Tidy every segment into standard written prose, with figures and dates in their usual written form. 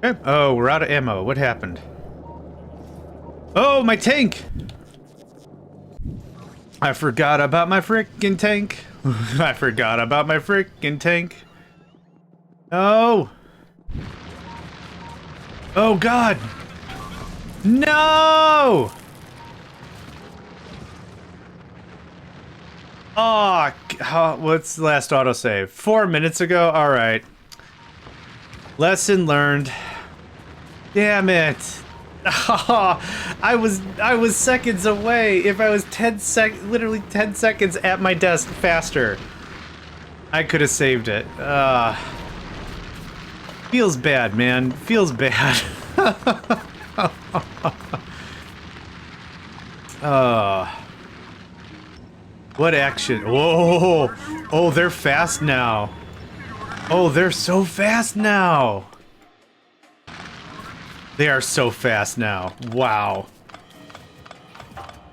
Okay. Oh, we're out of ammo. What happened? Oh, my tank! I forgot about my frickin' tank. I forgot about my frickin' tank. No! Oh, God! No! Oh, what's the last autosave? 4 minutes ago? Alright. Lesson learned. Damn it. Oh, I was seconds away. If I was literally 10 seconds at my desk faster, I could have saved it. Feels bad, man. Feels bad. What action? Whoa! Oh, they're fast now. Oh, they're so fast now. They are so fast now. Wow.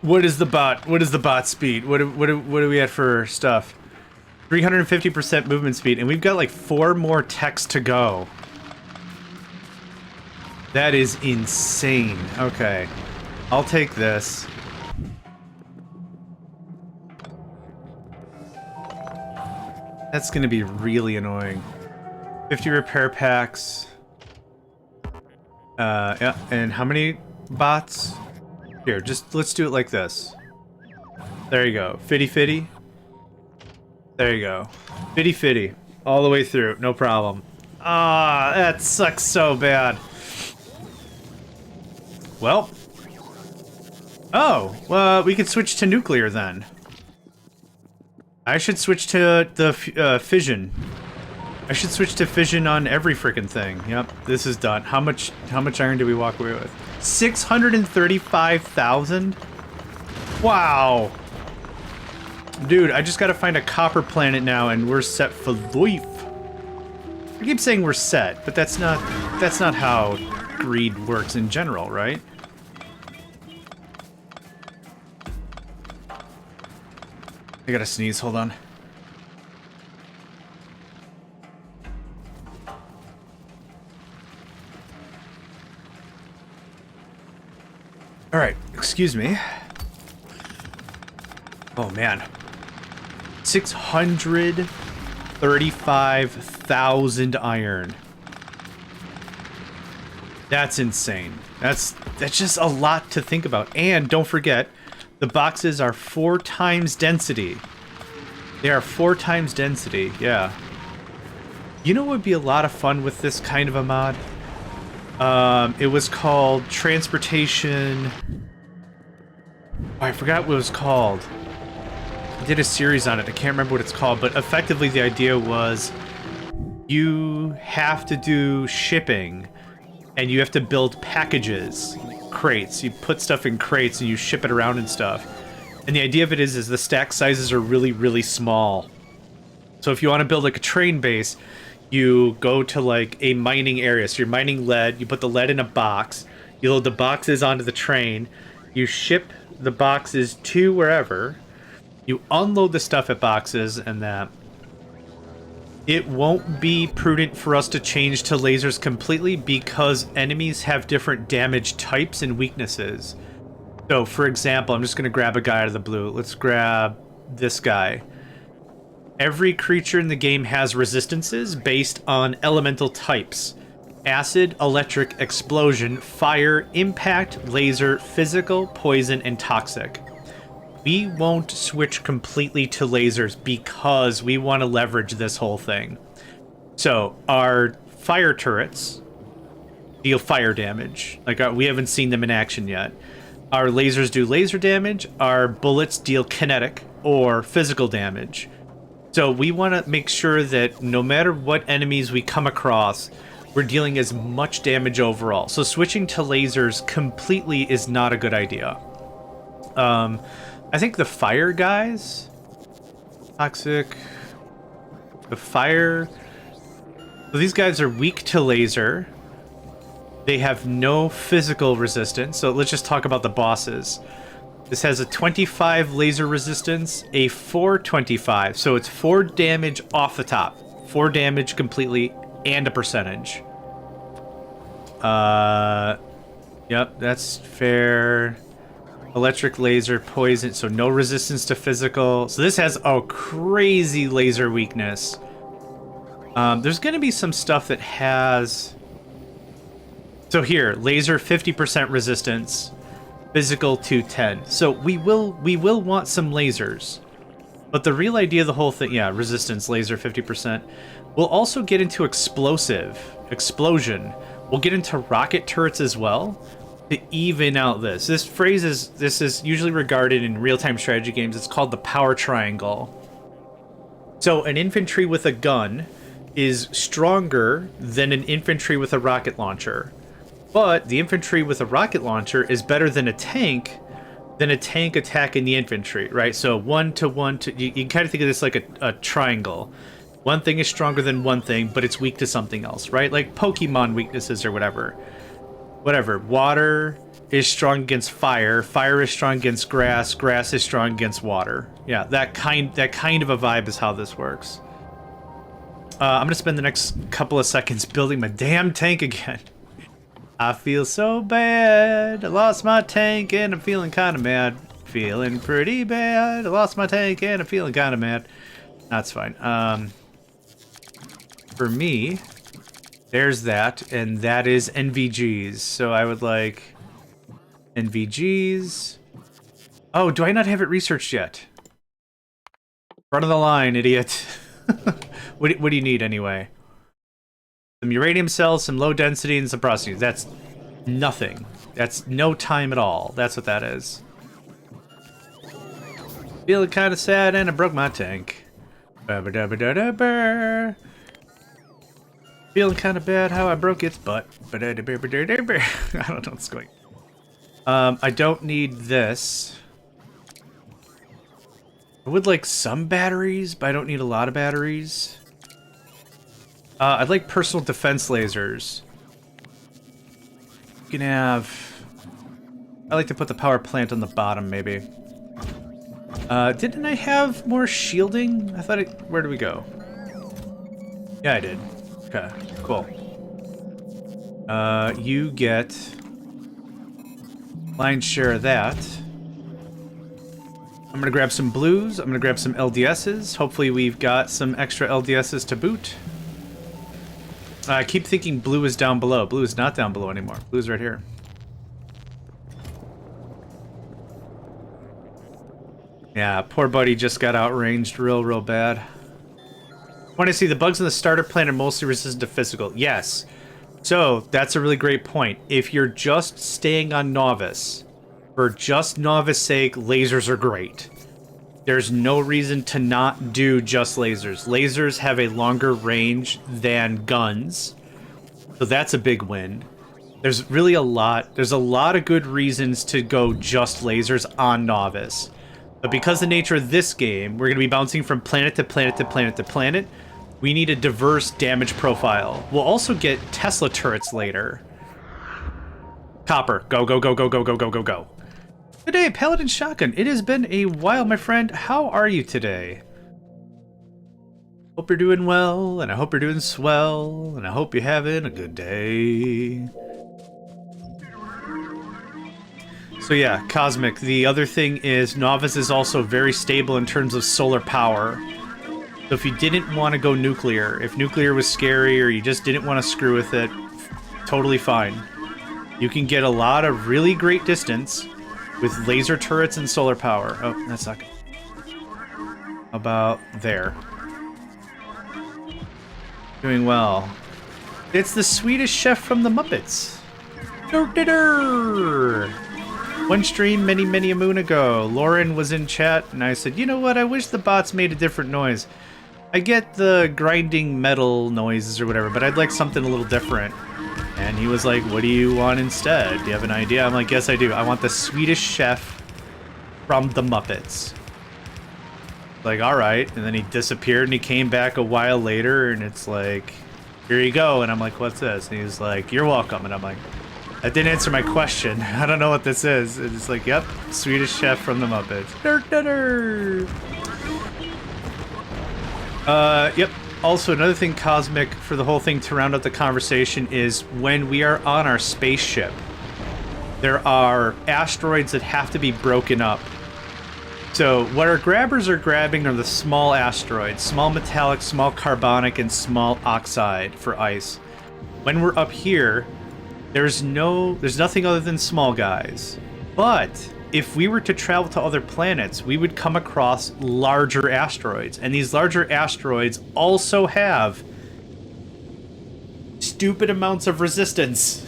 What is the bot? What is the bot speed? What do we at for stuff? 350% movement speed, and we've got like 4 more techs to go. That is insane. Okay. I'll take this. That's gonna be really annoying. 50 repair packs. Yeah, and how many bots? Here, just let's do it like this. There you go. Fitty fitty. There you go. Fitty fitty. All the way through, no problem. Ah, that sucks so bad. Well. Oh, we could switch to nuclear then. I should switch to the fission. I should switch to fission on every freaking thing. Yep, this is done. How much iron do we walk away with? 635,000? Wow. Dude, I just gotta find a copper planet now and we're set for life. I keep saying we're set, but that's not how greed works in general, right? I gotta sneeze, hold on. Alright, excuse me. Oh man. 635,000 iron. That's insane. That's just a lot to think about. And don't forget, the boxes are 4 times density. They are 4 times density, yeah. You know what would be a lot of fun with this kind of a mod? It was called Transportation... Oh, I forgot what it was called. I did a series on it, I can't remember what it's called, but effectively the idea was you have to do shipping and you have to build packages, crates. You put stuff in crates and you ship it around and stuff. And the idea of it is the stack sizes are really, really small. So if you want to build like a train base, you go to like a mining area. So you're mining lead, you put the lead in a box, you load the boxes onto the train, you ship the boxes to wherever, you unload the stuff at boxes, and that. It won't be prudent for us to change to lasers completely because enemies have different damage types and weaknesses. So, for example, I'm just going to grab a guy out of the blue. Let's grab this guy. Every creature in the game has resistances based on elemental types. Acid, electric, explosion, fire, impact, laser, physical, poison, and toxic. We won't switch completely to lasers because we want to leverage this whole thing. So, our fire turrets deal fire damage. Like, we haven't seen them in action yet. Our lasers do laser damage. Our bullets deal kinetic or physical damage. So we want to make sure that no matter what enemies we come across, we're dealing as much damage overall. So switching to lasers completely is not a good idea. I think the fire guys... Toxic... The fire... So these guys are weak to laser. They have no physical resistance. So let's just talk about the bosses. This has a 25 laser resistance, a 425. So it's 4 damage off the top. 4 damage completely, and a percentage. Yep, that's fair. Electric laser, poison, so no resistance to physical. So this has a crazy laser weakness. There's going to be some stuff that has... So here, laser 50% resistance, physical 210. So we will want some lasers. But the real idea of the whole thing, yeah, resistance, laser 50%. We'll also get into explosion. We'll get into rocket turrets as well to even out this. This is usually regarded in real-time strategy games. It's called the power triangle. So an infantry with a gun is stronger than an infantry with a rocket launcher. But the infantry with a rocket launcher is better than a tank attacking the infantry, right? So 1 to 1 to... You can kind of think of this like a triangle. One thing is stronger than one thing, but it's weak to something else, right? Like Pokemon weaknesses or whatever. Whatever. Water is strong against fire. Fire is strong against grass. Grass is strong against water. Yeah, that kind of a vibe is how this works. I'm gonna spend the next couple of seconds building my damn tank again. I feel so bad. I lost my tank and I'm feeling kind of mad. Feeling pretty bad. I lost my tank and I'm feeling kind of mad. That's fine. For me, there's that, and that is NVGs. So I would like NVGs. Oh, do I not have it researched yet? Front of the line, idiot. What do you need anyway? Some uranium cells, some low density, and some processing. That's nothing. That's no time at all. That's what that is. Feeling kind of sad, and I broke my tank. Feeling kind of bad how I broke its butt. I don't know what's going on. I don't need this. I would like some batteries, but I don't need a lot of batteries. I'd like personal defense lasers. You can have... I like to put the power plant on the bottom, maybe. Didn't I have more shielding? I thought it... Where do we go? Yeah, I did. Okay, cool. You get... lion's share of that. I'm gonna grab some blues. I'm gonna grab some LDSs. Hopefully we've got some extra LDSs to boot. I keep thinking blue is down below. Blue is not down below anymore. Blue's right here. Yeah, poor buddy just got outranged real bad. Want to see the bugs in the starter plant are mostly resistant to physical. Yes. So, that's a really great point. If you're just staying on Novice, for just Novice sake, lasers are great. There's no reason to not do just lasers. Lasers have a longer range than guns. So that's a big win. There's really a lot of good reasons to go just lasers on Novice. But because the nature of this game, we're going to be bouncing from planet to planet to planet to planet, we need a diverse damage profile. We'll also get Tesla turrets later. Copper, go, go, go, go, go, go, go, go, go. Good day, Paladin Shotgun. It has been a while, my friend. How are you today? Hope you're doing well, and I hope you're doing swell, and I hope you're having a good day. So yeah, Cosmic. The other thing is Novice is also very stable in terms of solar power. So if you didn't want to go nuclear, if nuclear was scary or you just didn't want to screw with it, totally fine. You can get a lot of really great distance with laser turrets and solar power. Oh, that's not good. About there. Doing well. It's the Swedish chef from the Muppets. One stream many a moon ago, Lauren was in chat and I said, you know what, I wish the bots made a different noise. I get the grinding metal noises or whatever, but I'd like something a little different. And he was like, what do you want instead? Do you have an idea? I'm like, yes, I do. I want the Swedish chef from the Muppets. Like, all right. And then he disappeared and he came back a while later and it's like, here you go. And I'm like, what's this? And he's like, you're welcome. And I'm like, that didn't answer my question. I don't know what this is. And it's like, yep, Swedish chef from the Muppets. Yep. Also, another thing, Cosmic, for the whole thing to round out the conversation is when we are on our spaceship, there are asteroids that have to be broken up. So what our grabbers are grabbing are the small asteroids, small metallic, small carbonic, and small oxide for ice. When we're up here, there's nothing other than small guys. But if we were to travel to other planets, we would come across larger asteroids. And these larger asteroids also have stupid amounts of resistance.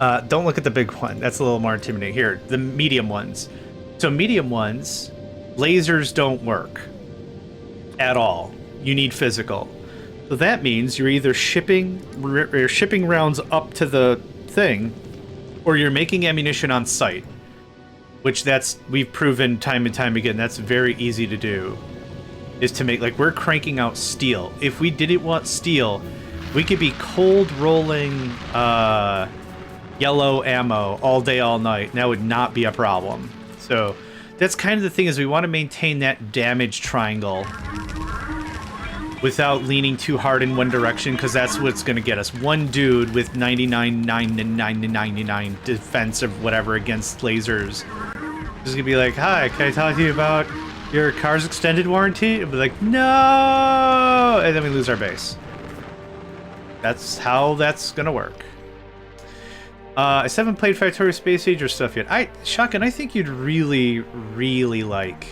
Don't look at the big one. That's a little more intimidating. Here, the medium ones. So medium ones, lasers don't work at all. You need physical. So that means you're either shipping rounds up to the thing, or you're making ammunition on site. Which we've proven time and time again, that's very easy to do. Is to make, like, we're cranking out steel. If we didn't want steel, we could be cold rolling yellow ammo all day, all night, and that would not be a problem. So that's kind of the thing, is we want to maintain that damage triangle without leaning too hard in one direction, because that's what's going to get us. One dude with 99 defense of whatever against lasers is going to be like, hi, can I talk to you about your car's extended warranty? And be like, no! And then we lose our base. That's how that's going to work. I still haven't played Factorio Space Age or stuff yet. Shotgun, I think you'd really, really like.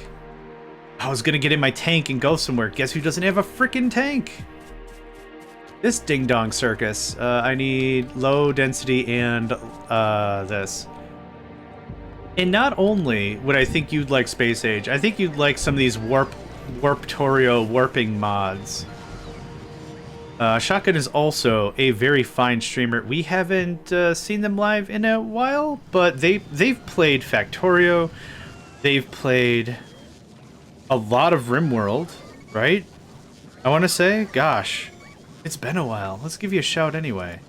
I was gonna get in my tank and go somewhere. Guess who doesn't have a freaking tank? This ding-dong circus. I need low density and this. And not only would I think you'd like Space Age, I think you'd like some of these Warptorio warping mods. Shotgun is also a very fine streamer. We haven't seen them live in a while, but they've played Factorio. They've played a lot of RimWorld, right? I want to say, gosh, it's been a while. Let's give you a shout anyway.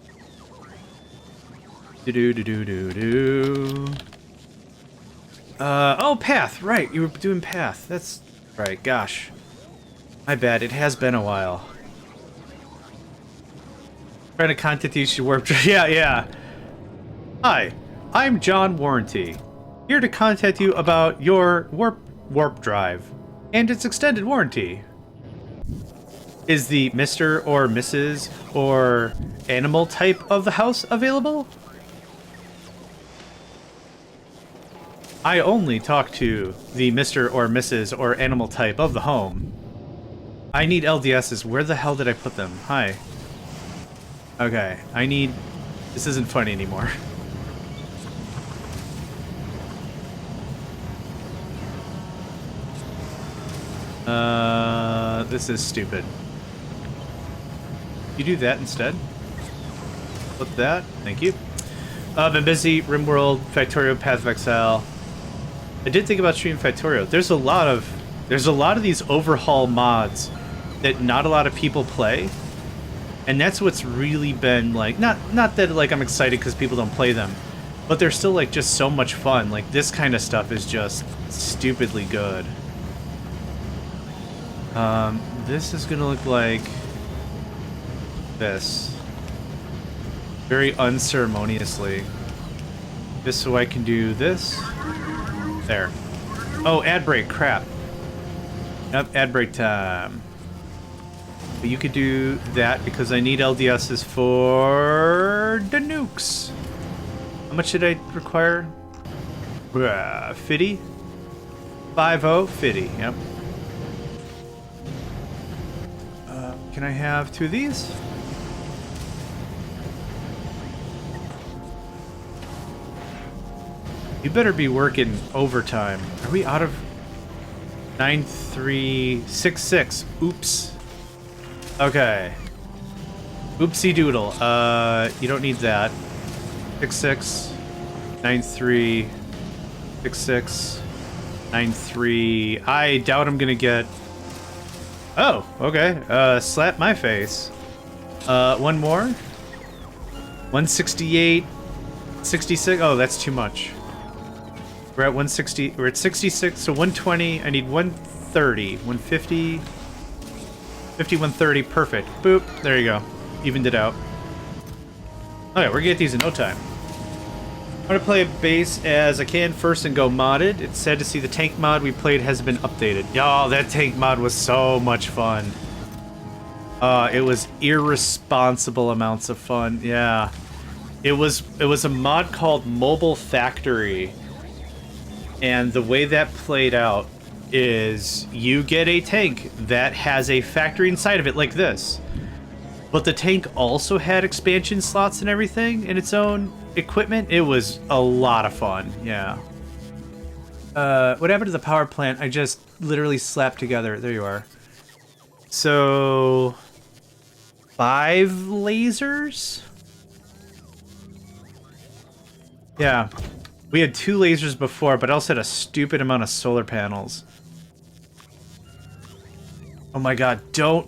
Oh, Path, right? You were doing Path. That's right. Gosh, my bad. It has been a while. Trying to contact you, should warp. Yeah. Hi, I'm John Warranty, here to contact you about your warp drive and its extended warranty. Is the Mr. or Mrs. or animal type of the house available? I only talk to the Mr. or Mrs. or animal type of the home. I need LDSs. Where the hell did I put them? Hi. Okay, I need... This isn't funny anymore. This is stupid. You do that instead? Flip that. Thank you. Been busy. RimWorld, Factorio, Path of Exile. I did think about streaming Factorio. There's a lot of these overhaul mods that not a lot of people play. And that's what's really been, like, not that, like, I'm excited because people don't play them, but they're still, like, just so much fun. Like, this kind of stuff is just stupidly good. This is gonna look like this. Very unceremoniously. Just so I can do this. There. Oh, ad break, crap. Yep, ad break time. But you could do that because I need LDSs for the nukes. How much did I require? 50? 50, 50, yep. Can I have 2 of these? You better be working overtime. Are we out of 9366? Oops. Okay. Oopsie doodle. You don't need that. 66, 93, 66, 93. I doubt I'm gonna get. Oh, okay. Slap my face. One more. 168, 66. Oh, that's too much. We're at 160. We're at 66. So 120. I need 130, 150. 5130, perfect. Boop, there you go. Evened it out. Okay, we're gonna get these in no time. I'm gonna play a base as I can first and go modded. It's sad to see the tank mod we played has been updated. Y'all, that tank mod was so much fun. It was irresponsible amounts of fun. Yeah, it was a mod called Mobile Factory, and the way that played out is you get a tank that has a factory inside of it like this, but the tank also had expansion slots and everything in its own equipment. It was a lot of fun. Yeah. What happened to the power plant? I just literally slapped together. There you are. So 5 lasers? Yeah. We had 2 lasers before, but I also had a stupid amount of solar panels. Oh my god, don't,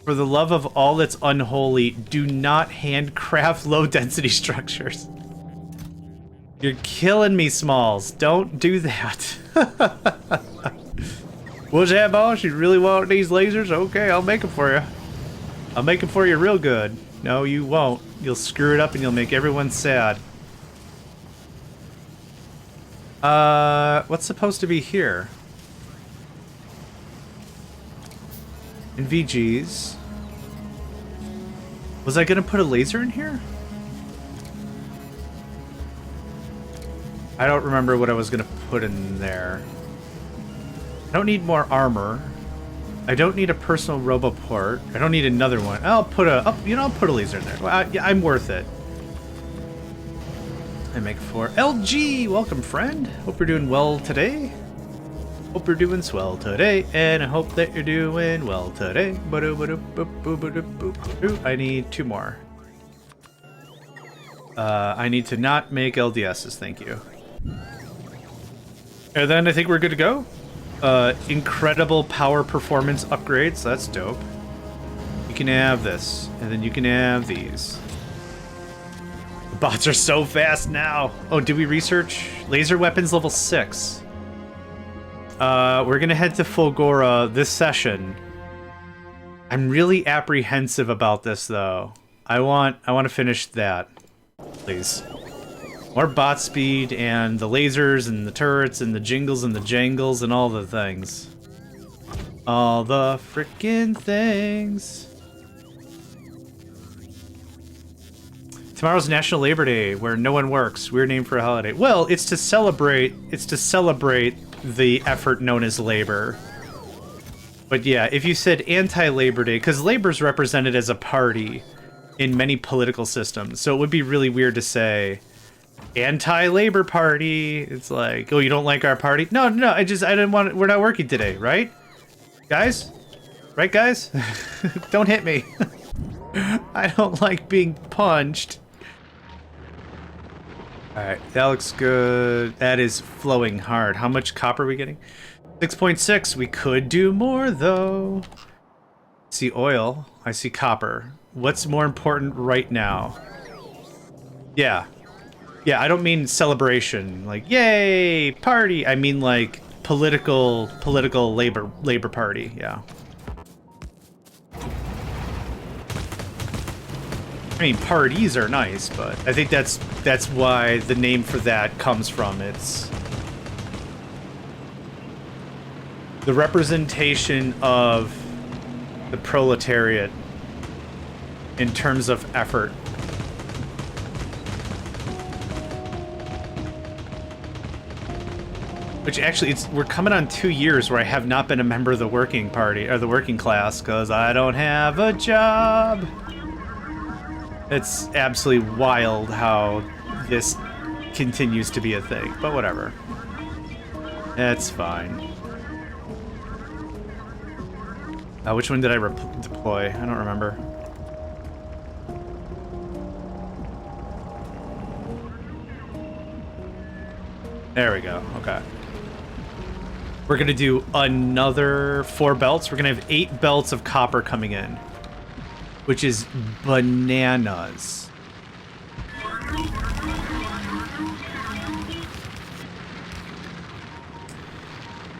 for the love of all that's unholy, do not handcraft low-density structures. You're killing me, Smalls. Don't do that. What's that, boss? You really want these lasers? Okay, I'll make them for you. I'll make them for you real good. No, you won't. You'll screw it up and you'll make everyone sad. What's supposed to be here? In VGs. Was I gonna put a laser in here? I don't remember what I was gonna put in there. I don't need more armor. I don't need a personal roboport. I don't need another one. I'll put a, I'll put a laser in there. Well, yeah, I'm worth it. I make 4. LG, welcome, friend. Hope you're doing well today. Hope you're doing swell today, and I hope that you're doing well today. I need 2 more. I need to not make LDSs, thank you. And then I think we're good to go. Incredible power performance upgrades, that's dope. You can have this, and then you can have these. The bots are so fast now. Oh, did we research? Laser weapons level 6. We're gonna head to Fulgora this session. I'm really apprehensive about this though. I want to finish that, please. More bot speed and the lasers and the turrets and the jingles and the jangles and all the things. All the frickin' things. Tomorrow's National Labor Day, where no one works. Weird name for a holiday. Well, it's to celebrate. It's to celebrate the effort known as labor. But yeah, if you said anti-Labor Day, because labor's represented as a party in many political systems, so it would be really weird to say anti-Labor Party. It's like, oh, you don't like our party? No, I didn't want. We're not working today, right, guys? Right, guys? Don't hit me. I don't like being punched. Alright, that looks good. That is flowing hard. How much copper are we getting? 6.6. We could do more, though. I see oil. I see copper. What's more important right now? Yeah. Yeah, I don't mean celebration. Like, yay, party. I mean, like, political labor party. Yeah. I mean, parties are nice, but I think that's why the name for that comes from. It's the representation of the proletariat in terms of effort. Which actually, we're coming on 2 years where I have not been a member of the working party or the working class because I don't have a job. It's absolutely wild how this continues to be a thing, but whatever. It's fine. Which one did I deploy? I don't remember. There we go. Okay. We're gonna do another 4 belts. We're gonna have 8 belts of copper coming in, which is bananas.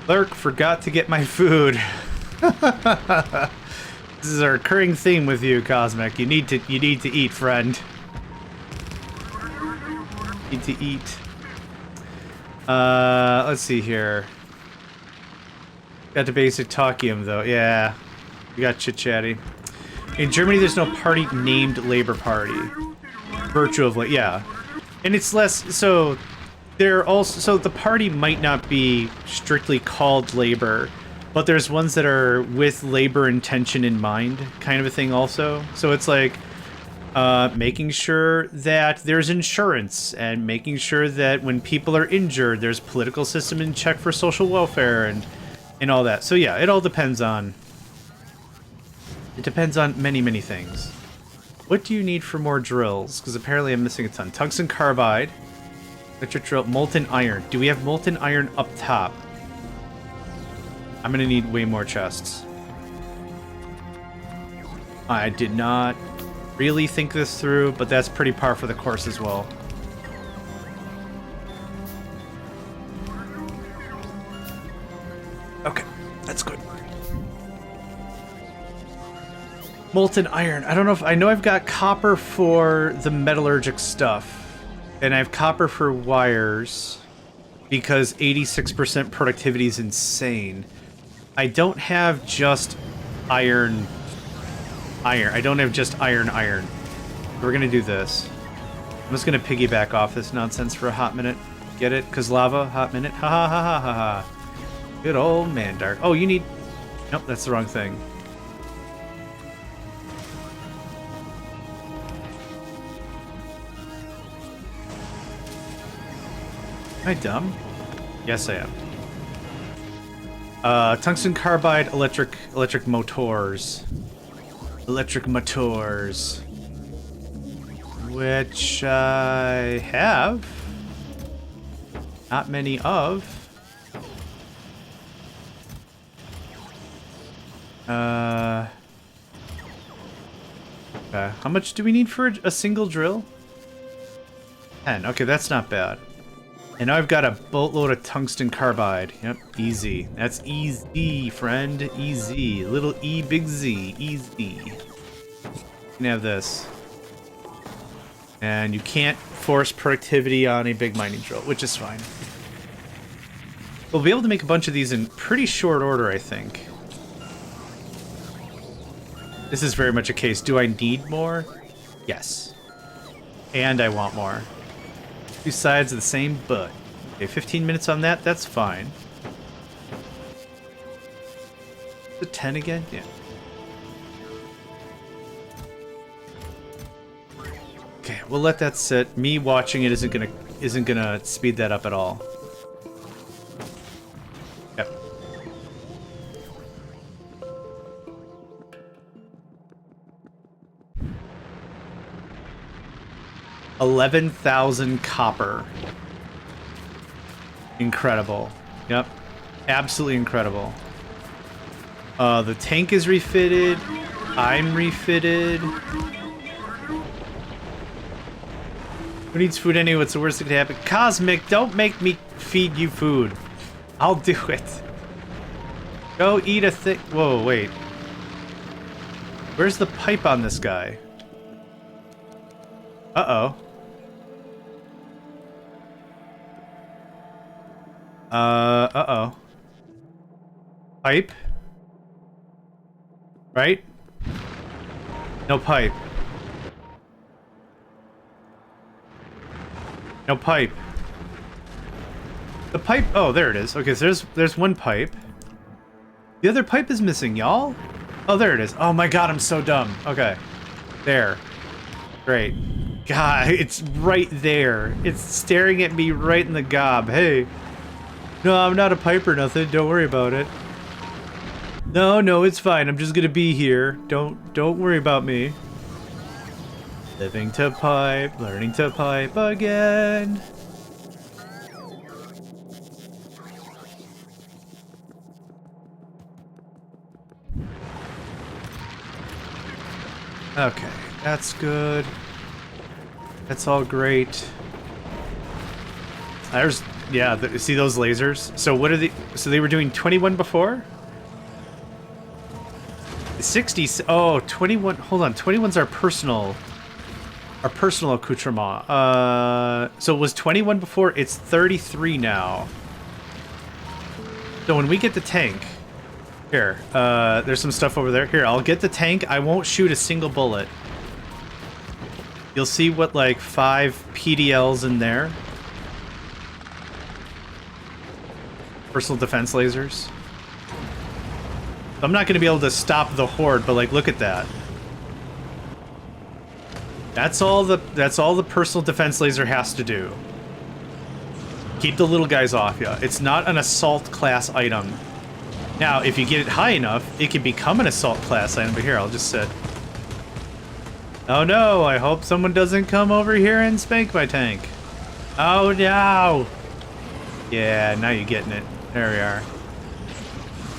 Lurk forgot to get my food. This is a recurring theme with you, Cosmic. You need to eat, friend. You need to eat. Let's see here. Got the basic Talkium though. Yeah. We got chit-chatty. In Germany, there's no party named Labor Party. Virtue of, yeah. And it's less, so they're also, so the party might not be strictly called Labor, but there's ones that are with labor intention in mind, kind of a thing also. So it's like making sure that there's insurance and making sure that when people are injured, there's political system in check for social welfare and all that. So yeah, it all depends on, many, many things. What do you need for more drills? Because apparently I'm missing a ton. Tungsten carbide, electric drill, molten iron. Do we have molten iron up top? I'm gonna need way more chests. I did not really think this through, but that's pretty par for the course as well. Okay, that's good. Molten iron. I don't know if I know I've got copper for the metallurgic stuff, and I have copper for wires because 86% productivity is insane. I don't have just iron. I don't have just iron. We're gonna do this. I'm just gonna piggyback off this nonsense for a hot minute. Get it? Cause lava, hot minute. Ha ha ha ha ha ha. Good old man, Dark. Oh, you need. Nope, that's the wrong thing. Am I dumb? Yes, I am. Tungsten carbide, electric motors. Electric motors. Which I have. Not many of. Okay. How much do we need for a single drill? 10. Okay, that's not bad. And now I've got a boatload of tungsten carbide. Yep, easy. That's easy, friend. Easy. Little E, big Z. Easy. You can have this. And you can't force productivity on a big mining drill, which is fine. We'll be able to make a bunch of these in pretty short order, I think. This is very much a case. Do I need more? Yes. And I want more. Two sides of the same butt. Okay, 15 minutes on that, that's fine. The 10 again? Yeah. Okay, we'll let that sit. Me watching it isn't gonna speed that up at all. Yep. $11,000 copper. Incredible. Yep. Absolutely incredible. The tank is refitted. I'm refitted. Who needs food anyway? What's the worst that could happen? Cosmic, don't make me feed you food. I'll do it. Go eat a thing. Whoa, wait. Where's the pipe on this guy? Uh-oh. Uh-oh. Pipe? Right? No pipe. No pipe. The pipe... Oh, there it is. Okay, so there's one pipe. The other pipe is missing, y'all. Oh, there it is. Oh my god, I'm so dumb. Okay. There. Great. God, it's right there. It's staring at me right in the gob. Hey. No, I'm not a pipe or nothing. Don't worry about it. No, it's fine. I'm just gonna be here. Don't worry about me. Living to pipe, learning to pipe again. Okay, that's good. That's all great. There's, yeah, see those lasers? So what are they, so they were doing 21 before? 60. Oh, 21. Hold on. 21's our personal accoutrement. So it was 21 before. It's 33 now. So when we get the tank, here, there's some stuff over there. Here, I'll get the tank. I won't shoot a single bullet. You'll see what, like, 5 PDLs in there. Personal defense lasers. I'm not going to be able to stop the horde, but, like, look at that. That's all the personal defense laser has to do. Keep the little guys off you. It's not an assault class item. Now, if you get it high enough, it can become an assault class item. But here, I'll just sit. Oh no, I hope someone doesn't come over here and spank my tank. Oh no! Yeah, now you're getting it. There we are.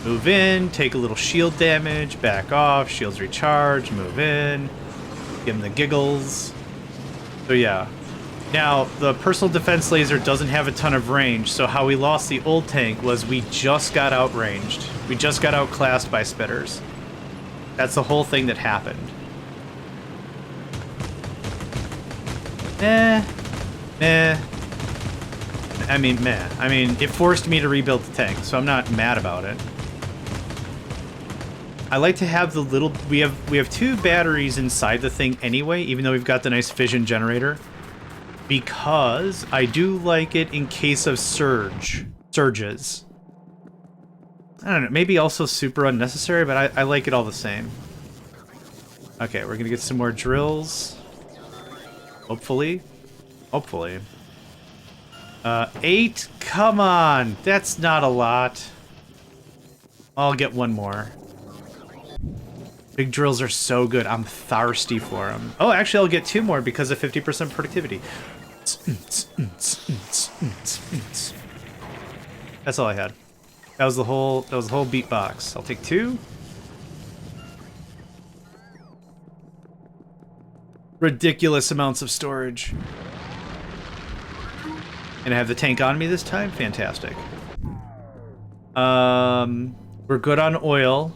Move in, take a little shield damage, back off, shields recharge, move in. Give him the giggles. So yeah. Now, the personal defense laser doesn't have a ton of range, so how we lost the old tank was we just got outranged. We just got outclassed by spitters. That's the whole thing that happened. I mean, meh. I mean, it forced me to rebuild the tank, so I'm not mad about it. I like to have the little... We have 2 batteries inside the thing anyway, even though we've got the nice fission generator. Because I do like it in case of surges. I don't know, maybe also super unnecessary, but I like it all the same. Okay, we're gonna get some more drills. Hopefully. Hopefully. 8? Come on! That's not a lot. I'll get 1 more. Big drills are so good. I'm thirsty for them. Oh, actually, I'll get 2 more because of 50% productivity. That's all I had. That was the whole beatbox. I'll take 2. Ridiculous amounts of storage. And I have the tank on me this time? Fantastic. We're good on oil.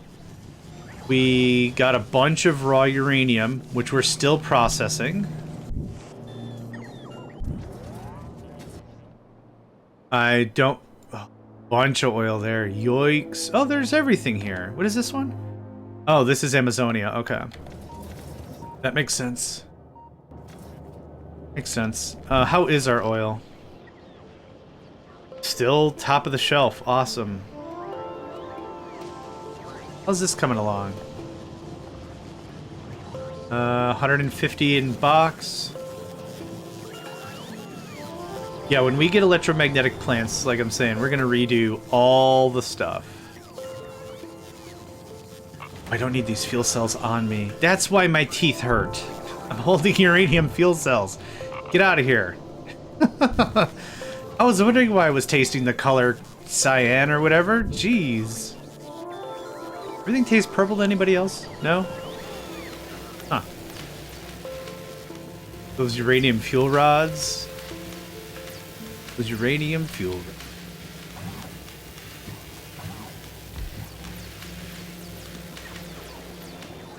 We got a bunch of raw uranium, which we're still processing. I don't... Oh, bunch of oil there. Yoicks. Oh, there's everything here. What is this one? Oh, this is Amazonia. Okay. That makes sense. Makes sense. How is our oil? Still top of the shelf. Awesome. How's this coming along? 150 in box. Yeah, when we get electromagnetic plants, like I'm saying, we're gonna redo all the stuff. I don't need these fuel cells on me. That's why my teeth hurt. I'm holding uranium fuel cells. Get out of here. I was wondering why I was tasting the color cyan or whatever. Jeez. Everything tastes purple to anybody else? No? Huh. Those uranium fuel rods. Those uranium fuel rods.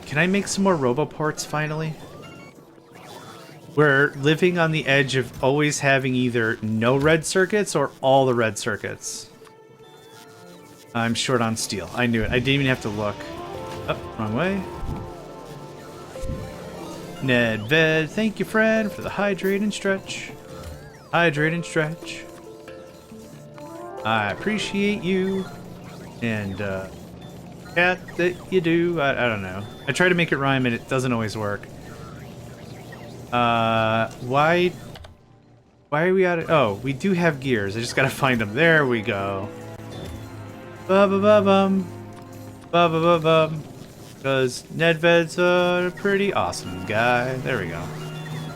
Can I make some more roboports finally? We're living on the edge of always having either no red circuits or all the red circuits. I'm short on steel. I knew it. I didn't even have to look. Oh, wrong way. Ned Ved, thank you, friend, for the hydrate and stretch. Hydrate and stretch. I appreciate you. And, cat that you do. I don't know. I try to make it rhyme and it doesn't always work. Why are we out of... Oh, we do have gears. I just gotta find them. There we go. Ba-ba-ba-bum. Ba-ba-ba-bum. Because Nedved's a pretty awesome guy. There we go.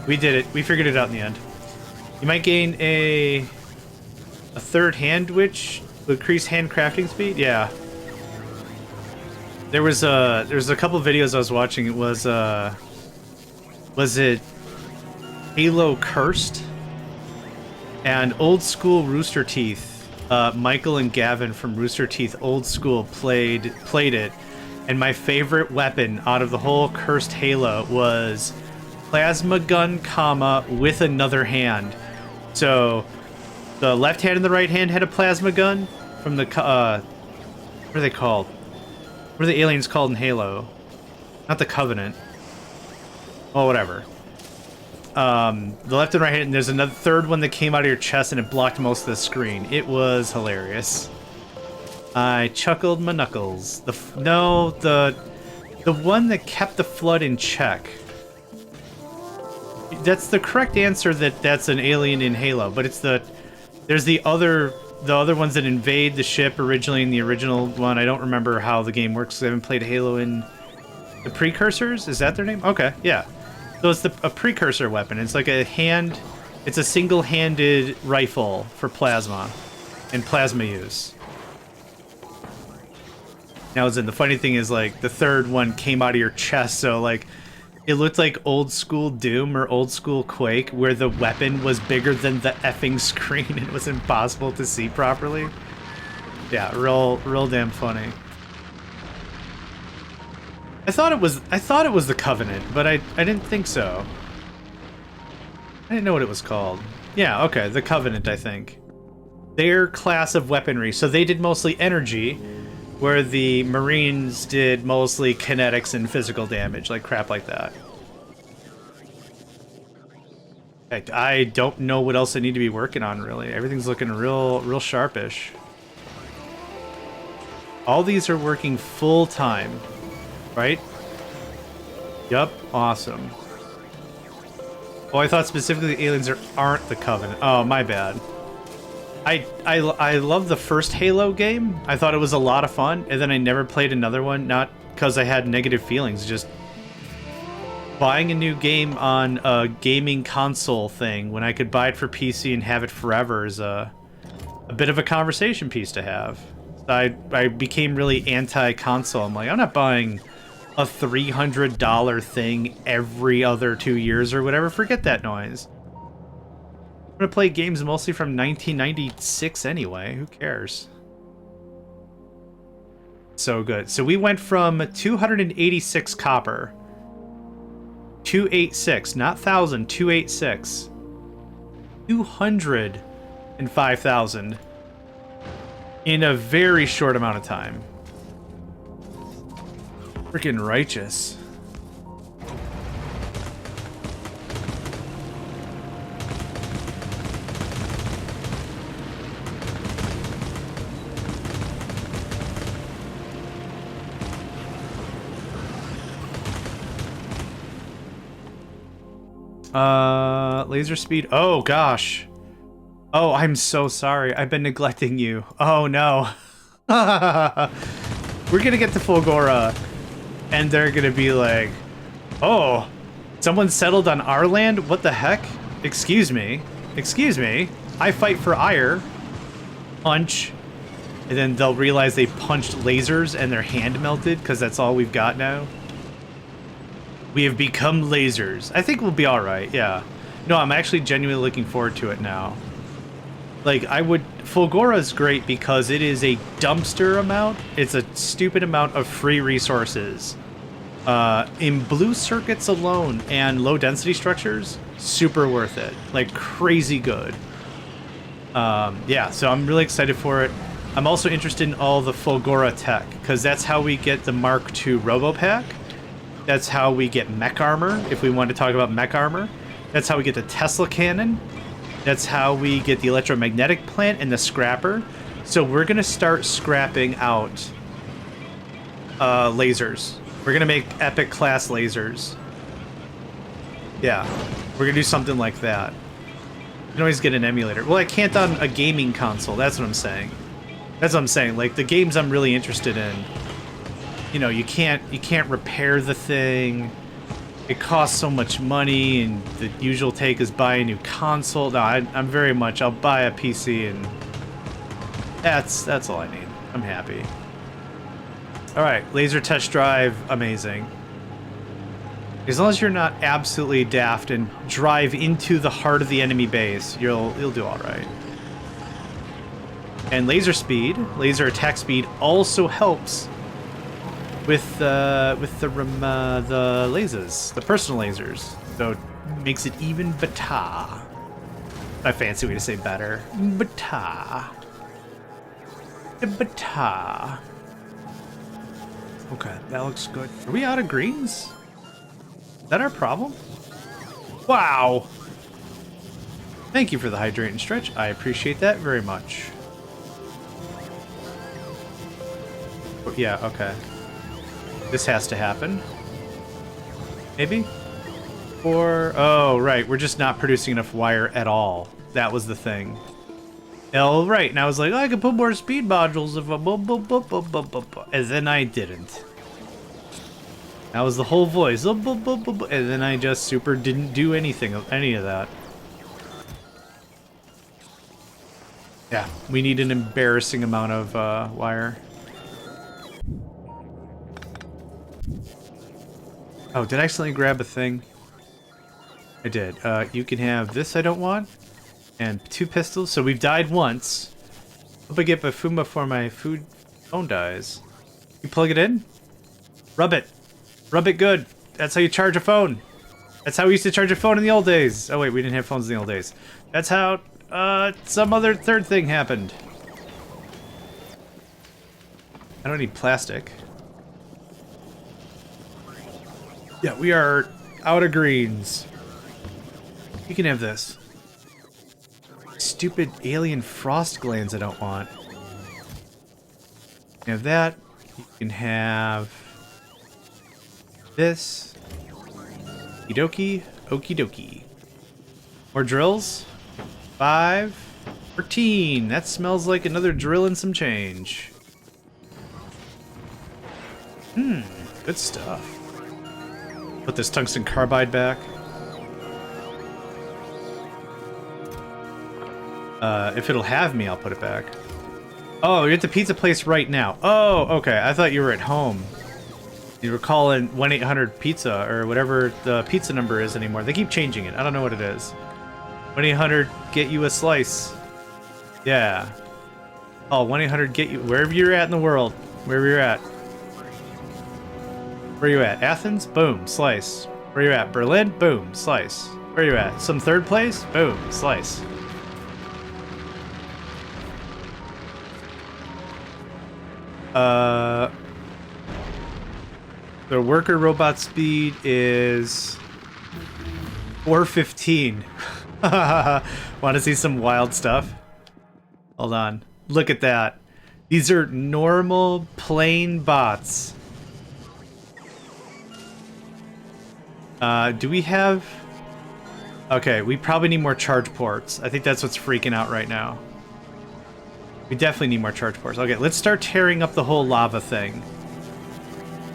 We did it. We figured it out in the end. You might gain a third hand, which will increase hand crafting speed? Yeah. There was a couple of videos I was watching. It was it Halo Cursed? And Old School Rooster Teeth. Michael and Gavin from Rooster Teeth Old School played it, And my favorite weapon out of the whole cursed Halo was plasma gun, comma, with another hand. So the left hand and the right hand had a plasma gun from the, what are they called? What are the aliens called in Halo? Not the Covenant. Oh, whatever. The left and right hand, and there's another third one that came out of your chest and it blocked most of the screen. It was hilarious. I chuckled my knuckles. The one that kept the flood in check. That's the correct answer. That's an alien in Halo, but it's there's the other ones that invade the ship originally in the original one. I don't remember how the game works 'cause I haven't played Halo in the Precursors. Is that their name? Okay, yeah. So it's a precursor weapon. It's like it's a single-handed rifle for plasma and plasma use. Now, the funny thing is, like, the third one came out of your chest, so, like, it looked like old school Doom or old school Quake, where the weapon was bigger than the effing screen and it was impossible to see properly. Yeah, real damn funny. I thought it was the Covenant, but I didn't think so. I didn't know what it was called. Yeah, okay, the Covenant, I think. Their class of weaponry, so they did mostly energy, where the Marines did mostly kinetics and physical damage, like crap like that. Heck, I don't know what else I need to be working on, really. Everything's looking real sharpish. All these are working full time, right? Yup, awesome. Oh, I thought specifically the aliens aren't the Covenant. Oh, my bad. I love the first Halo game. I thought it was a lot of fun, and then I never played another one, not because I had negative feelings, just buying a new game on a gaming console thing when I could buy it for PC and have it forever is a bit of a conversation piece to have. So I became really anti-console. I'm like, I'm not buying a $300 thing every other 2 years or whatever. Forget that noise. I'm gonna play games mostly from 1996 anyway. Who cares? So good. So we went from 286 copper. 286, not 1,000, 286. 205,000 in a very short amount of time. Freaking righteous. Laser speed. Oh, gosh. Oh, I'm so sorry. I've been neglecting you. Oh, no. We're gonna get to Fulgora, and they're gonna be like, oh, someone settled on our land? What the heck? Excuse me. Excuse me. I fight for ire. Punch. And then they'll realize they punched lasers and their hand melted, because that's all we've got now. We have become lasers. I think we'll be alright, yeah. No, I'm actually genuinely looking forward to it now. Like, Fulgora is great because it is a dumpster amount. It's a stupid amount of free resources. In blue circuits alone and low density structures, super worth it. Like, crazy good. Yeah, so I'm really excited for it. I'm also interested in all the Fulgora tech, because that's how we get the Mark II Robopack. That's how we get mech armor, if we want to talk about mech armor. That's how we get the Tesla cannon. That's how we get the electromagnetic plant and the scrapper. So we're going to start scrapping out lasers. We're going to make epic class lasers. Yeah, we're going to do something like that. You can always get an emulator. Well, I can't on a gaming console. That's what I'm saying. That's what I'm saying. Like, the games I'm really interested in, you know, you can't repair the thing. It costs so much money, and the usual take is buy a new console. No, I'm very much, I'll buy a PC, and that's all I need. I'm happy. All right, laser test drive, amazing. As long as you're not absolutely daft and drive into the heart of the enemy base, you'll do all right. And laser speed, laser attack speed also helps the lasers, the personal lasers. So it makes it even better. A fancy way to say better. Better. Better. Okay, that looks good. Are we out of greens? Is that our problem? Wow. Thank you for the hydrate and stretch. I appreciate that very much. Yeah, okay. This has to happen. Maybe? Or... Oh, right. We're just not producing enough wire at all. That was the thing. Oh, right. And I was like, oh, I could put more speed modules if I... And then I didn't. That was the whole voice. And then I just super didn't do anything, any of that. Yeah, we need an embarrassing amount of wire. Oh, did I accidentally grab a thing? I did. You can have this I don't want. And 2 pistols. So we've died once. Hope I get Bafuma before my phone dies. You plug it in? Rub it. Rub it good. That's how you charge a phone. That's how we used to charge a phone in the old days. Oh wait, we didn't have phones in the old days. That's how some other third thing happened. I don't need plastic. Yeah, we are out of greens. You can have this. Stupid alien frost glands I don't want. You can have that. You can have this. Okie dokie. Okie dokie. More drills. 5. 14. That smells like another drill and some change. Good stuff. Put this tungsten carbide back. If it'll have me, I'll put it back. Oh, you're at the pizza place right now. Oh, okay. I thought you were at home. You were calling 1-800-PIZZA or whatever the pizza number is anymore. They keep changing it. I don't know what it is. 1-800-get-you-a-slice. Yeah. Oh, 1-800-get-you... Wherever you're at in the world. Wherever you're at. Where you at? Athens? Boom. Slice. Where you at? Berlin? Boom. Slice. Where you at? Some third place? Boom. Slice. The worker robot speed is 415. Want to see some wild stuff? Hold on. Look at that. These are normal, plain bots. Do we have... Okay, we probably need more charge ports. I think that's what's freaking out right now. We definitely need more charge ports. Okay, let's start tearing up the whole lava thing.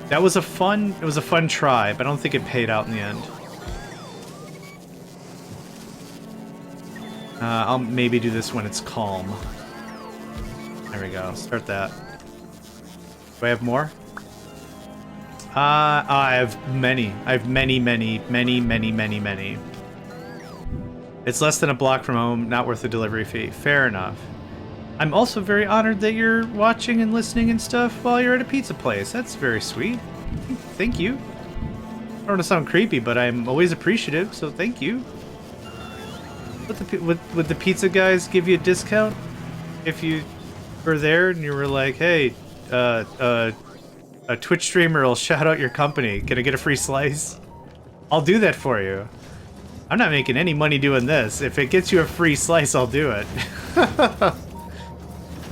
That was a fun... It was a fun try, but I don't think it paid out in the end. I'll maybe do this when it's calm. There we go. Start that. Do I have more? I have many. I have many. It's less than a block from home, not worth the delivery fee. Fair enough. I'm also very honored that you're watching and listening and stuff while you're at a pizza place. That's very sweet. Thank you. I don't want to sound creepy, but I'm always appreciative, so thank you. Would the pizza guys give you a discount if you were there and you were like, hey, a Twitch streamer will shout out your company. Can I get a free slice? I'll do that for you. I'm not making any money doing this. If it gets you a free slice, I'll do it.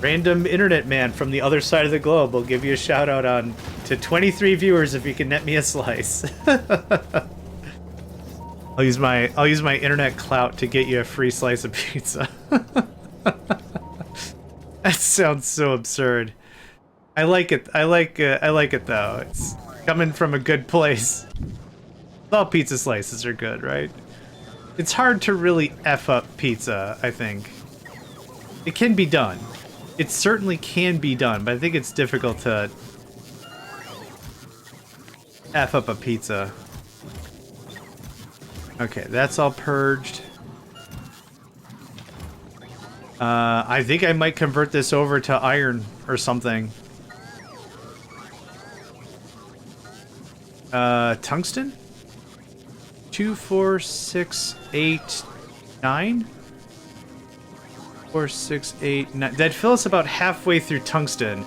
Random internet man from the other side of the globe will give you a shout out on to 23 viewers if you can net me a slice. I'll use my internet clout to get you a free slice of pizza. That sounds so absurd. I like it. I like it though. It's coming from a good place. All pizza slices are good, right? It's hard to really F up pizza, I think. It can be done. It certainly can be done, but I think it's difficult to F up a pizza. Okay, that's all purged. I think I might convert this over to iron or something. Tungsten? 2, 4, 6, 8, 9? 4, 6, 8, 9. That'd fill us about halfway through tungsten.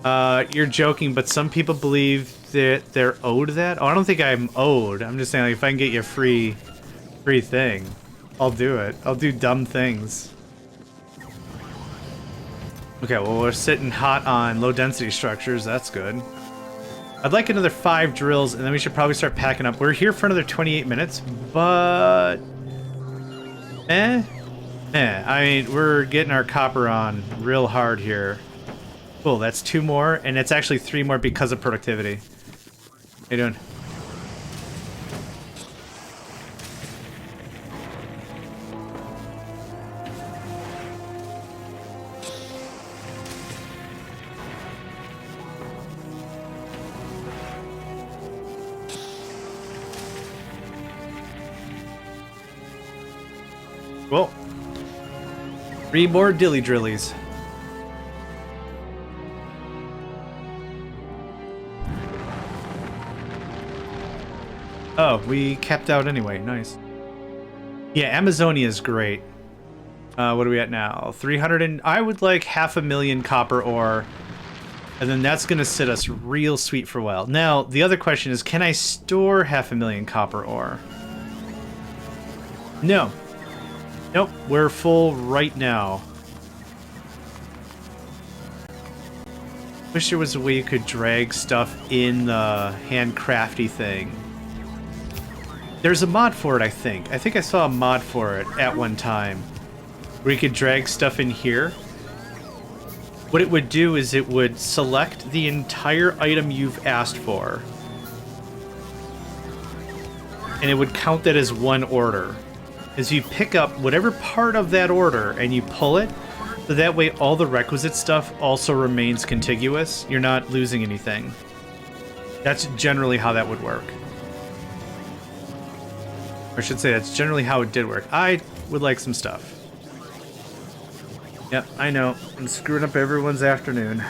You're joking, but some people believe that they're owed that. Oh, I don't think I'm owed. I'm just saying, like, if I can get you a free thing, I'll do it. I'll do dumb things. Okay, well, we're sitting hot on low-density structures. That's good. I'd like another 5 drills, and then we should probably start packing up. We're here for another 28 minutes, but... I mean, we're getting our copper on real hard here. Cool, that's 2 more, and it's actually 3 more because of productivity. How you doing? Well, 3 more dilly drillies. Oh, we capped out anyway. Nice. Yeah, Amazonia is great. What are we at now? 300 and... I would like 500,000 copper ore. And then that's going to sit us real sweet for a while. Now, the other question is, can I store 500,000 copper ore? No. Nope, we're full right now. Wish there was a way you could drag stuff in the handcrafty thing. There's a mod for it, I think. I think I saw a mod for it at one time, where you could drag stuff in here. What it would do is it would select the entire item you've asked for, and it would count that as one order. As you pick up whatever part of that order and you pull it, so that way all the requisite stuff also remains contiguous. You're not losing anything. That's generally how that would work. Or I should say, that's generally how it did work. I would like some stuff. Yep, I know. I'm screwing up everyone's afternoon.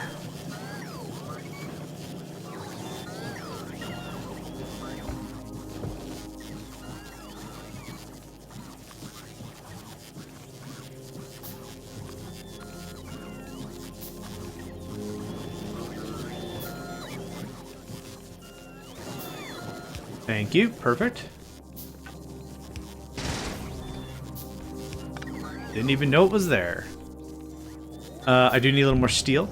Thank you. Perfect. Didn't even know it was there. I do need a little more steel.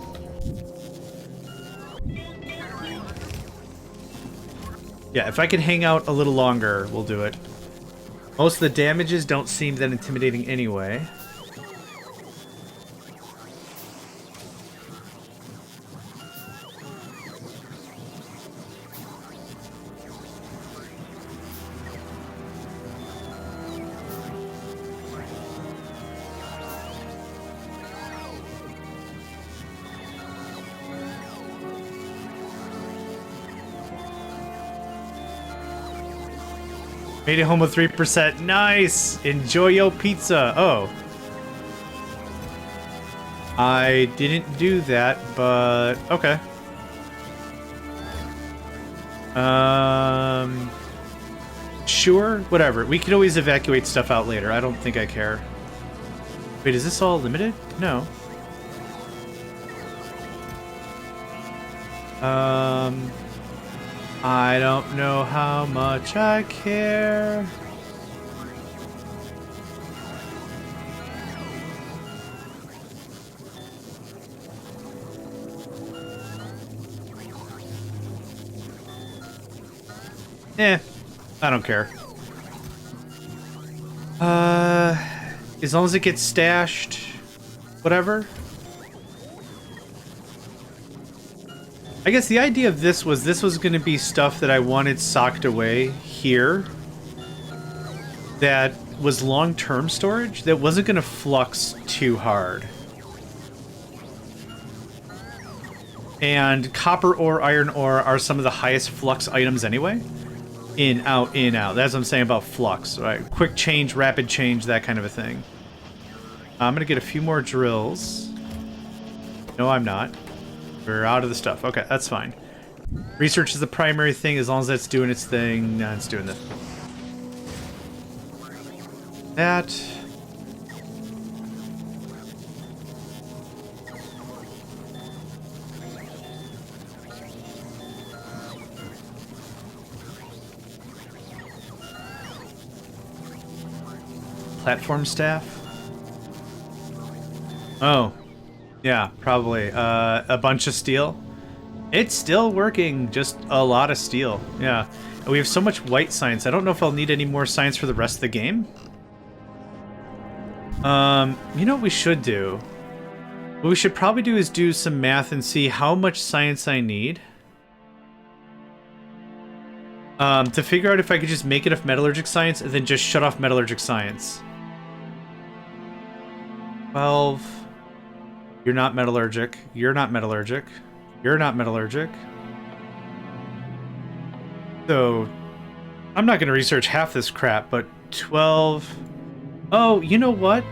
Yeah, if I can hang out a little longer, we'll do it. Most of the damages don't seem that intimidating anyway. Made it home with 3%. Nice! Enjoy your pizza. Oh. I didn't do that, but okay. Sure, whatever. We can always evacuate stuff out later. I don't think I care. Wait, is this all limited? No. I don't know how much I care. I don't care. As long as it gets stashed, whatever. I guess the idea of this was going to be stuff that I wanted socked away here that was long-term storage that wasn't going to flux too hard. And copper ore, iron ore are some of the highest flux items anyway. In, out, in, out. That's what I'm saying about flux, right? Quick change, rapid change, that kind of a thing. I'm going to get a few more drills. No, I'm not. We're out of the stuff. Okay, that's fine. Research is the primary thing. As long as that's doing its thing, nah, it's doing this. That. Platform staff? Oh. Yeah, probably. A bunch of steel. It's still working, just a lot of steel. Yeah. And we have so much white science. I don't know if I'll need any more science for the rest of the game. You know what we should do? What we should probably do is do some math and see how much science I need. To figure out if I could just make enough metallurgic science and then just shut off metallurgic science. 12. You're not metallurgic. You're not metallurgic. You're not metallurgic. So, I'm not going to research half this crap, but 12... Oh, you know what?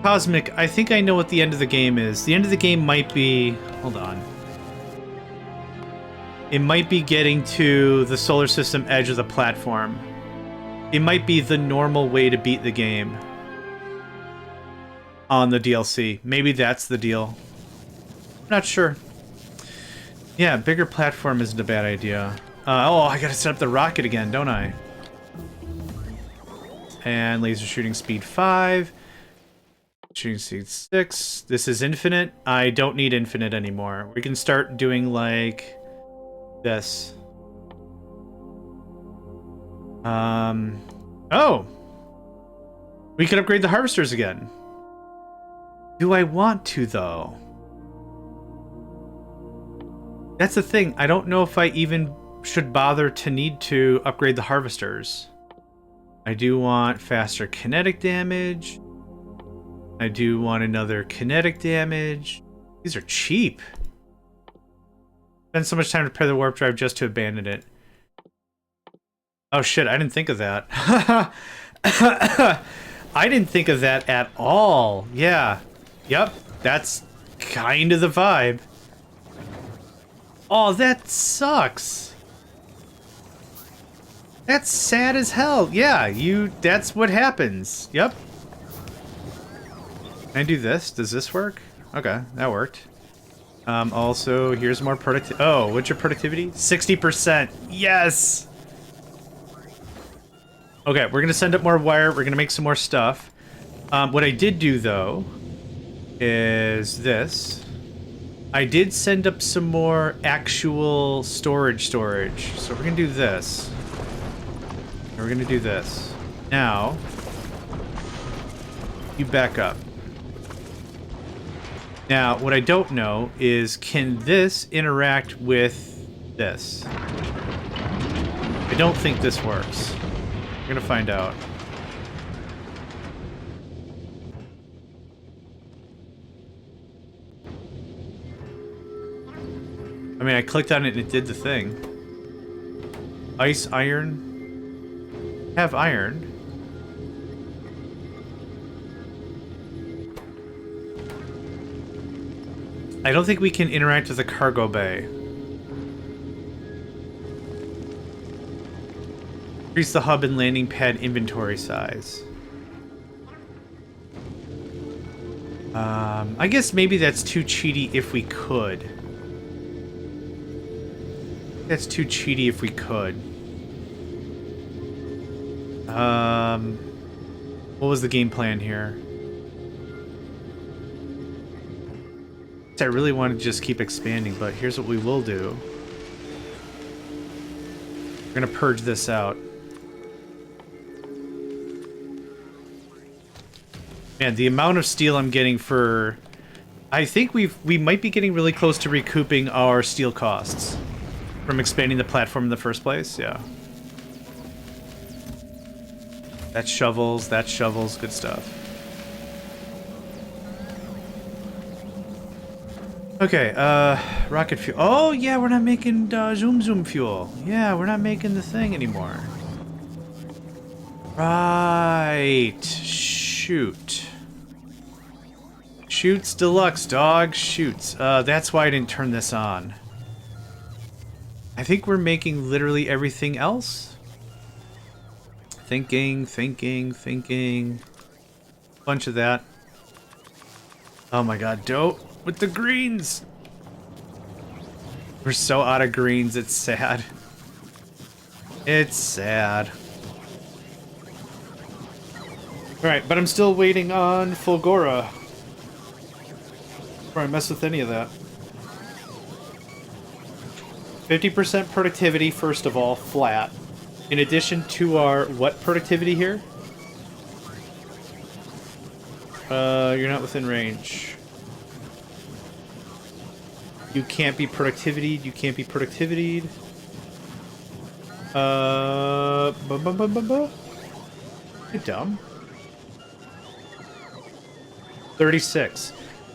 Cosmic, I think I know what the end of the game is. The end of the game might be... Hold on. It might be getting to the solar system edge of the platform. It might be the normal way to beat the game. On the DLC. Maybe that's the deal. Not sure. Yeah, bigger platform isn't a bad idea. Oh, I gotta set up the rocket again, don't I? And laser shooting speed 5. Shooting speed 6. This is infinite. I don't need infinite anymore. We can start doing like this. Oh! We can upgrade the harvesters again. Do I want to, though? That's the thing. I don't know if I even should bother to need to upgrade the harvesters. I do want faster kinetic damage. I do want another kinetic damage. These are cheap. Spend so much time to repair the warp drive just to abandon it. Oh shit, I didn't think of that. I didn't think of that at all. Yeah. Yep, that's kind of the vibe. Oh, that sucks. That's sad as hell. Yeah, that's what happens. Yep. Can I do this? Does this work? Okay, that worked. Also, here's more productivity. Oh, what's your productivity? 60%. Yes! Okay, we're gonna send up more wire. We're gonna make some more stuff. What I did do, though, is this. I did send up some more actual storage. So we're gonna do this. And we're gonna do this. Now, you back up. Now, what I don't know is, can this interact with this? I don't think this works. We're gonna find out. I mean, I clicked on it and it did the thing. Ice, iron. Have iron. I don't think we can interact with the cargo bay. Increase the hub and landing pad inventory size. I guess maybe that's too cheaty if we could. That's too cheaty if we could. What was the game plan here? I really want to just keep expanding, but here's what we will do. We're gonna purge this out. Man, the amount of steel I'm getting for... I think we might be getting really close to recouping our steel costs from expanding the platform in the first place. Yeah. That's shovels, good stuff. Okay, rocket fuel. Oh, yeah, we're not making zoom fuel. Yeah, we're not making the thing anymore. Right. Shoot. Shoots deluxe, dog. Shoots. That's why I didn't turn this on. I think we're making literally everything else. Thinking. Bunch of that. Oh my god, dope with the greens. We're so out of greens, it's sad. It's sad. Alright, but I'm still waiting on Fulgora before I mess with any of that. 50% productivity, first of all, flat. In addition to our, what productivity here? You're not within range. You can't be productivity. You can't be productivity. You're dumb. 36.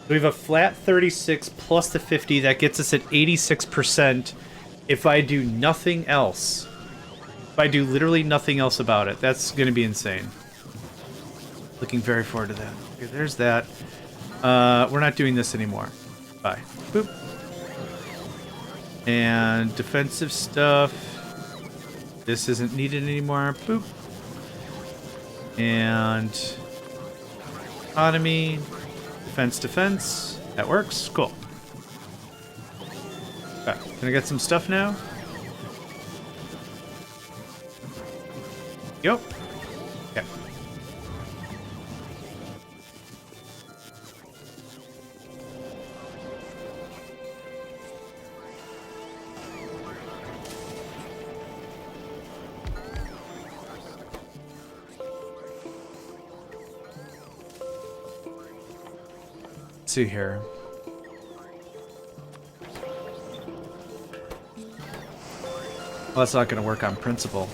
We have a flat 36 plus the 50. That gets us at 86% if I do nothing else. If I do literally nothing else about it. That's going to be insane. Looking very forward to that. Okay, there's that. We're not doing this anymore. Bye. Boop. And defensive stuff. This isn't needed anymore. Boop. And economy. Defense. That works. Cool. Okay. Can I get some stuff now? Yep. Okay. Let's see here. Well, that's not going to work on principle.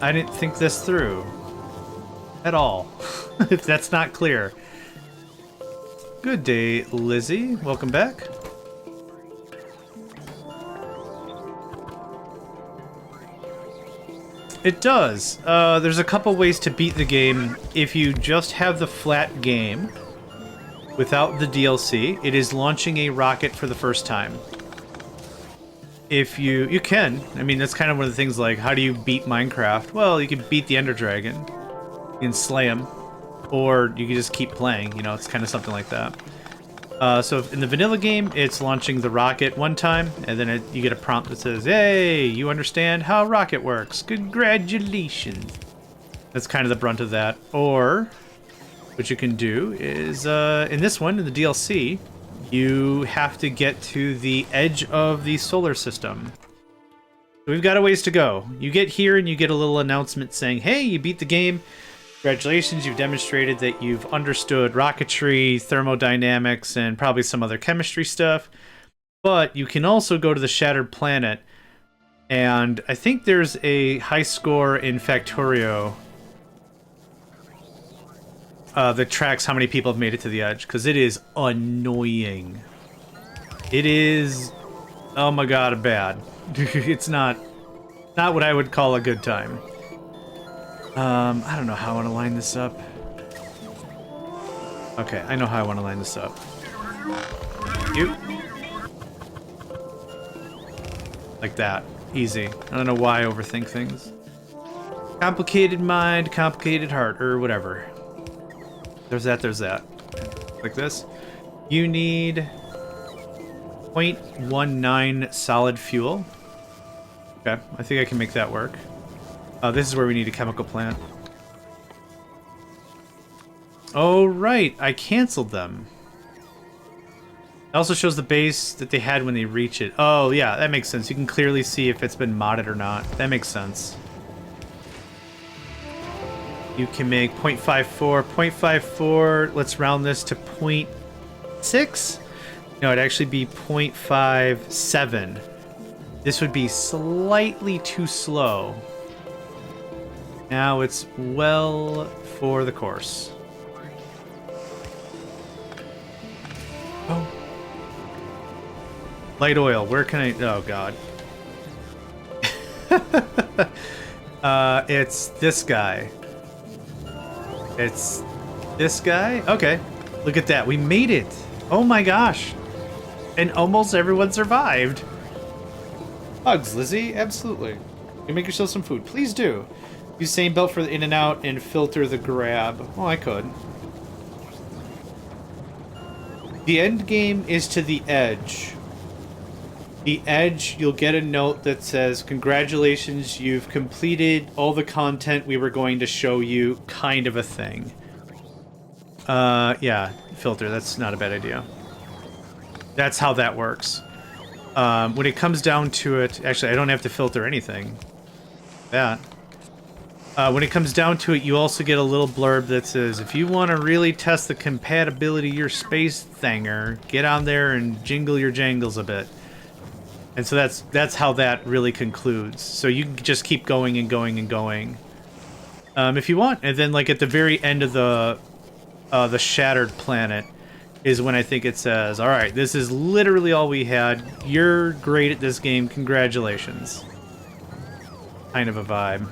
I didn't think this through at all, if that's not clear. Good day, Lizzie. Welcome back. It does. There's a couple ways to beat the game. If you just have the flat game without the DLC, it is launching a rocket for the first time. If you can. I mean, that's kind of one of the things, like, how do you beat Minecraft? Well, you can beat the Ender Dragon. You can slay him. Or you can just keep playing, you know, it's kind of something like that. So in the vanilla game, it's launching the rocket one time, and then you get a prompt that says, hey, you understand how rocket works. Congratulations. That's kind of the brunt of that. Or what you can do is, in this one, in the DLC, you have to get to the edge of the solar system. We've got a ways to go. You get here and you get a little announcement saying, hey, you beat the game. Congratulations, you've demonstrated that you've understood rocketry, thermodynamics, and probably some other chemistry stuff. But you can also go to the Shattered Planet, and I think there's a high score in Factorio that tracks how many people have made it to the edge, because it is annoying. It is, oh my god, bad. It's not what I would call a good time. I don't know how I want to line this up. Okay, I know how I want to line this up. You. Like that. Easy. I don't know why I overthink things. Complicated mind, complicated heart, or whatever. There's that. Like this. You need 0.19 solid fuel. Okay, I think I can make that work. This is where we need a chemical plant. Oh, right. I canceled them. It also shows the base that they had when they reach it. Oh, yeah, that makes sense. You can clearly see if it's been modded or not. That makes sense. You can make 0.54. 0.54, let's round this to 0.6? No, it'd actually be 0.57. This would be slightly too slow. Now it's well for the course. Oh. Light oil, where can I... Oh, God. It's this guy. It's This guy? Okay. Look at that. We made it. Oh my gosh. And almost everyone survived. Hugs, Lizzie. Absolutely. You make yourself some food. Please do. Use same belt for the in and out and filter the grab. Oh, I could. The end game is to the edge. The edge, you'll get a note that says, congratulations, you've completed all the content we were going to show you, kind of a thing. Yeah, filter, that's not a bad idea. That's how that works. When it comes down to it, actually, I don't have to filter anything. That. When it comes down to it, you also get a little blurb that says, if you want to really test the compatibility of your space thanger, get on there and jingle your jangles a bit. And so that's how that really concludes. So you can just keep going and going and going, if you want. And then, like, at the very end of the shattered planet is when I think it says, all right, this is literally all we had. You're great at this game. Congratulations. Kind of a vibe.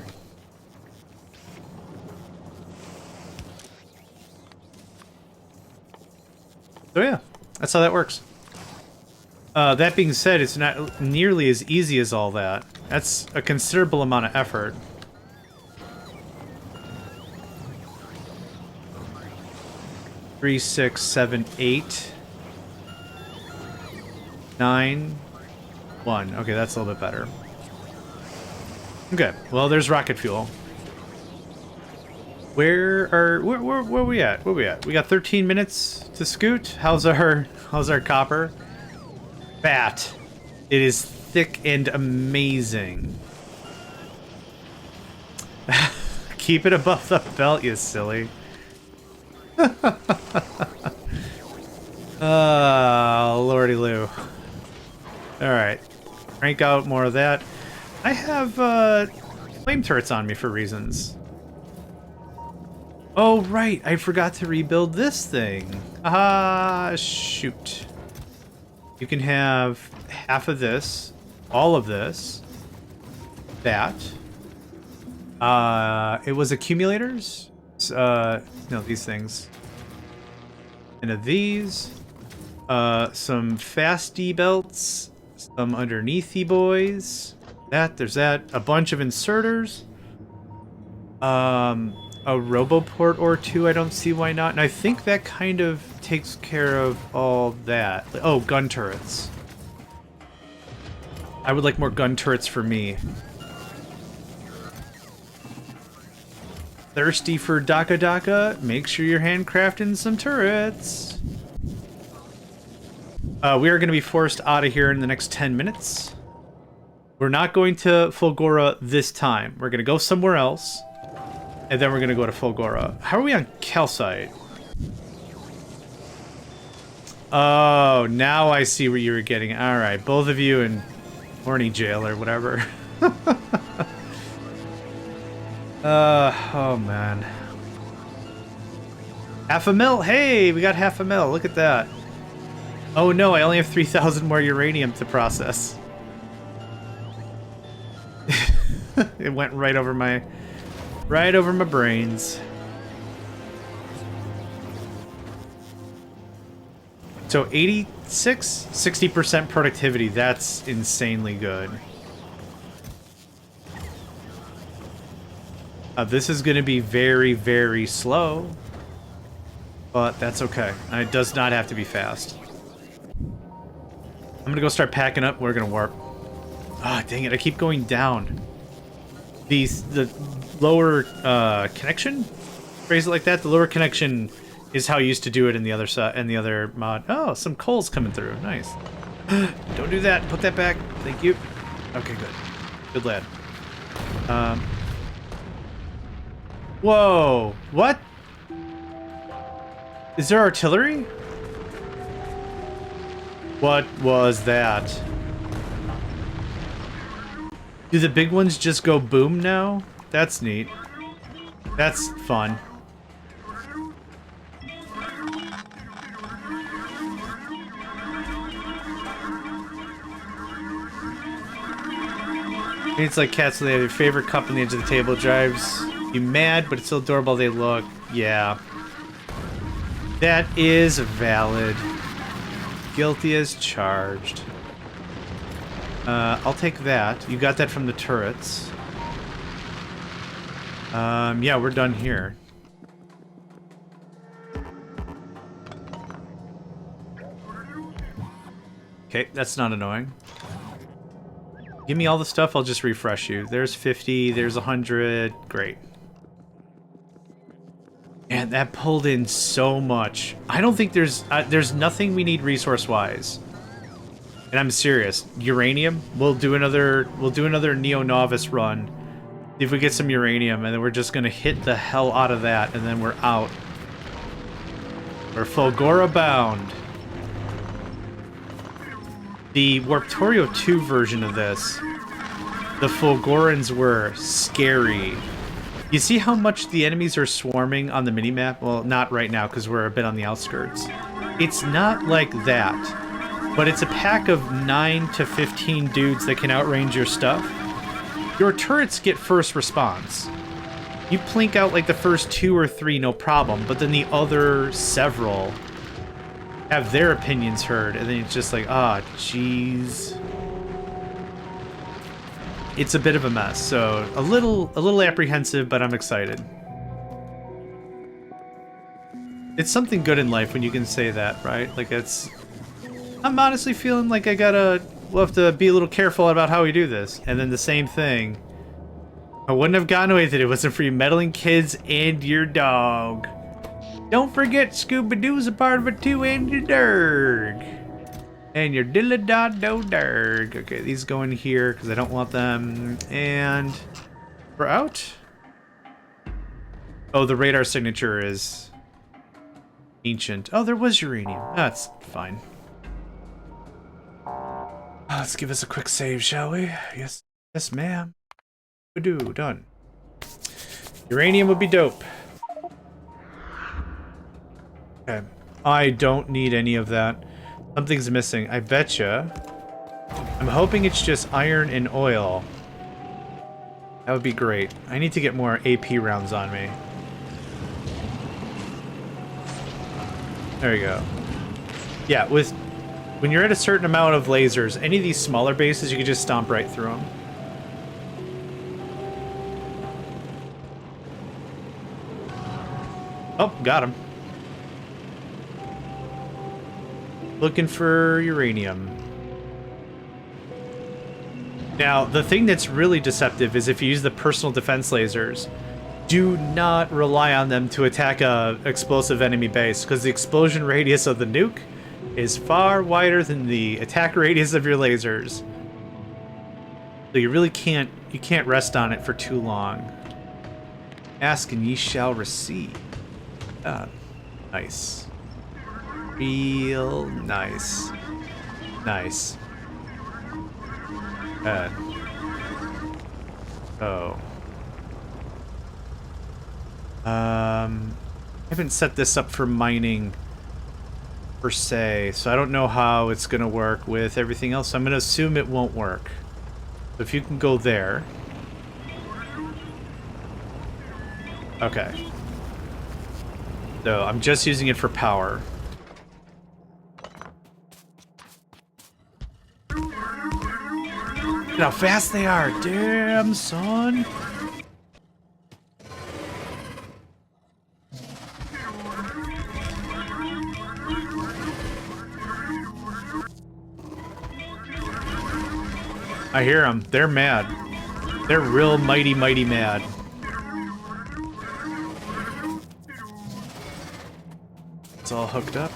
So yeah, that's how that works. That being said, it's not nearly as easy as all that. That's a considerable amount of effort. Three, 6, 7, 8, 9, 1. Okay, that's a little bit better. Okay, well, there's rocket fuel. Where are we at? Where we at? We got 13 minutes to scoot. How's our copper? Fat. It is thick and amazing. Keep it above the belt, you silly. Lordy Lou. Alright. Crank out more of that. I have flame turrets on me for reasons. Oh, right. I forgot to rebuild this thing. Ah, shoot. You can have half of this, all of this, that. It was accumulators. No, these things. And of these, some fasty belts, some underneathy boys. There's that. A bunch of inserters. A roboport or two. I don't see why not. And I think that kind of takes care of all that. Oh, gun turrets. I would like more gun turrets for me. Thirsty for Daka Daka? Make sure you're handcrafting some turrets. We are going to be forced out of here in the next 10 minutes. We're not going to Fulgora this time. We're going to go somewhere else. And then we're going to go to Fulgora. How are we on calcite? Oh, now I see what you were getting. Alright, both of you in horny jail or whatever. Oh man. Half a mil? Hey, we got half a mil. Look at that. Oh no, I only have 3,000 more uranium to process. It went right over my brains. So 86, 60% productivity. That's insanely good. This is going to be very, very slow, but that's okay. It does not have to be fast. I'm going to go start packing up. We're going to warp. Ah, dang it. I keep going down. The lower connection? Phrase it like that. The lower connection is how you used to do it in the other side, in the other mod. Oh, some coal's coming through. Nice. Don't do that. Put that back. Thank you. Okay, good. Good lad. Whoa. What? Is there artillery? What was that? Do the big ones just go boom now? That's neat. That's fun. It's like cats, so they have their favorite cup on the edge of the table. Drives you mad, but it's so adorable they look. Yeah. That is valid. Guilty as charged. I'll take that. You got that from the turrets. Yeah, we're done here. Okay, that's not annoying. Give me all the stuff, I'll just refresh you. There's 50, there's 100. Great. And that pulled in so much. I don't think there's nothing we need resource-wise. And I'm serious. Uranium, we'll do another Neo-Novice run. See if we get some uranium, and then we're just gonna hit the hell out of that, and then we're out. We're Fulgora bound. The Warptorio 2 version of this, the Fulgorans were scary. You see how much the enemies are swarming on the minimap? Well, not right now, because we're a bit on the outskirts. It's not like that, but it's a pack of 9 to 15 dudes that can outrange your stuff. Your turrets get first response. You plink out like the first 2 or 3, no problem, but then the other several have their opinions heard, and then it's just like, ah, jeez. It's a bit of a mess, so a little apprehensive, but I'm excited. It's something good in life when you can say that, right? Like, I'm honestly feeling like we'll have to be a little careful about how we do this. And then the same thing. I wouldn't have gotten away with it if it wasn't for you meddling kids and your dog. Don't forget Scooby-Doo's a part of it too, and your Durg. And your Dilla-da-do-Durg. Okay, these go in here because I don't want them. And we're out. Oh, the radar signature is ancient. Oh, there was uranium. That's fine. Let's give us a quick save, shall we? Yes, ma'am. Do done. Uranium would be dope. Okay, I don't need any of that. Something's missing. I betcha. I'm hoping it's just iron and oil. That would be great. I need to get more AP rounds on me. There you go. Yeah, when you're at a certain amount of lasers, any of these smaller bases, you can just stomp right through them. Oh, got him. Looking for uranium. Now, the thing that's really deceptive is if you use the personal defense lasers, do not rely on them to attack a explosive enemy base, because the explosion radius of the nuke is far wider than the attack radius of your lasers. So you really can't rest on it for too long. Ask and ye shall receive. Nice. Real nice. Nice. Oh. I haven't set this up for mining per se, so I don't know how it's gonna work with everything else. So I'm gonna assume it won't work. So if you can go there. Okay. So I'm just using it for power. Look at how fast they are. Damn, son. I hear them. They're mad. They're real mighty, mighty mad. It's all hooked up.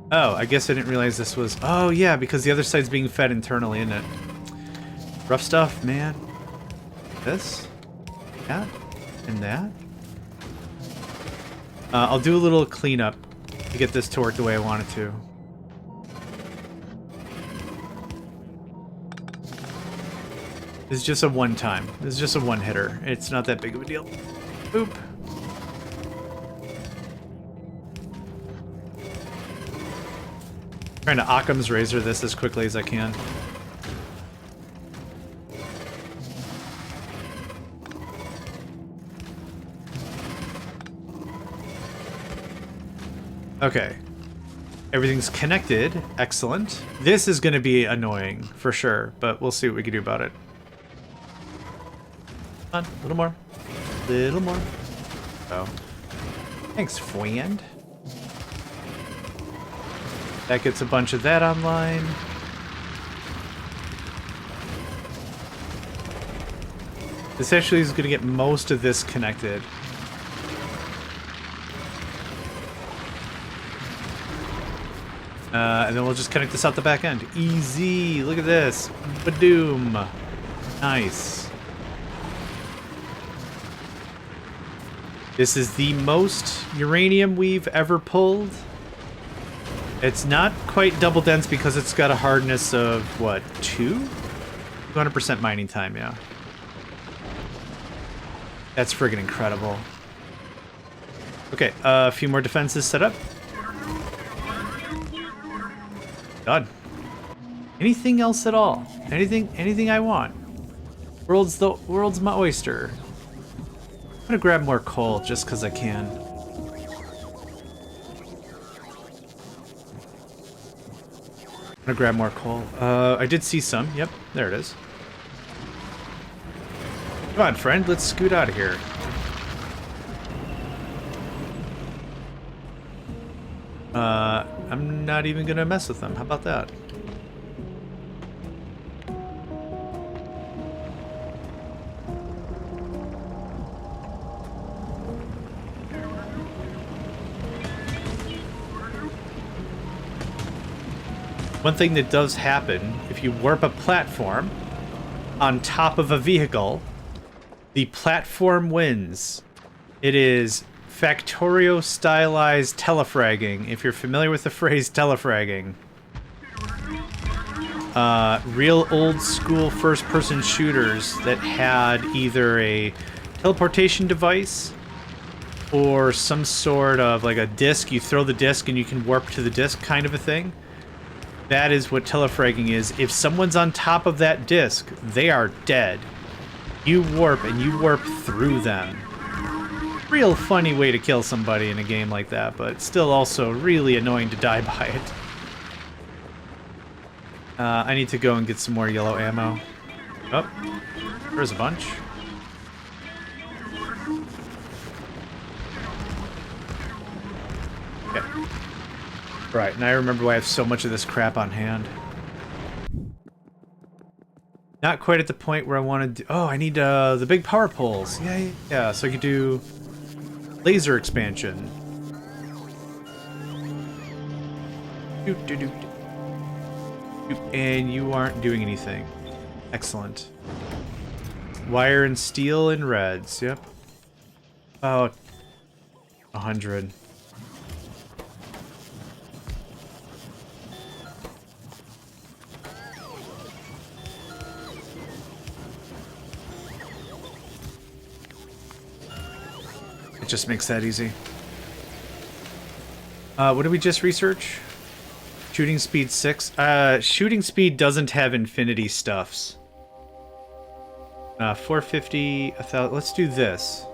Oh, I guess I didn't realize this was... Oh, yeah, because the other side's being fed internally, isn't it? Rough stuff, man. This. That. And that. I'll do a little cleanup to get this to work the way I want it to. This is just a one-time. This is just a one-hitter. It's not that big of a deal. Boop. Trying to Occam's razor this as quickly as I can. Okay. Everything's connected. Excellent. This is going to be annoying for sure, but we'll see what we can do about it. Come on, a little more. Little more. Oh. Thanks, friend. That gets a bunch of that online. This actually is going to get most of this connected. And then we'll just connect this out the back end. Easy. Look at this. Badoom. Nice. This is the most uranium we've ever pulled. It's not quite double dense because it's got a hardness of, what, 2? 200% mining time, yeah. That's friggin' incredible. Okay, a few more defenses set up. God. Anything else at all? Anything I want? World's my oyster. I'm gonna grab more coal just because I can. I'm gonna grab more coal. I did see some. Yep, there it is. Come on, friend, let's scoot out of here. I'm not even gonna mess with them. How about that? One thing that does happen, if you warp a platform on top of a vehicle, the platform wins. It is Factorio stylized telefragging, if you're familiar with the phrase telefragging. Real old school first person shooters that had either a teleportation device or some sort of like a disc. You throw the disc and you can warp to the disc kind of a thing. That is what telefragging is. If someone's on top of that disc, they are dead. You warp and you warp through them. Real funny way to kill somebody in a game like that, but still also really annoying to die by it. I need to go and get some more yellow ammo. Oh, there's a bunch. Okay. Right, now I remember why I have so much of this crap on hand. Not quite at the point where I want to do... Oh, I need the big power poles. Yeah, so I could do laser expansion. And you aren't doing anything. Excellent. Wire and steel and reds, yep. About 100. It just makes that easy. What did we just research? Shooting speed 6. Shooting speed doesn't have infinity stuffs. 450, 1,000. Let's do this.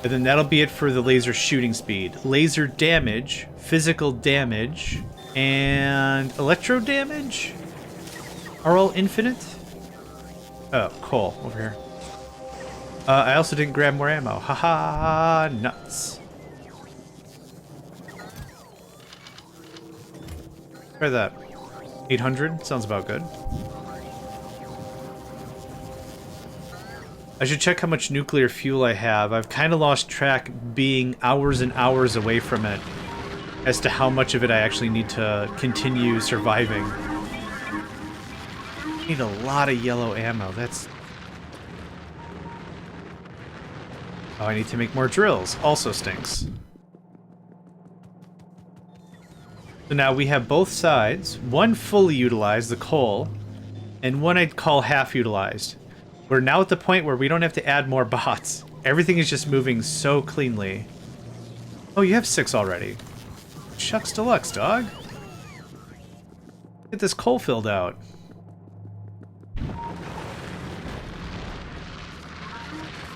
And then that'll be it for the laser shooting speed. Laser damage, physical damage, and electro damage are all infinite. Oh, coal over here. I also didn't grab more ammo. Haha, nuts. Try that. 800? Sounds about good. I should check how much nuclear fuel I have. I've kind of lost track being hours and hours away from it as to how much of it I actually need to continue surviving. I need a lot of yellow ammo. That's... Oh, I need to make more drills. Also stinks. So now we have both sides. One fully utilized, the coal, and one I'd call half utilized. We're now at the point where we don't have to add more bots. Everything is just moving so cleanly. Oh, you have 6 already. Shucks deluxe, dog. Get this coal filled out.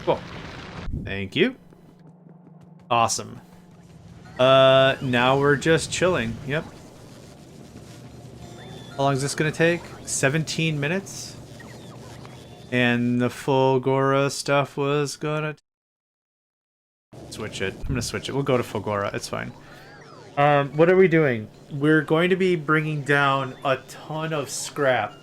Cool. Thank you. Awesome. Now we're just chilling. Yep. How long is this gonna take? 17 minutes? And the Fulgora stuff was gonna... Switch it. I'm gonna switch it. We'll go to Fulgora. It's fine. What are we doing? We're going to be bringing down a ton of scrap.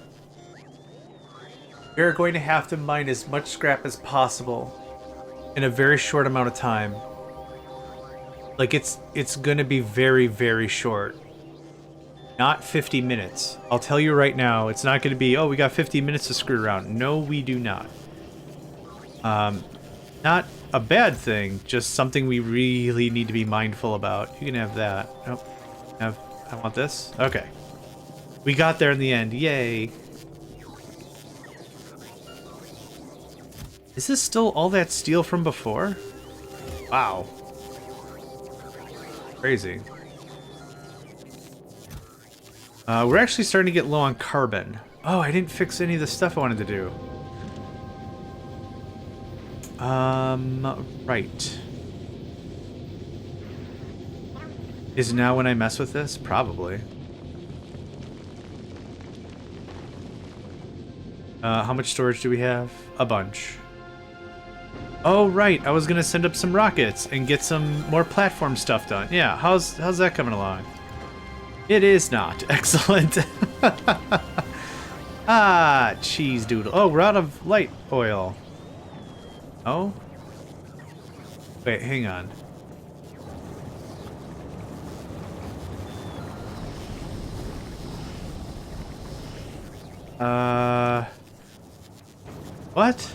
We're going to have to mine as much scrap as possible in a very short amount of time. Like, it's gonna be very, very short. Not 50 minutes. I'll tell you right now, it's not gonna be, oh, we got 50 minutes to screw around. No, we do not. Not a bad thing, just something we really need to be mindful about. You can have that. Nope. I want this. Okay. We got there in the end. Yay. Is this still all that steel from before? Wow. Crazy. We're actually starting to get low on carbon. Oh, I didn't fix any of the stuff I wanted to do. Right. Is now when I mess with this? Probably. How much storage do we have? A bunch. Oh, right. I was gonna send up some rockets and get some more platform stuff done. Yeah, how's that coming along? It is not. Excellent. Ah, cheese doodle. Oh, we're out of light oil. Oh? Wait, hang on. What?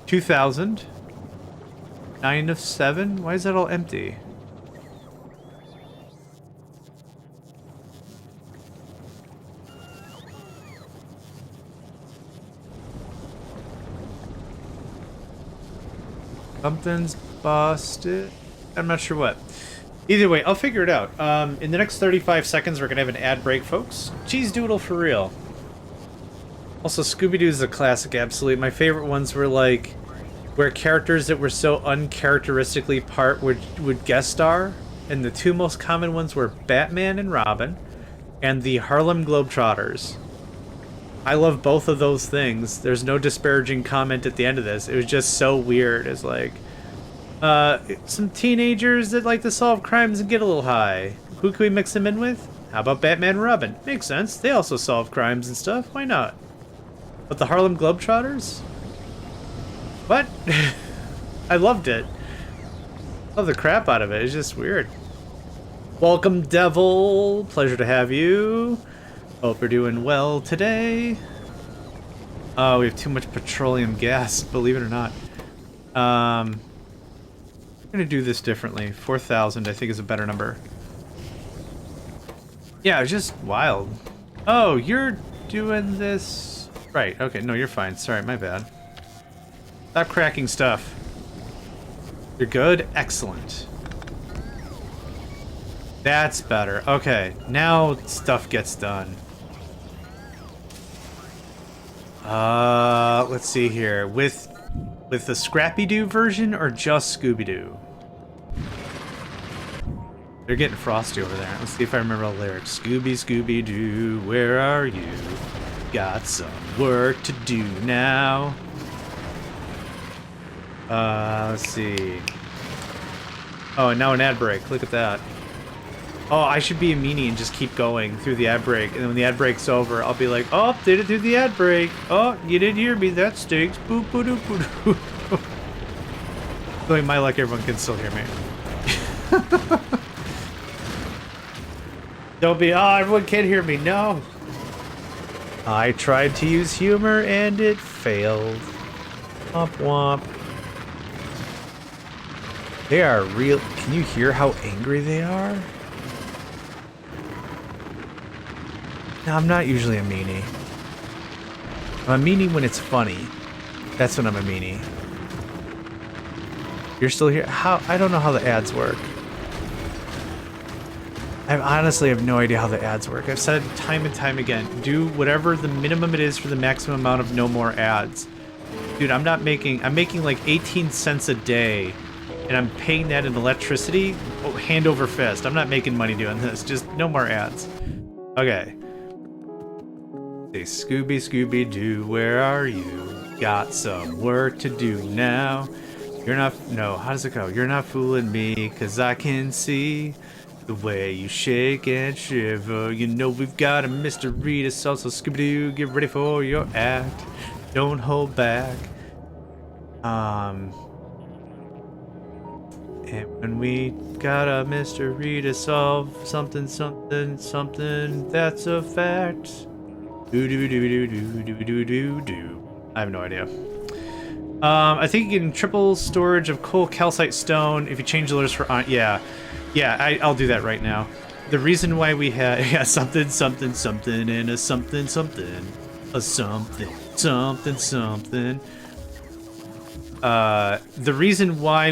2,000? 9 of 7? Why is that all empty? Something's busted. I'm not sure what. Either way, I'll figure it out. In the next 35 seconds, we're gonna have an ad break, folks. Cheese doodle for real. Also, Scooby-Doo is a classic, absolutely. My favorite ones were like where characters that were so uncharacteristically part would guest star, and the two most common ones were Batman and Robin, and the Harlem Globetrotters. I love both of those things. There's no disparaging comment at the end of this. It was just so weird. It's like, some teenagers that like to solve crimes and get a little high. Who can we mix them in with? How about Batman and Robin? Makes sense. They also solve crimes and stuff. Why not? But the Harlem Globetrotters? What? I loved it. Love the crap out of it. It's just weird. Welcome, Devil. Pleasure to have you. Hope you're doing well today. Oh, we have too much petroleum gas, believe it or not. I'm gonna do this differently. 4,000, I think, is a better number. Yeah, it's just wild. Oh, you're doing this... Right, okay, no, you're fine. Sorry, my bad. Stop cracking stuff. You're good? Excellent. That's better. Okay, now stuff gets done. Let's see here. With the Scrappy-Doo version or just Scooby-Doo? They're getting frosty over there. Let's see if I remember the lyrics. Scooby, Scooby-Doo, where are you? Got some work to do now. Let's see. Oh, and now an ad break. Look at that. Oh, I should be a meanie and just keep going through the ad break. And then when the ad break's over, I'll be like, oh, did it through the ad break. Oh, you didn't hear me. That stinks. Boop, boop, boop, boop, boop. Going my luck, everyone can still hear me. Don't be, oh, everyone can't hear me. No. I tried to use humor and it failed. Womp womp. They are real. Can you hear how angry they are? No, I'm not usually a meanie. I'm a meanie when it's funny. That's when I'm a meanie. You're still here? How? I don't know how the ads work. I honestly have no idea how the ads work. I've said it time and time again. Do whatever the minimum it is for the maximum amount of no more ads. Dude, I'm making like 18 cents a day and I'm paying that in electricity, oh, hand over fist. I'm not making money doing this. Just no more ads. Okay. Say, Scooby, Scooby-Doo, where are you? Got some work to do now. You're not... No, how does it go? You're not fooling me, cause I can see the way you shake and shiver. You know we've got a mystery to solve, so Scooby-Doo, get ready for your act. Don't hold back. And when we got a mystery to solve, something, something, something, that's a fact. Do. I have no idea. I think you can triple storage of coal, calcite, stone if you change the letters for yeah, I'll do that right now. The reason why we had something, something, something, and a something, something, a something, something, something. The reason why I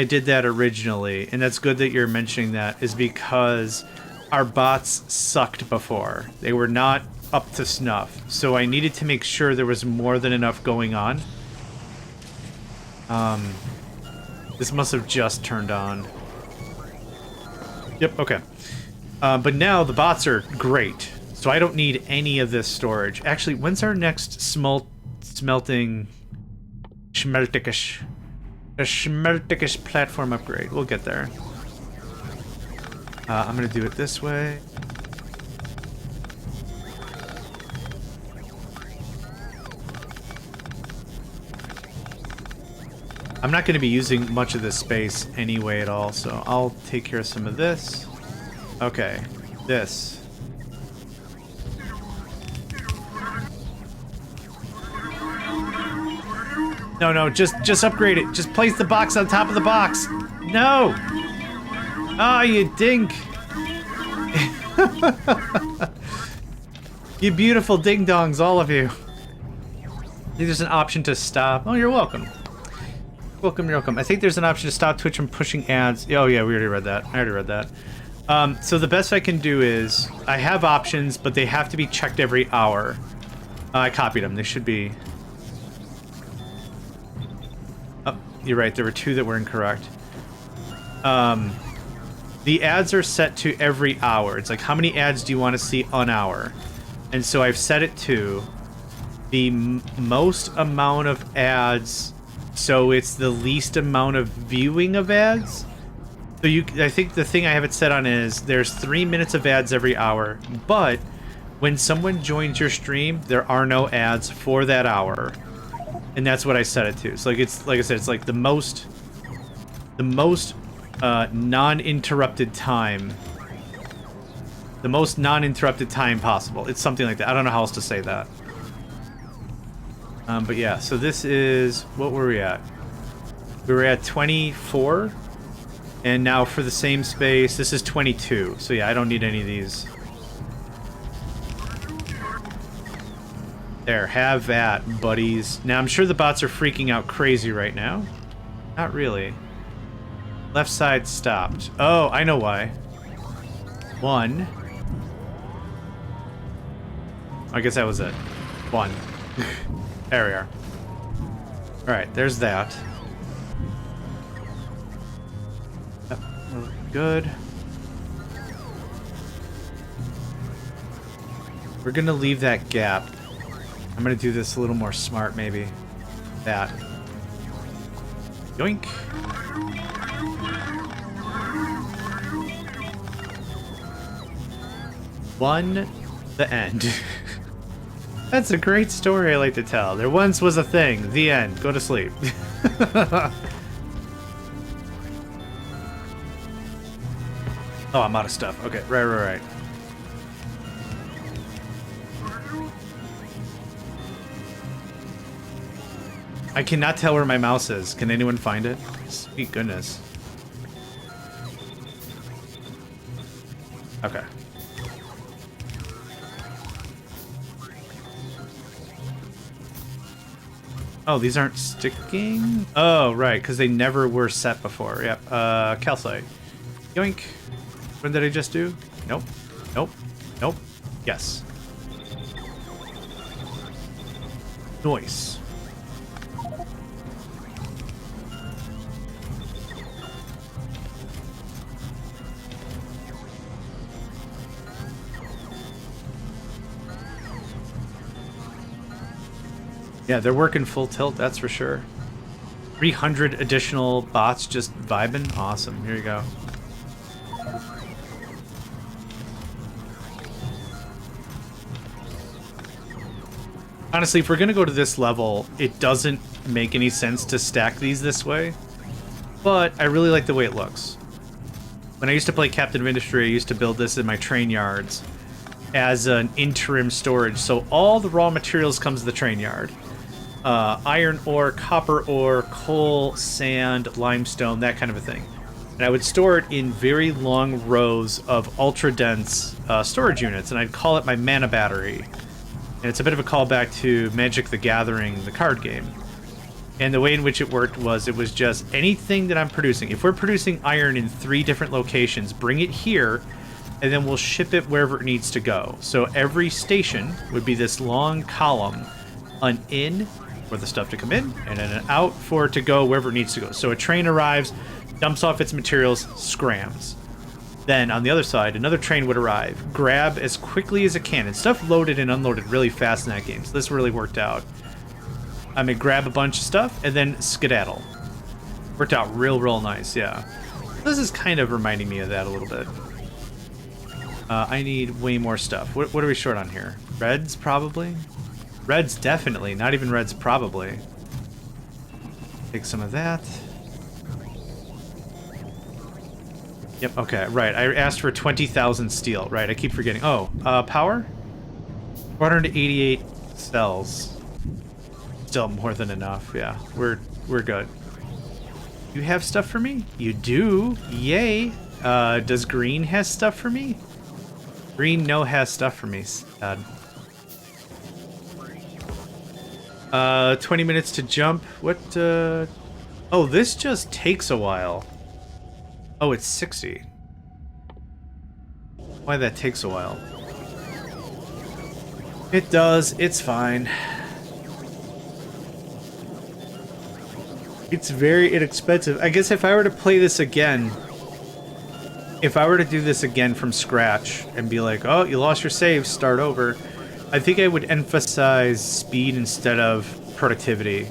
did that originally, and that's good that you're mentioning that, is because our bots sucked before. They were not up to snuff. So I needed to make sure there was more than enough going on. This must have just turned on. Yep, okay. But now the bots are great. So I don't need any of this storage. Actually, when's our next schmeltikish platform upgrade? We'll get there. I'm gonna do it this way. I'm not gonna be using much of this space anyway at all, so I'll take care of some of this. Okay, this. No, just upgrade it. Just place the box on top of the box. No! Ah, you dink! You beautiful ding-dongs, all of you. I think there's an option to stop. Oh, you're welcome. Welcome, you're welcome. I think there's an option to stop Twitch from pushing ads. Oh yeah, we already read that. I already read that. So the best I can do is, I have options, but they have to be checked every hour. I copied them. They should be... Oh, you're right. There were two that were incorrect. The ads are set to every hour. It's like, how many ads do you want to see an hour? And so I've set it to the most amount of ads, so it's the least amount of viewing of ads. So I think the thing I have it set on is there's 3 minutes of ads every hour, but when someone joins your stream, there are no ads for that hour. And that's what I set it to. So like, it's like I said, it's like the most non-interrupted time. The most non-interrupted time possible. It's something like that. I don't know how else to say that. But yeah, so this is... What were we at? We were at 24. And now for the same space, this is 22. So yeah, I don't need any of these. There, have that, buddies. Now, I'm sure the bots are freaking out crazy right now. Not really. Left side stopped. Oh, I know why. 1. I guess that was it. 1. There we are. Alright, there's that. Yep, good. We're gonna leave that gap. I'm gonna do this a little more smart, maybe. That. Yoink. One, the end. That's a great story I like to tell. There once was a thing. The end. Go to sleep. Oh, I'm out of stuff. Okay, right. I cannot tell where my mouse is. Can anyone find it? Sweet goodness. Okay. Oh, these aren't sticking? Oh, right, because they never were set before. Yep. Calcite. Yoink. What did I just do? Nope. Nope. Yes. Yeah, they're working full tilt, that's for sure. 300 additional bots just vibing. Awesome. Here you go. Honestly, if we're going to go to this level, it doesn't make any sense to stack these this way. But I really like the way it looks. When I used to play Captain of Industry, I used to build this in my train yards as an interim storage. So all the raw materials comes to the train yard. Iron ore, copper ore, coal, sand, limestone, that kind of a thing. And I would store it in very long rows of ultra-dense storage units, and I'd call it my mana battery. And it's a bit of a callback to Magic the Gathering, the card game. And the way in which it worked was it was just anything that I'm producing. If we're producing iron in 3 different locations, bring it here, and then we'll ship it wherever it needs to go. So every station would be this long column, an in for the stuff to come in, and then an out for it to go wherever it needs to go. So a train arrives, dumps off its materials, scrams. Then on the other side, another train would arrive, grab as quickly as it can, and stuff loaded and unloaded really fast in that game, so this really worked out. I may grab a bunch of stuff and then skedaddle. Worked out real nice, yeah. This is kind of reminding me of that a little bit. I need way more stuff. What are we short on here? Reds, probably? Reds, definitely. Not even reds, probably. Take some of that. Yep, okay, right. I asked for 20,000 steel. Right, I keep forgetting. Oh, power? 488 cells. Still more than enough, yeah. We're good. You have stuff for me? You do? Yay! Does green has stuff for me? Green has stuff for me. Sad. 20 minutes to jump. What, Oh, this just takes a while. Oh, it's 60. Why that takes a while? It does. It's fine. It's very inexpensive. I guess if I were to play this again, if I were to do this again from scratch and be like, oh, you lost your save, start over, I think I would emphasize speed instead of productivity.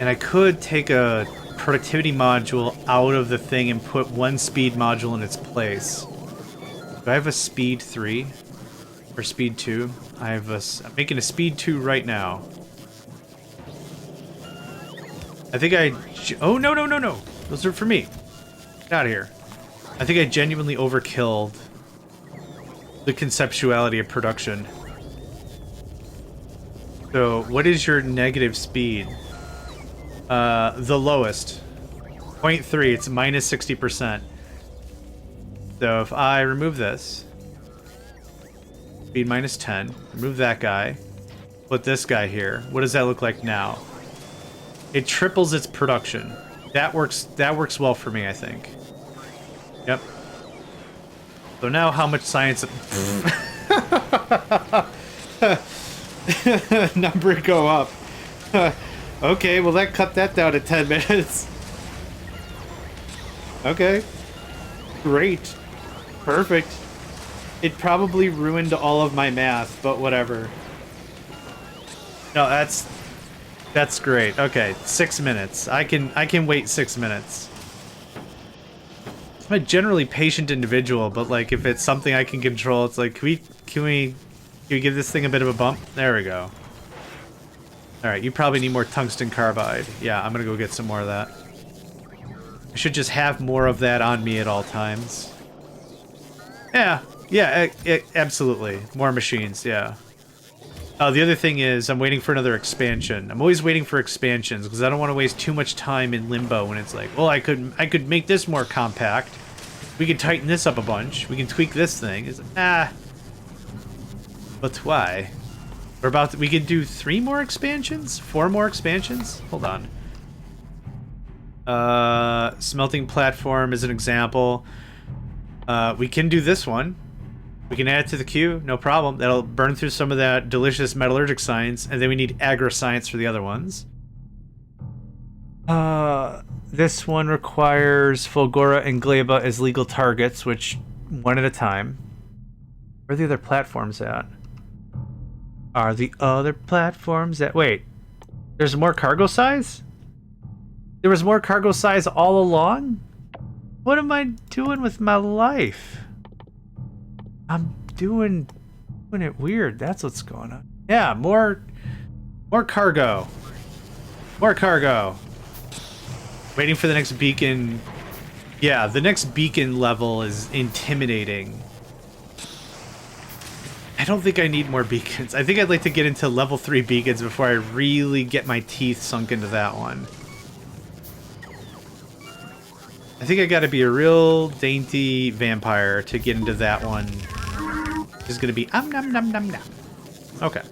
And I could take a productivity module out of the thing and put one speed module in its place. Do I have a speed 3? Or speed 2? I'm making a speed 2 right now. I think oh, no. Those are for me. Get out of here. I think I genuinely overkilled the conceptuality of production. So, what is your negative speed? The lowest. 0.3, it's minus 60%. So if I remove this, speed minus 10, remove that guy, put this guy here, what does that look like now? It triples its production. That works well for me, I think. Yep. So now how much science... Number go up. Okay, well that cut that down to 10 minutes. Okay. Great. Perfect. It probably ruined all of my math, but whatever. No, that's great. Okay, 6 minutes. I can wait 6 minutes. I'm a generally patient individual, but like if it's something I can control, it's like can we give this thing a bit of a bump? There we go. Alright, you probably need more tungsten carbide. Yeah, I'm gonna go get some more of that. I should just have more of that on me at all times. Yeah, absolutely. More machines, yeah. Oh, the other thing is I'm waiting for another expansion. I'm always waiting for expansions because I don't want to waste too much time in limbo when it's like, well, I could make this more compact. We could tighten this up a bunch. We can tweak this thing. It's like, but why? We could do 3 more expansions? 4 more expansions? Hold on. Smelting platform is an example. We can do this one. We can add it to the queue, no problem. That'll burn through some of that delicious metallurgic science, and then we need agri-science for the other ones. This one requires Fulgora and Gleba as legal targets, which one at a time. Where are the other platforms at? Are the other platforms that... Wait, there's more cargo size? There was more cargo size all along? What am I doing with my life? I'm doing it weird. That's what's going on. Yeah, more cargo. More cargo. Waiting for the next beacon. Yeah, the next beacon level is intimidating. I don't think I need more beacons. I think I'd like to get into level 3 beacons before I really get my teeth sunk into that one. I think I gotta be a real dainty vampire to get into that one. It's gonna be nom nom nom nom. Okay.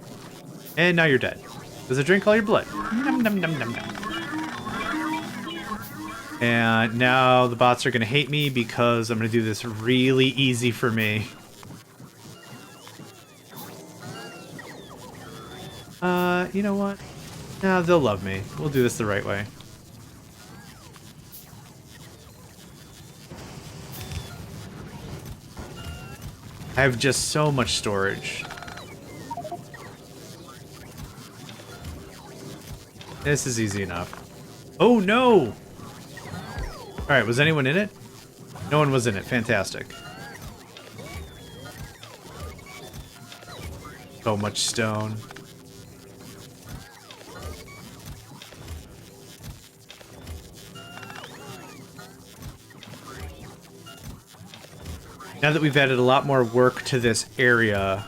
And now you're dead. Does it drink all your blood? Nom nom nom nom nom. And now the bots are gonna hate me because I'm gonna do this really easy for me. You know what? No, they'll love me. We'll do this the right way. I have just so much storage. This is easy enough. Oh no! Alright, was anyone in it? No one was in it. Fantastic. So much stone. Now that we've added a lot more work to this area,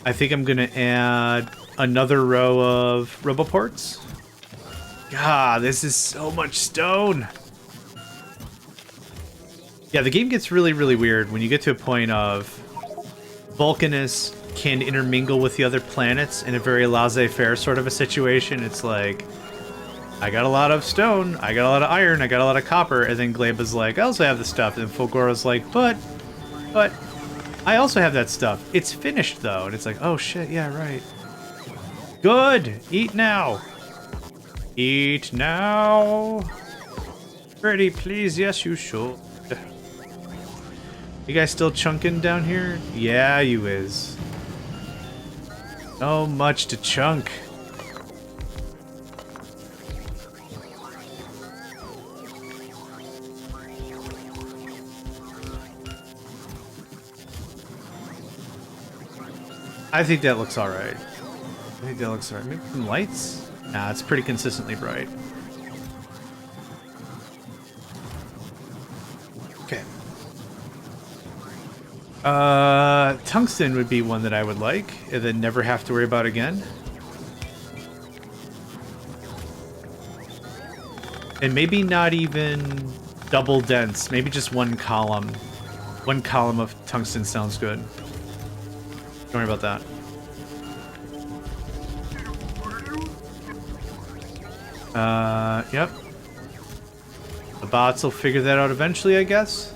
I think I'm gonna add another row of roboports. God, this is so much stone. Yeah, the game gets really, really weird when you get to a point of Vulcanus can intermingle with the other planets in a very laissez-faire sort of a situation. It's like, I got a lot of stone, I got a lot of iron, I got a lot of copper, and then Glaba's like, I also have the stuff, and Fulgora's like, but, I also have that stuff. It's finished, though, and it's like, oh shit, yeah, right. Good! Eat now! Eat now! Pretty please, yes you should. You guys still chunking down here? Yeah, you is. So much to chunk. I think that looks alright. I think that looks alright. Maybe some lights? Nah, it's pretty consistently bright. Okay. Tungsten would be one that I would like, and then never have to worry about again. And maybe not even double dense, maybe just one column. One column of tungsten sounds good. Don't worry about that. Yep. The bots will figure that out eventually, I guess.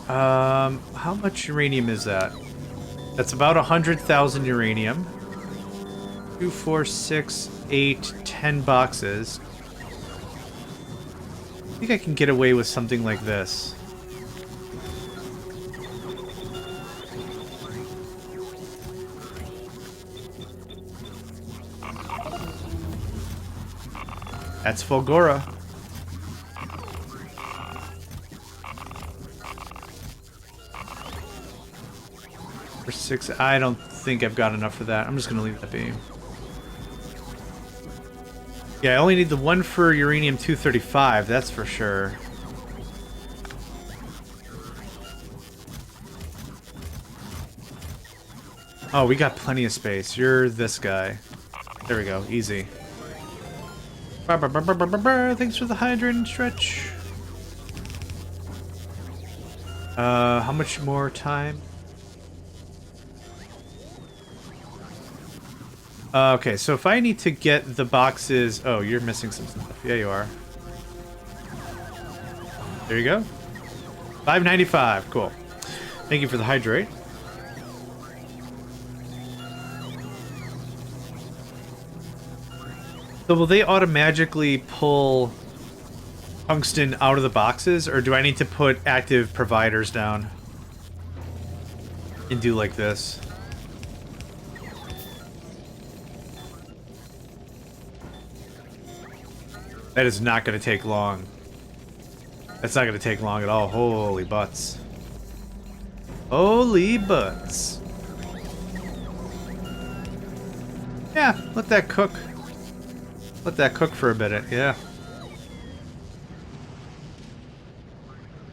How much uranium is that? That's about 100,000 uranium. 2, 4, 6, 8, 10 boxes. I think I can get away with something like this. That's Fulgora. For 6, I don't think I've got enough for that. I'm just gonna leave that be. Yeah, I only need the one for uranium-235, that's for sure. Oh, we got plenty of space. You're this guy. There we go, easy. Thanks for the hydrant stretch. How much more time? Okay, so if I need to get the boxes... Oh, you're missing some stuff. Yeah, you are. There you go. 595. Cool. Thank you for the hydrate. So will they automatically pull tungsten out of the boxes, or do I need to put active providers down and do like this? That is not going to take long. That's not going to take long at all. Holy butts. Holy butts. Yeah, let that cook. Let that cook for a minute, yeah.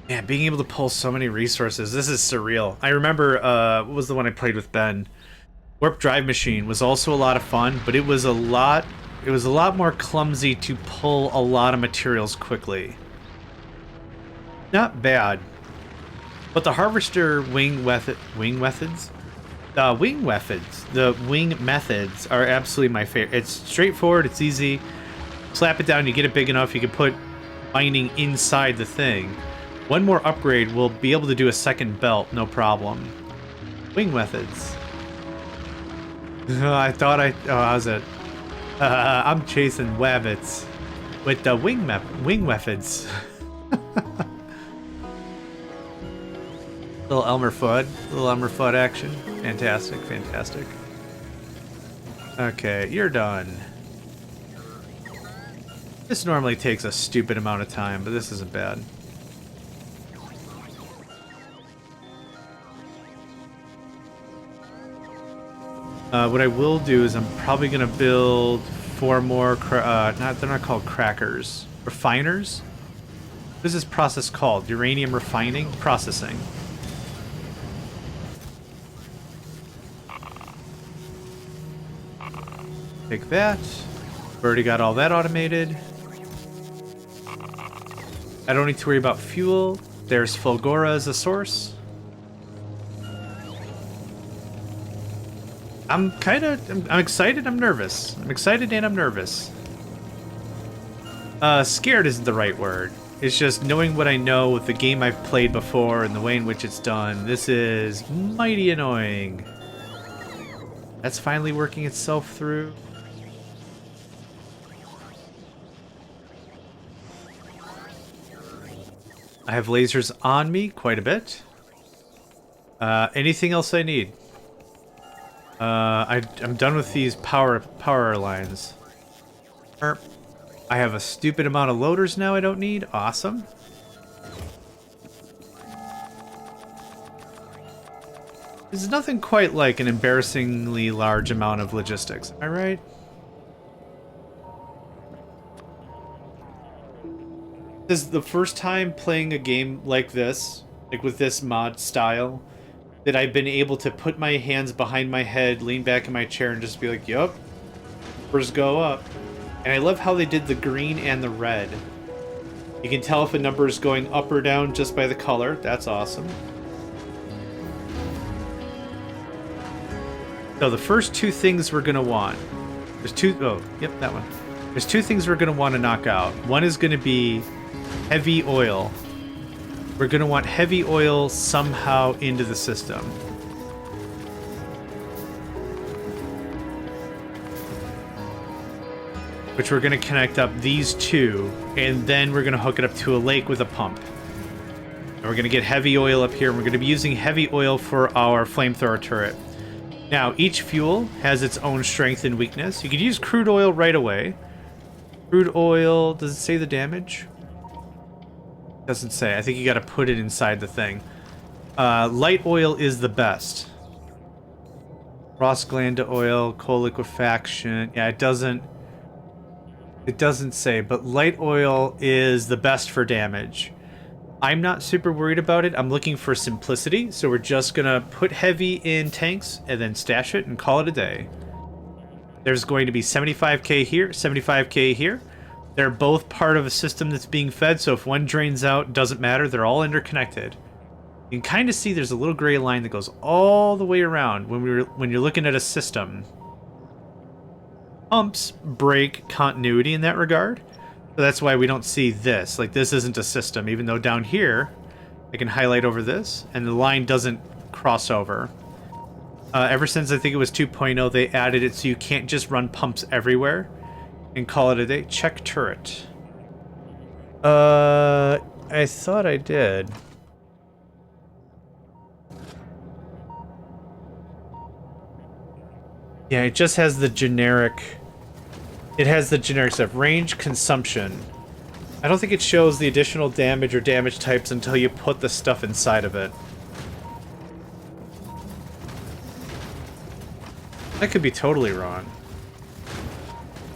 Man, being able to pull so many resources, this is surreal. I remember, what was the one I played with Ben? Warp Drive Machine was also a lot of fun, but it was a lot more clumsy to pull a lot of materials quickly. Not bad. But the Harvester the wing methods are absolutely my favorite. It's straightforward, it's easy. Slap it down, you get it big enough, you can put mining inside the thing. One more upgrade, we'll be able to do a second belt, no problem. Wing methods. I thought how's it? I'm chasing wabbits with the wing methods. Little Elmer Fudd action. Fantastic, fantastic. Okay, you're done. This normally takes a stupid amount of time, but this isn't bad. What I will do is I'm probably gonna build 4 more. They're not called crackers. Refiners. What is this process called? Uranium refining processing. Take that. We've already got all that automated. I don't need to worry about fuel. There's Fulgora as a source. I'm excited, I'm nervous. I'm excited and I'm nervous. Scared isn't the right word. It's just knowing what I know with the game I've played before and the way in which it's done. This is mighty annoying. That's finally working itself through. I have lasers on me quite a bit. Anything else I need? I'm done with these power lines. I have a stupid amount of loaders now I don't need. Awesome. There's nothing quite like an embarrassingly large amount of logistics. Am I right? This is the first time playing a game like this, like with this mod style, that I've been able to put my hands behind my head, lean back in my chair, and just be like, yup, numbers go up. And I love how they did the green and the red. You can tell if a number is going up or down just by the color. That's awesome. So the first 2 things we're going to want. There's 2... Oh, yep, that one. There's 2 things we're going to want to knock out. One is going to be heavy oil. We're going to want heavy oil somehow into the system. Which we're going to connect up these 2, and then we're going to hook it up to a lake with a pump. And we're going to get heavy oil up here, and we're going to be using heavy oil for our flamethrower turret. Now, each fuel has its own strength and weakness. You could use crude oil right away. Crude oil, does it say the damage? Doesn't say. I think you got to put it inside the thing. Light oil is the best. Prostaglandin oil, coal liquefaction. Yeah, it doesn't say, but light oil is the best for damage. I'm not super worried about it. I'm looking for simplicity, so we're just gonna put heavy in tanks and then stash it and call it a day. There's going to be 75k here, 75k here. They're both part of a system that's being fed, so if one drains out, it doesn't matter. They're all interconnected. You can kind of see there's a little gray line that goes all the way around when you're looking at a system. Pumps break continuity in that regard, so that's why we don't see this. Like, this isn't a system, even though down here I can highlight over this and the line doesn't cross over. Ever since I think it was 2.0, they added it so you can't just run pumps everywhere. and call it a day. Check turret. I thought I did. Yeah, it just has the generic... It has the generic stuff. Range, consumption. I don't think it shows the additional damage or damage types until you put the stuff inside of it. I could be totally wrong.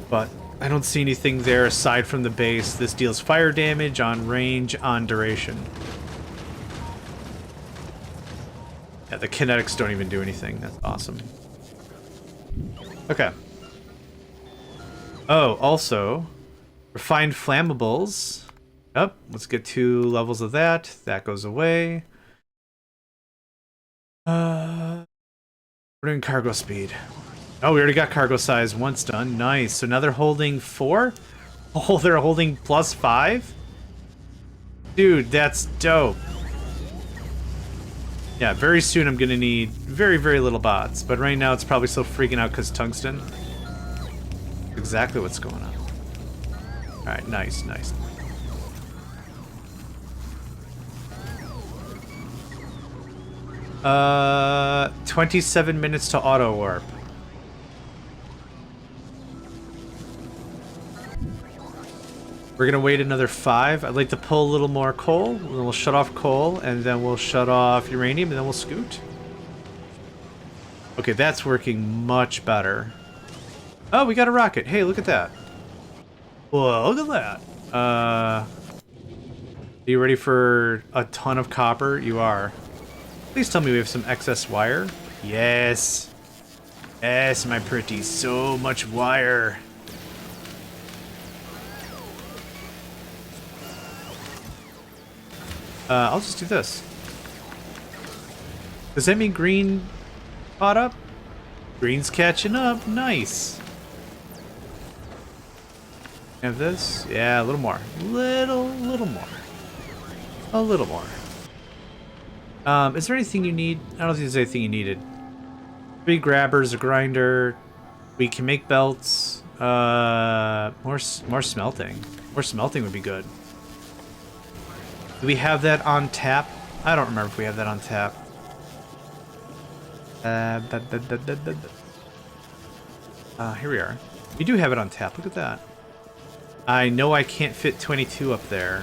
But I don't see anything there aside from the base. This deals fire damage on range, on duration. Yeah, the kinetics don't even do anything. That's awesome. Okay. Oh, also, refined flammables. Yep, let's get 2 levels of that. That goes away. We're doing cargo speed. Oh, we already got cargo size once done. Nice. So now they're holding 4? Oh, they're holding +5? Dude, that's dope. Yeah, very soon I'm gonna need very, very little bots. But right now it's probably still freaking out because tungsten. Exactly what's going on. Alright, nice, nice. Uh, 27 minutes to auto warp. We're gonna wait another 5. I'd like to pull a little more coal, and then we'll shut off coal, and then we'll shut off uranium, and then we'll scoot. Okay, that's working much better. Oh, we got a rocket. Hey, look at that. Whoa, look at that. Are you ready for a ton of copper? You are. Please tell me we have some excess wire. Yes. Yes, my pretty. So much wire. I'll just do this. Does that mean green caught up? Green's catching up. Nice. Have this? Yeah, a little more. Little more. A little more. Is there anything you need? I don't think there's anything you needed. 3 grabbers, a grinder. We can make belts. More smelting. More smelting would be good. Do we have that on tap? I don't remember if we have that on tap. Here we are. We do have it on tap. Look at that. I know I can't fit 22 up there.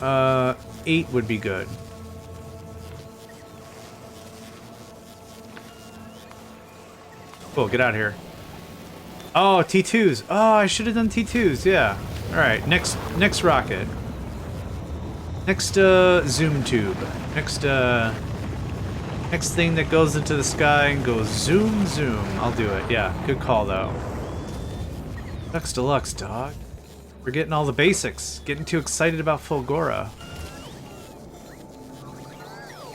8 would be good. Cool, get out of here. Oh, T2s. Oh, I should have done T2s, yeah. Alright, next rocket. Next, zoom tube. Next thing that goes into the sky and goes zoom, zoom. I'll do it, yeah. Good call, though. Lux Deluxe, dog. We're getting all the basics. Getting too excited about Fulgora.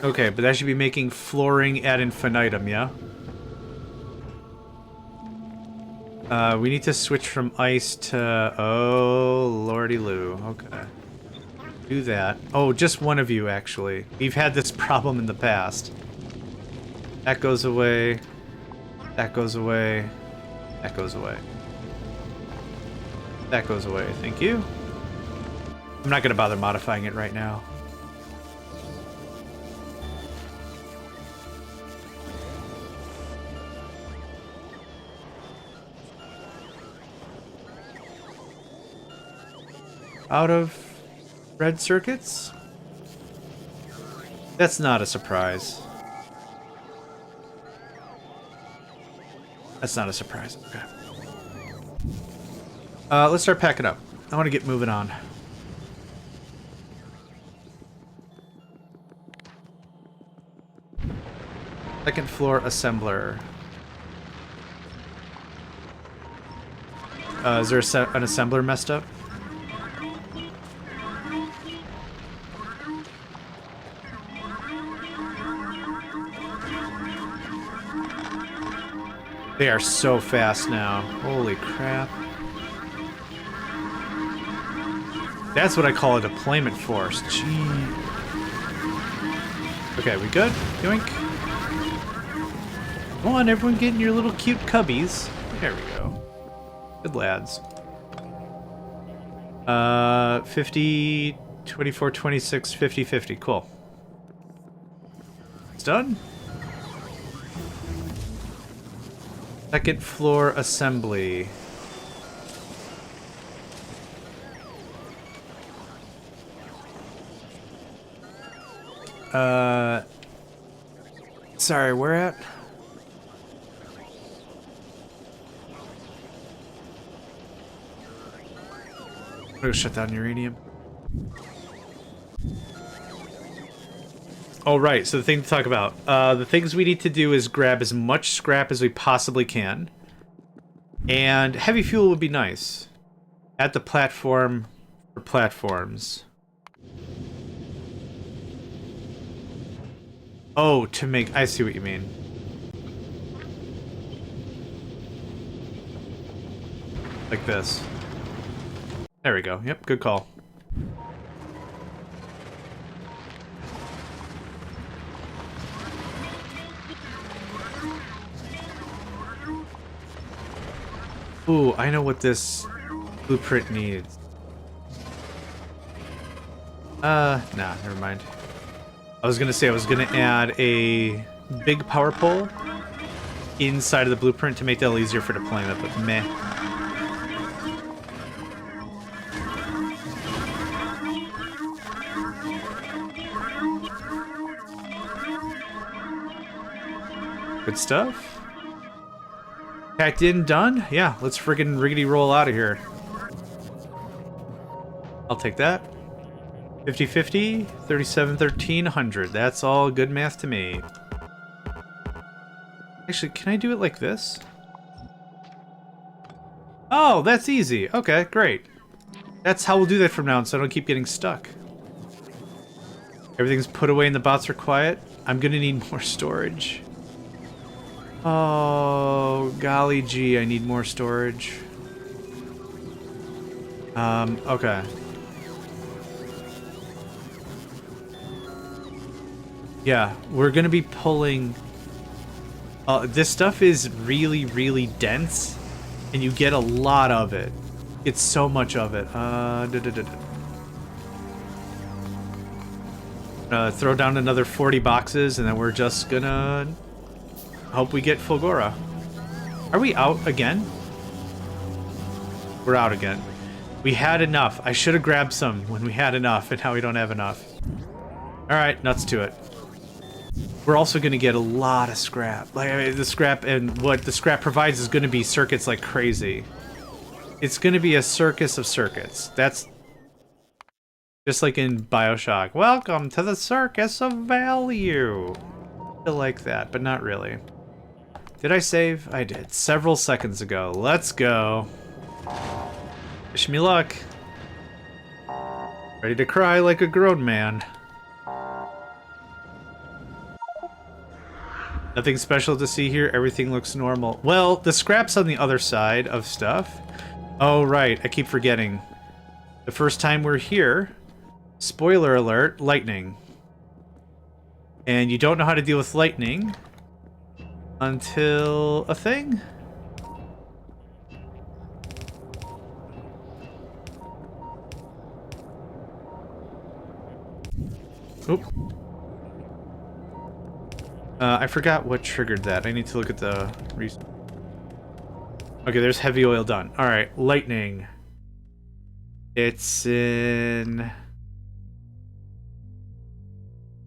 Okay, but that should be making flooring ad infinitum, yeah? We need to switch from ice to... Oh, lordy loo. Okay. Do that. Oh, just one of you, actually. We've had this problem in the past. That goes away. That goes away. That goes away. That goes away. Thank you. I'm not going to bother modifying it right now. Out of red circuits? That's not a surprise. That's not a surprise. Okay. Let's start packing up. I want to get moving on. Second floor assembler. Is there an assembler messed up? They are so fast now. Holy crap. That's what I call a deployment force. Gee. Okay, we good? Yoink. Come on, everyone get in your little cute cubbies. There we go. Good lads. 50, 24, 26, 50, 50. Cool. It's done. Second floor assembly. Sorry, where at? I'm gonna shut down uranium. Oh, right, so the thing to talk about. The things we need to do is grab as much scrap as we possibly can. And heavy fuel would be nice. At the platform for platforms. Oh, to make... I see what you mean. Like this. There we go. Yep, good call. Ooh, I know what this blueprint needs. Nah, never mind. I was gonna say I was gonna add a big power pole inside of the blueprint to make that a little easier for deployment, but meh. Good stuff. Packed in, done? Yeah, let's friggin' riggedy roll out of here. I'll take that. 50-50, 37-1300. That's all good math to me. Actually, can I do it like this? Oh, that's easy. Okay, great. That's how we'll do that from now on, so I don't keep getting stuck. Everything's put away and the bots are quiet. I'm gonna need more storage. Oh, golly gee, I need more storage. Okay. Yeah, we're gonna be pulling... this stuff is really, really dense, and you get a lot of it. It's so much of it. Throw down another 40 boxes, and then we're just gonna... hope we get Fulgora. Are we out again? We're out again. We had enough. I should have grabbed some when we had enough, and now we don't have enough. Alright, nuts to it. We're also going to get a lot of scrap. Like, the scrap, and what the scrap provides is going to be circuits like crazy. It's going to be a circus of circuits. That's just like in BioShock. Welcome to the circus of value. I feel like that, but not really. Did I save? I did. Several seconds ago. Let's go. Wish me luck. Ready to cry like a grown man. Nothing special to see here. Everything looks normal. Well, the scrap's on the other side of stuff. Oh, right. I keep forgetting. The first time we're here, spoiler alert, lightning. And you don't know how to deal with lightning until a thing? Oop. I forgot what triggered that. I need to look at the reason. Okay, there's heavy oil done. Alright, lightning. It's in...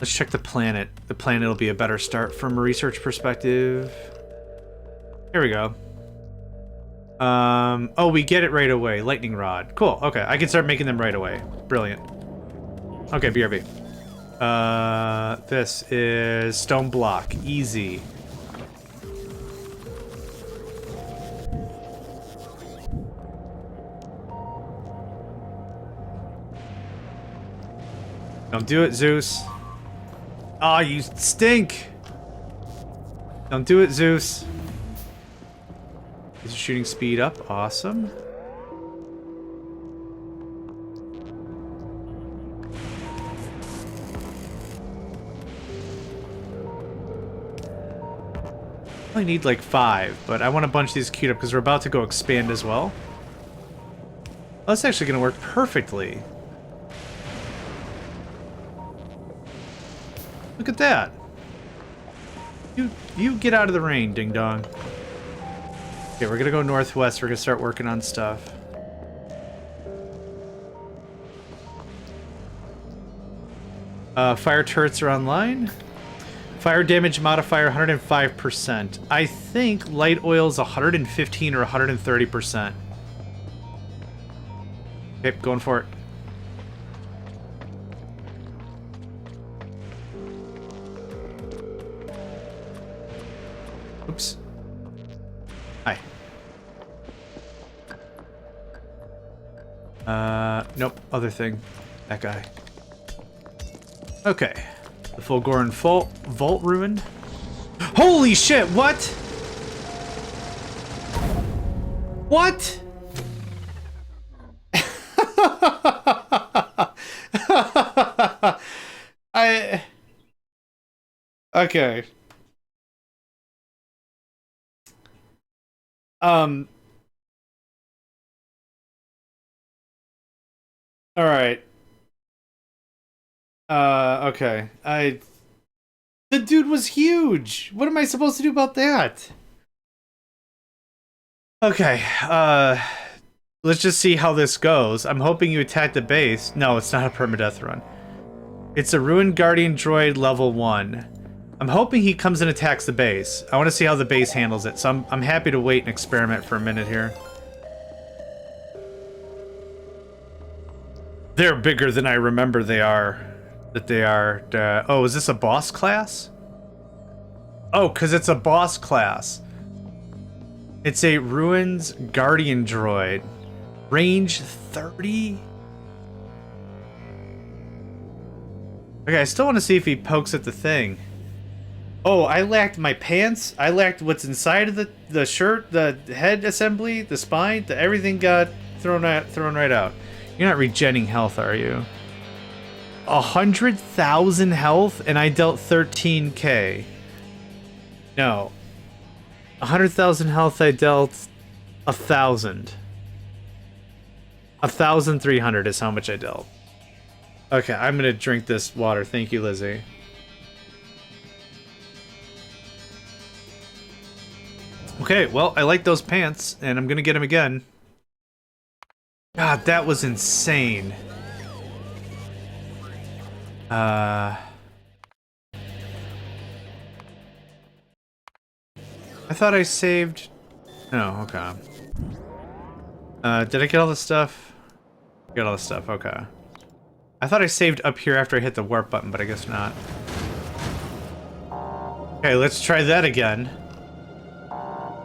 Let's check the planet. The planet will be a better start from a research perspective. Here we go. Oh, we get it right away. Lightning rod. Cool. Okay, I can start making them right away. Brilliant. Okay, BRB. This is stone block. Easy. Don't do it, Zeus. Aw, oh, you stink! Don't do it, Zeus. Is shooting speed up? Awesome. I only need like 5, but I want a bunch of these queued up because we're about to go expand as well. Oh, that's actually going to work perfectly. Look at that. You get out of the rain, ding dong. Okay, we're gonna go northwest. We're gonna start working on stuff. Fire turrets are online. Fire damage modifier 105%. I think light oil's 115 or 130%. Okay, going for it. Oops. Hi. Nope. Other thing. That guy. Okay. The Fulgoran vault ruined. Holy shit! What? What? Okay. All right. Okay. The dude was huge. What am I supposed to do about that? Okay. Let's just see how this goes. I'm hoping you attack the base. No, it's not a permadeath run. It's a Ruined Guardian Droid level 1. I'm hoping he comes and attacks the base. I want to see how the base handles it, so I'm happy to wait and experiment for a minute here. They're bigger than I remember they are. Oh, is this a boss class? Oh, because it's a boss class. It's a Ruins Guardian Droid. Range 30? Okay, I still want to see if he pokes at the thing. Oh, I lacked my pants. I lacked what's inside of the shirt, the head assembly, the spine. Everything got thrown right out. You're not regenning health, are you? 100,000 health, and I dealt 13k. No. 100,000 health, I dealt 1,000. 1,300 is how much I dealt. Okay, I'm gonna drink this water. Thank you, Lizzie. Okay, well, I like those pants, and I'm gonna get them again. God, that was insane. I thought I saved... Oh, okay. Did I get all the stuff? Got all the stuff, okay. I thought I saved up here after I hit the warp button, but I guess not. Okay, let's try that again.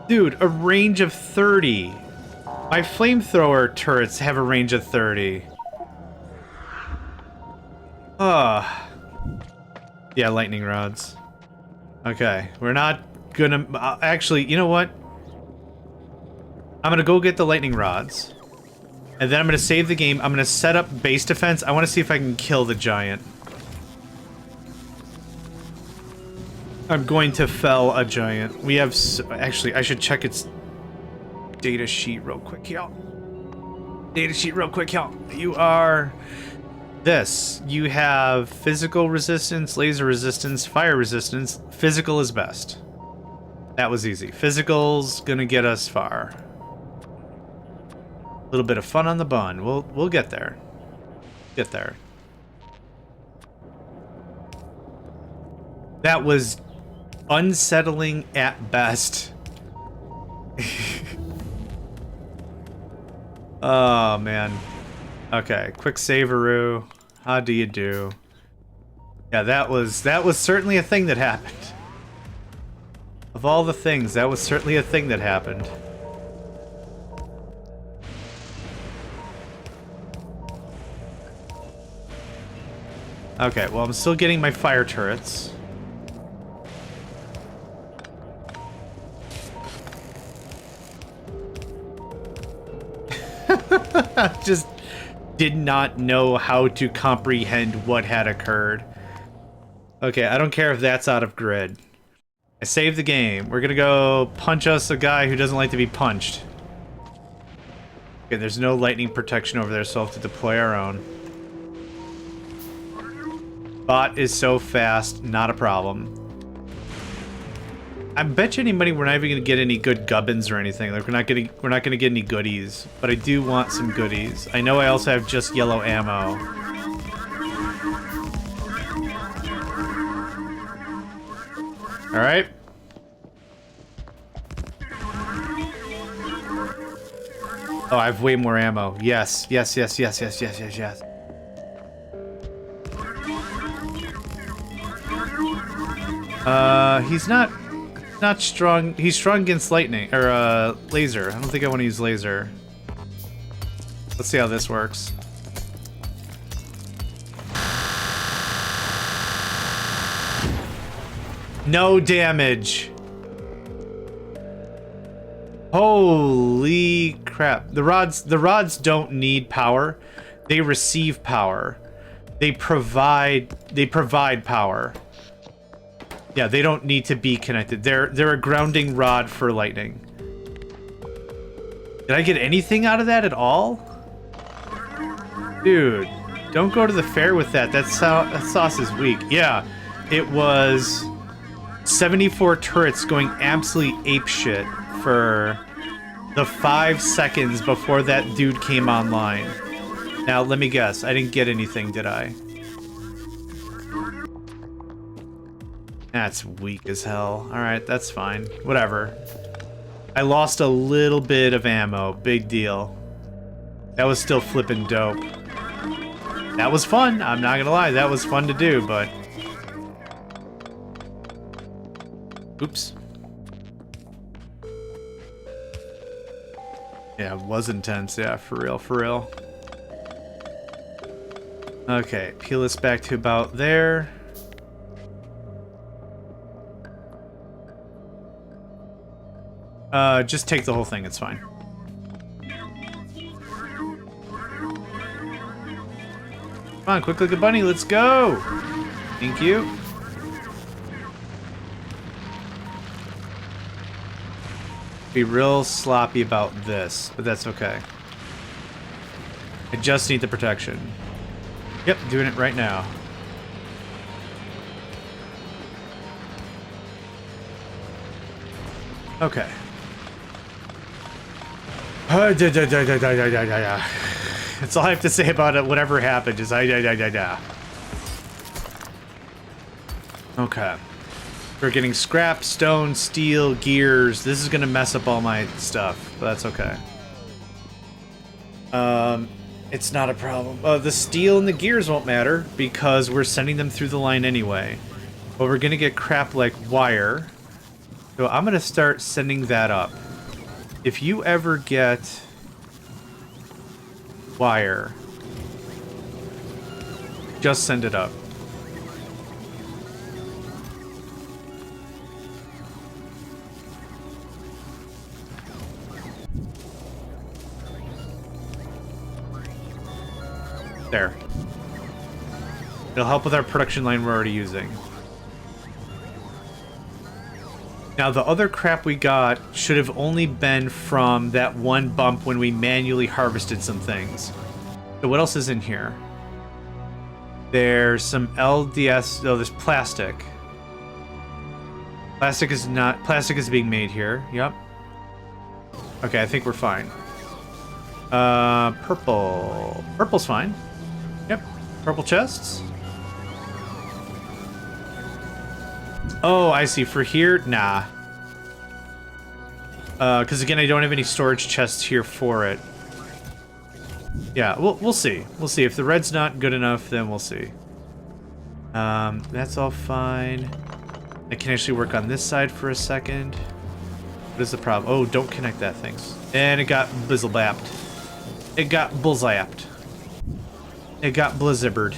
Dude, a range of 30. My flamethrower turrets have a range of 30. Yeah, lightning rods. Okay, we're not gonna... actually, you know what? I'm gonna go get the lightning rods. And then I'm gonna save the game. I'm gonna set up base defense. I want to see if I can kill the giant. I'm going to fell a giant. We have... actually, I should check its data sheet real quick, y'all. Data sheet real quick, y'all. You are... this. You have physical resistance, laser resistance, fire resistance. Physical is best. That was easy. Physical's gonna get us far. A little bit of fun on the bun. We'll get there. Get there. That was unsettling at best. Oh man. Okay, quick savearoo. How do you do? Yeah, that was certainly a thing that happened. Of all the things, that was certainly a thing that happened. Okay, well, I'm still getting my fire turrets. Just did not know how to comprehend what had occurred. Okay, I don't care if that's out of grid. I saved the game. We're gonna go punch us a guy who doesn't like to be punched. Okay, there's no lightning protection over there, so I'll have to deploy our own. Bot is so fast, not a problem. I bet you any money we're not even gonna get any good gubbins or anything. Like we're not gonna get any goodies, but I do want some goodies. I know I also have just yellow ammo. All right. Oh, I have way more ammo. Yes, yes, yes, yes, yes, yes, yes, yes. He's not strong. He's strong against lightning or laser. I don't think I want to use laser. Let's see how this works. No damage. Holy crap. The rods don't need power. They receive power. They provide power. Yeah, they don't need to be connected. They're a grounding rod for lightning. Did I get anything out of that at all? Dude, don't go to the fair with that. That sauce is weak. Yeah, it was 74 turrets going absolutely apeshit for the 5 seconds before that dude came online. Now, let me guess. I didn't get anything, did I? That's weak as hell. Alright, that's fine. Whatever. I lost a little bit of ammo. Big deal. That was still flippin' dope. That was fun. I'm not gonna lie. That was fun to do, but... Oops. Yeah, it was intense. Yeah, for real, for real. Okay, peel this back to about there. Just take the whole thing, it's fine. Come on, quick like a bunny, let's go! Thank you. Be real sloppy about this, but that's okay. I just need the protection. Yep, doing it right now. Okay. That's all I have to say about it. Whatever happened is Okay. We're getting scrap, stone, steel, gears. This is gonna mess up all my stuff, but that's okay. It's not a problem. The steel and the gears won't matter because we're sending them through the line anyway. But we're gonna get crap like wire. So I'm gonna start sending that up. If you ever get wire, just send it up. There. It'll help with our production line we're already using. Now, the other crap we got should have only been from that one bump when we manually harvested some things. So what else is in here? There's some LDS... Oh, there's plastic. Plastic is being made here. Yep. Okay, I think we're fine. Purple. Purple's fine. Yep. Purple chests. Oh, I see. For here, nah. Because again, I don't have any storage chests here for it. Yeah, we'll see. We'll see. If the red's not good enough, then we'll see. That's all fine. I can actually work on this side for a second. What is the problem? Oh, don't connect that thing. And it got bizzle-bapped. It got bullseye-apped. It got blizzibbered.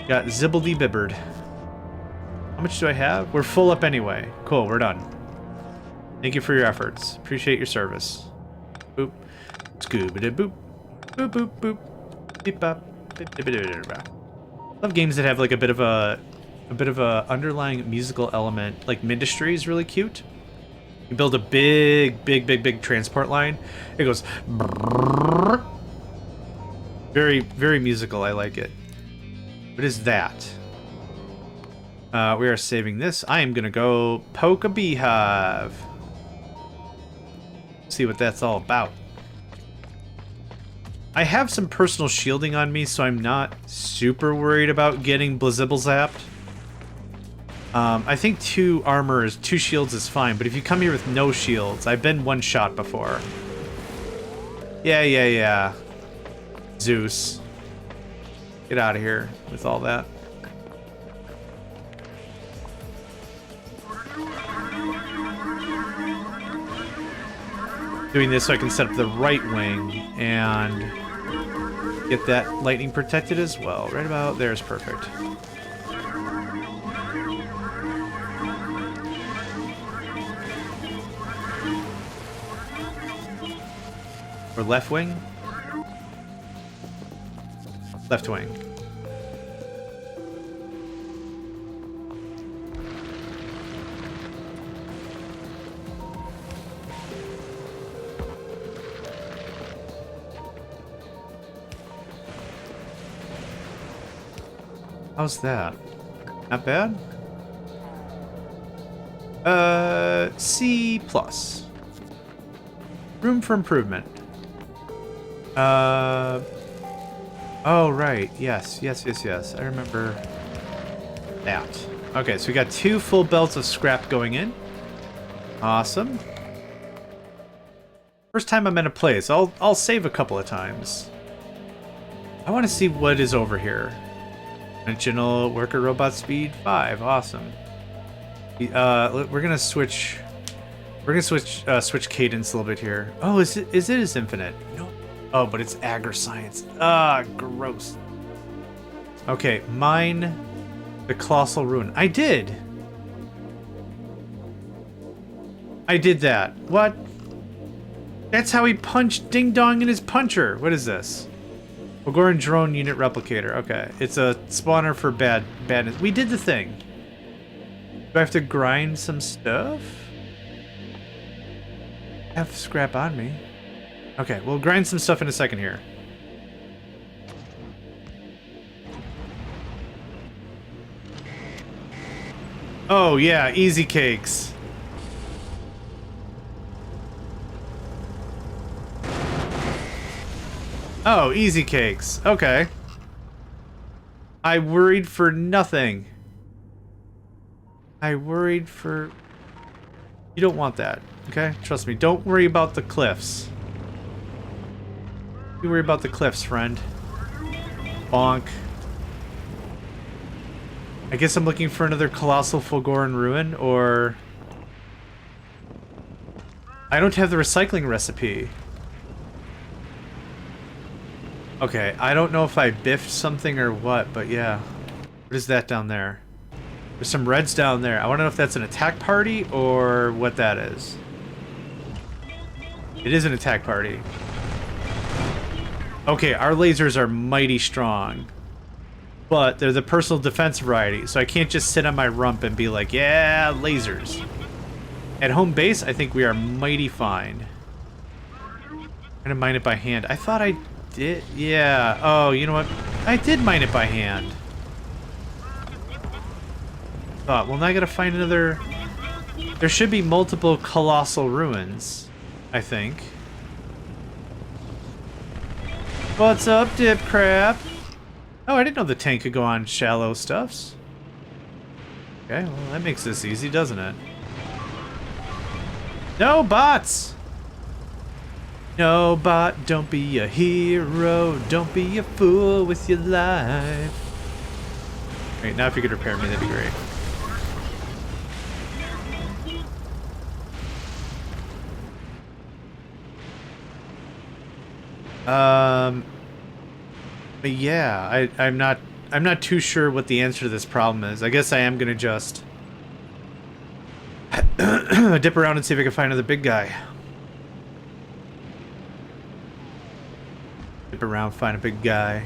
Got zibbledy-bibbered. How much do I have? We're full up anyway. Cool, we're done. Thank you for your efforts. Appreciate your service. Boop. Scooby-doo-boop. Boop, boop, boop. Beep-bop. Beep-beep-beep-beep-beep. Love games that have like a bit of a bit of a underlying musical element. Like Ministry is really cute. You build a big transport line. It goes very, very musical. I like it. What is that? We are saving this. I am gonna go poke a beehive. See what that's all about. I have some personal shielding on me, so I'm not super worried about getting Blizzibble zapped. I think 2 shields is fine, but if you come here with no shields, I've been one shot before. Yeah. Zeus. Get out of here with all that. Doing this so I can set up the right wing and get that lightning protected as well. Right about there is perfect. Or left wing? Left wing. How's that? Not bad? C+. Room for improvement. Oh, right. Yes. I remember that. Okay, so we got 2 full belts of scrap going in. Awesome. First time I'm in a place. I'll save a couple of times. I want to see what is over here. Dimensional worker robot speed 5. Awesome. We're gonna switch. Switch cadence a little bit here. Oh, is it infinite? No. Oh, but it's agri-science. Ah, gross. Okay, mine the colossal ruin. I did that. What? That's how he punched Ding Dong in his puncher. What is this? Fulgora drone unit replicator. Okay, it's a spawner for badness. We did the thing. Do I have to grind some stuff? I have scrap on me. Okay, we'll grind some stuff in a second here. Oh yeah, easy cakes. Oh, easy cakes. Okay. I worried for nothing. I worried for... You don't want that, okay? Trust me, don't worry about the cliffs. You worry about the cliffs, friend. Bonk. I guess I'm looking for another colossal Fulgoran ruin, or... I don't have the recycling recipe. Okay, I don't know if I biffed something or what, but yeah. What is that down there? There's some reds down there. I want to know if that's an attack party or what that is. It is an attack party. Okay, our lasers are mighty strong. But they're the personal defense variety, so I can't just sit on my rump and be like, yeah, lasers. At home base, I think we are mighty fine. I'm gonna mine it by hand. I thought I did. Yeah. Oh, you know what? I did mine it by hand. Well, now I gotta find another... There should be multiple colossal ruins, I think. What's up, dip crap? Oh, I didn't know the tank could go on shallow stuffs. Okay, well, that makes this easy, doesn't it? No bots! No bot, don't be a hero. Don't be a fool with your life. Wait, now if you could repair me, that'd be great. But yeah, I'm not too sure what the answer to this problem is. I guess I am gonna just dip around and see if I can find another big guy. Dip around, find a big guy.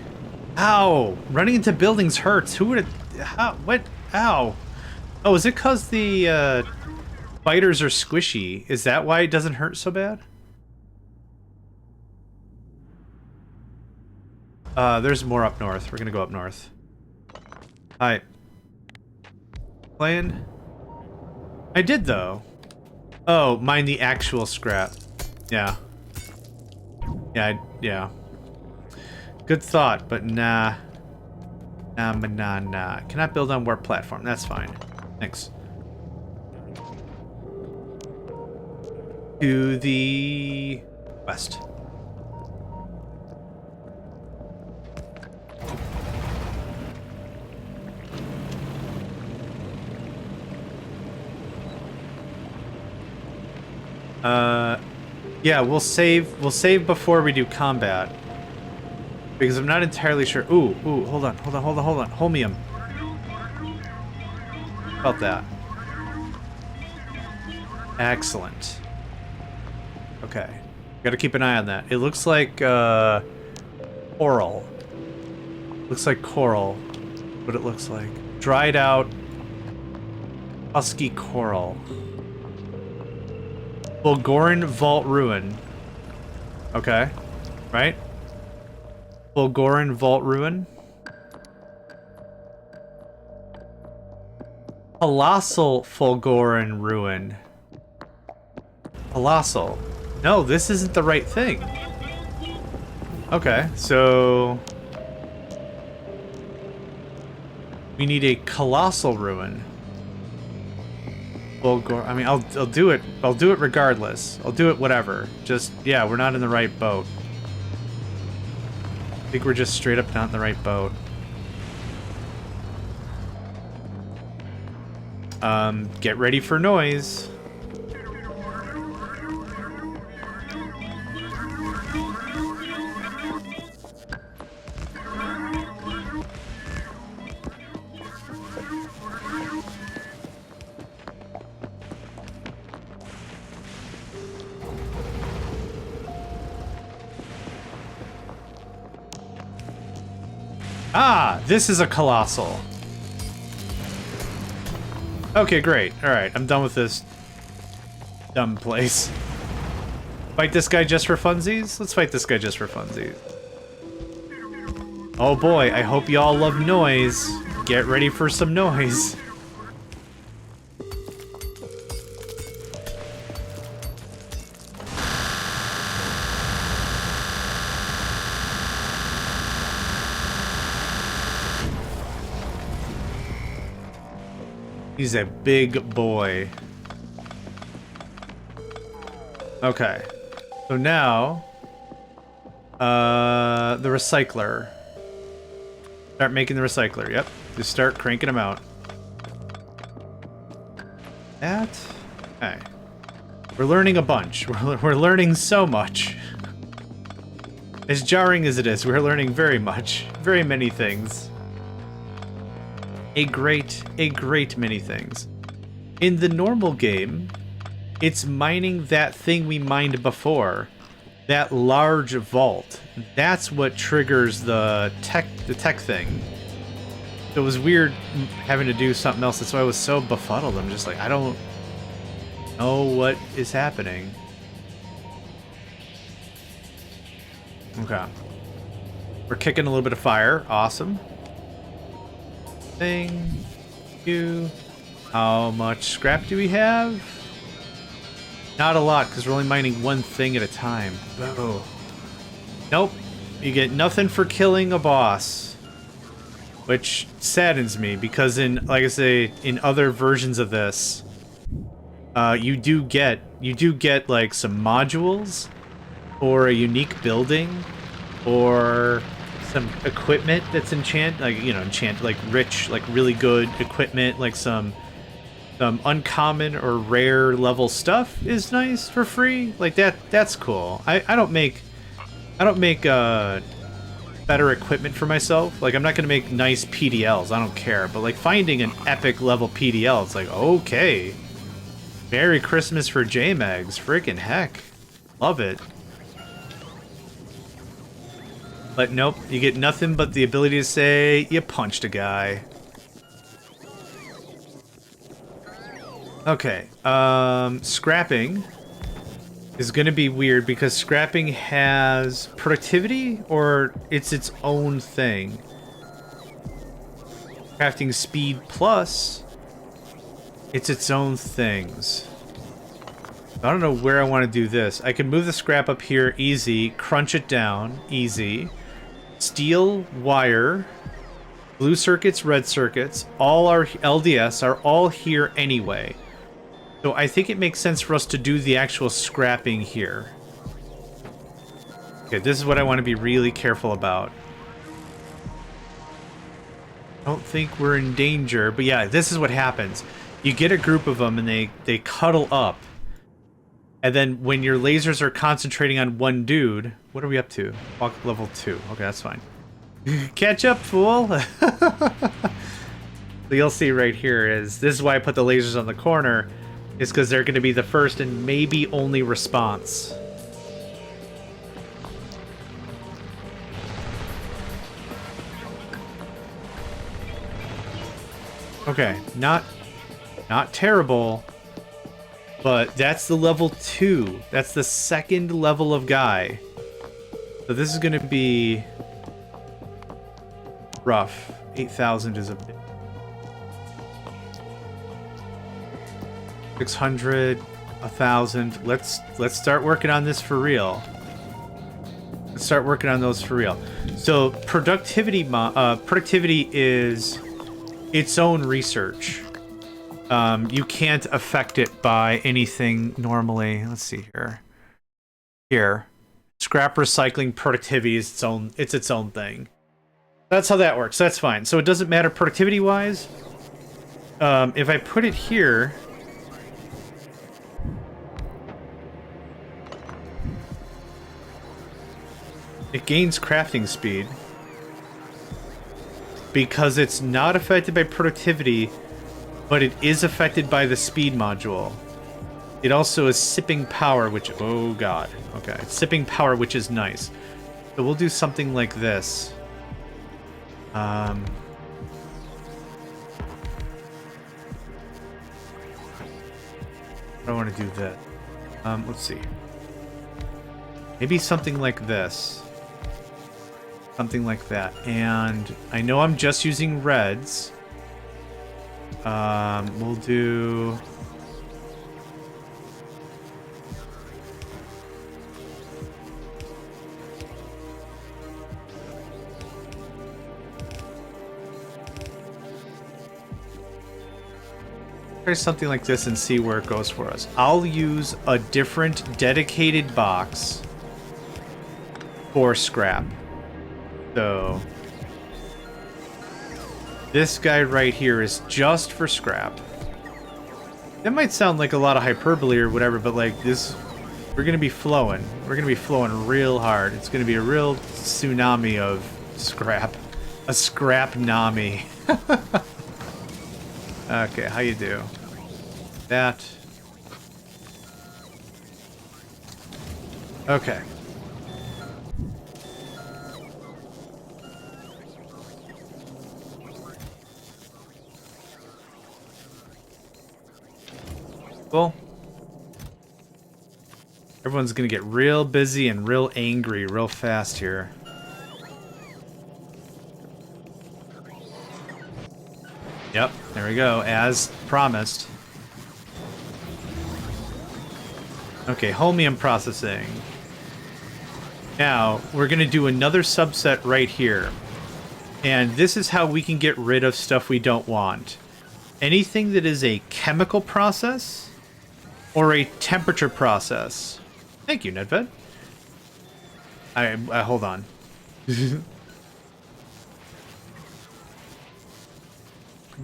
Ow! Running into buildings hurts. Who would have... How? What? Ow! Oh, is it because the spiders are squishy? Is that why it doesn't hurt so bad? There's more up north. We're gonna go up north. Hi. Playing? I did, though. Oh, mine the actual scrap. Yeah. Yeah. Good thought, but nah. Nah. Cannot build on warp platform. That's fine. Thanks. To the west. Yeah, we'll save before we do combat. Because I'm not entirely sure. Ooh, hold on. Holmium. About that. Excellent. Okay. Gotta keep an eye on that. It looks like, coral. Looks like coral. What it looks like. Dried out, husky coral. Fulgoran Vault Ruin. Okay. Right? Fulgoran Vault Ruin. Colossal Fulgoran Ruin. Colossal. No, this isn't the right thing. Okay, so... we need a Colossal Ruin. I mean, I'll do it. I'll do it regardless. I'll do it whatever. Just, yeah, we're not in the right boat. I think we're just straight up not in the right boat. Get ready for noise. Ah, this is a colossal. Okay, great. Alright, I'm done with this dumb place. Fight this guy just for funsies? Let's fight this guy just for funsies. Oh boy, I hope y'all love noise. Get ready for some noise. He's a big boy. Okay. So now... the recycler. Start making the recycler, yep. Just start cranking them out. That... okay. We're learning a bunch. We're learning so much. As jarring as it is, we're learning very much. Very many things. A great many things. In the normal game, it's mining that thing we mined before. That large vault. That's what triggers the tech thing. So it was weird having to do something else. That's why I was so befuddled. I'm just like, I don't know what is happening. Okay. We're kicking a little bit of fire. Awesome. Thing. How much scrap do we have? Not a lot, because we're only mining one thing at a time. Oh. Nope. You get nothing for killing a boss. Which saddens me, because in, like I say, in other versions of this, you do get like some modules, or a unique building, or some equipment that's like rich, like really good equipment, like some uncommon or rare level stuff is nice for free. Like that's cool. I don't make better equipment for myself. Like I'm not gonna make nice PDLs, I don't care, but like finding an epic level PDL, it's like, okay, Merry Christmas for JMegs, freaking heck, love it. But nope, you get nothing but the ability to say you punched a guy. Okay, scrapping is going to be weird because scrapping has productivity or it's its own thing. Crafting speed plus, it's its own things. I don't know where I want to do this. I can move the scrap up here, easy. Crunch it down, easy. Steel wire, blue circuits, red circuits, all our LDS are all here anyway. So I think it makes sense for us to do the actual scrapping here. Okay, this is what I want to be really careful about. I don't think we're in danger, but yeah, this is what happens. You get a group of them and they cuddle up. And then when your lasers are concentrating on one dude, what are we up to? Walk level 2. Okay, that's fine. Catch up, fool! So you'll see right here is, this is why I put the lasers on the corner, is because they're going to be the first and maybe only response. Okay, not terrible, but that's the level 2. That's the second level of guy. So this is going to be rough. 8,000 is a bit. 600, 1,000. Let's start working on this for real. Let's start working on those for real. So productivity is its own research. You can't affect it by anything normally. Let's see here. Here, scrap recycling productivity is its own thing. That's how that works. That's fine. So it doesn't matter productivity wise. If I put it here. It gains crafting speed because it's not affected by productivity, but it is affected by the speed module. It also is sipping power, which, oh god, okay, it's sipping power, which is nice. So we'll do something like this. I don't want to do that. Let's see. Maybe something like this. Something like that. And I know I'm just using reds. We'll do... try something like this and see where it goes for us. I'll use a different dedicated box for scrap. So this guy right here is just for scrap. That might sound like a lot of hyperbole or whatever, but like this, we're gonna be flowing. We're gonna be flowing real hard. It's gonna be a real tsunami of scrap. A scrap-nami. Okay, how you do? That. Okay. Cool. Everyone's gonna get real busy and real angry real fast here. Yep, there we go, as promised. Okay, holmium processing. Now, we're gonna do another subset right here. And this is how we can get rid of stuff we don't want. Anything that is a chemical process or a temperature process. Thank you, Nedved. I hold on.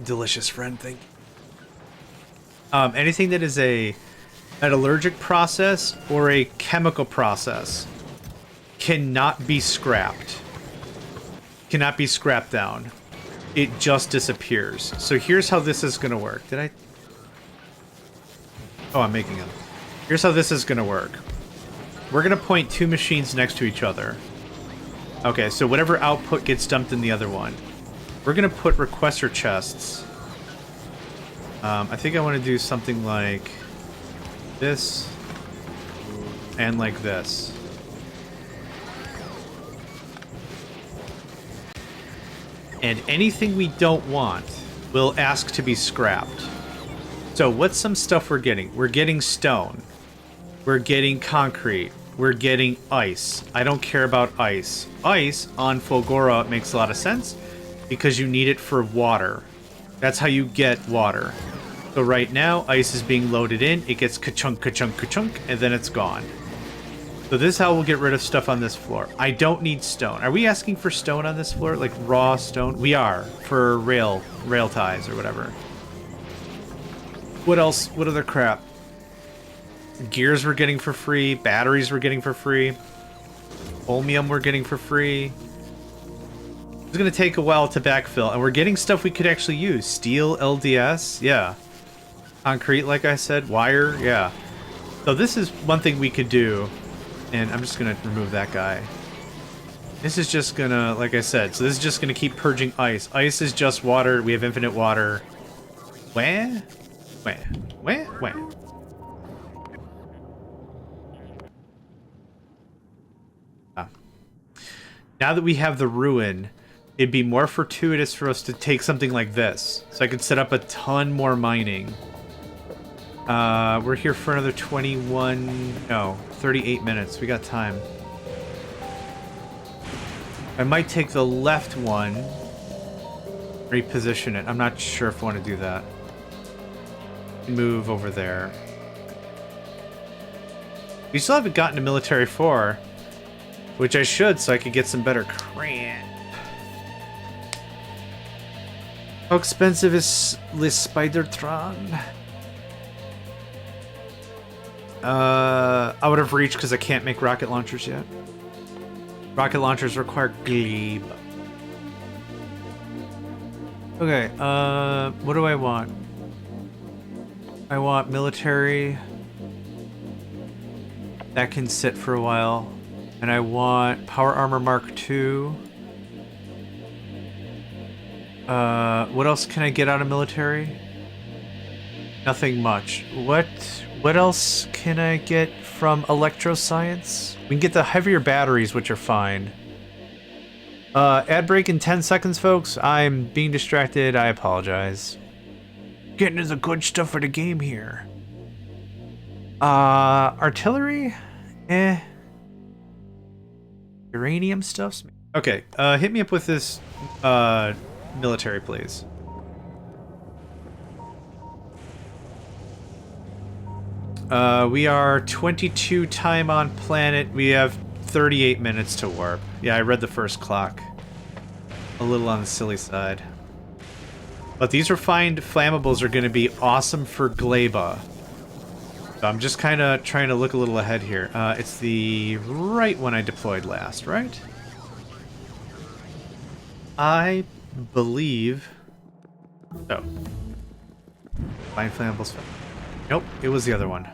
Delicious friend, thank you. Anything that is an allergic process or a chemical process cannot be scrapped. Cannot be scrapped down. It just disappears. So here's how this is going to work. Did I? Oh, I'm making them. Here's how this is going to work. We're going to point two machines next to each other. Okay, so whatever output gets dumped in the other one. We're going to put requester chests I think I want to do something like this and like this. And anything we don't want, we'll ask to be scrapped. So what's some stuff we're getting? We're getting stone. We're getting concrete. We're getting ice. I don't care about ice. Ice on Fulgora makes a lot of sense because you need it for water. That's how you get water. So right now, ice is being loaded in. It gets ka-chunk, ka-chunk, ka-chunk, and then it's gone. So this is how we'll get rid of stuff on this floor. I don't need stone. Are we asking for stone on this floor? Like raw stone? We are, for rail ties or whatever. What else? What other crap? Gears we're getting for free. Batteries we're getting for free. Holmium we're getting for free. It's going to take a while to backfill. And we're getting stuff we could actually use. Steel, LDS, yeah. Concrete, like I said. Wire, yeah. So this is one thing we could do. And I'm just going to remove that guy. This is just going to, like I said, so this is just going to keep purging ice. Ice is just water. We have infinite water. Where? Where? Where? Where? Ah. Now that we have the ruin, it'd be more fortuitous for us to take something like this. So I could set up a ton more mining. We're here for another 38 minutes. We got time. I might take the left one, reposition it. I'm not sure if I want to do that. Move over there. We still haven't gotten to Military 4, which I should so I could get some better cramp. How expensive is this Spidertron? Out of reach because I can't make rocket launchers yet. Rocket launchers require glebe. Okay, what do I want? I want military. That can sit for a while. And I want Power Armor Mark II. What else can I get out of military? Nothing much. What else can I get from electroscience? We can get the heavier batteries, which are fine. Ad break in 10 seconds, folks. I'm being distracted. I apologize. Getting to the good stuff for the game here. Artillery? Eh. Uranium stuff? Okay, hit me up with this, military, please. We are 22 time on planet. We have 38 minutes to warp. Yeah, I read the first clock. A little on the silly side. But these refined flammables are going to be awesome for Gleba. So I'm just kind of trying to look a little ahead here. It's the right one I deployed last, right? I believe... Oh. Refined flammables. Nope, it was the other one.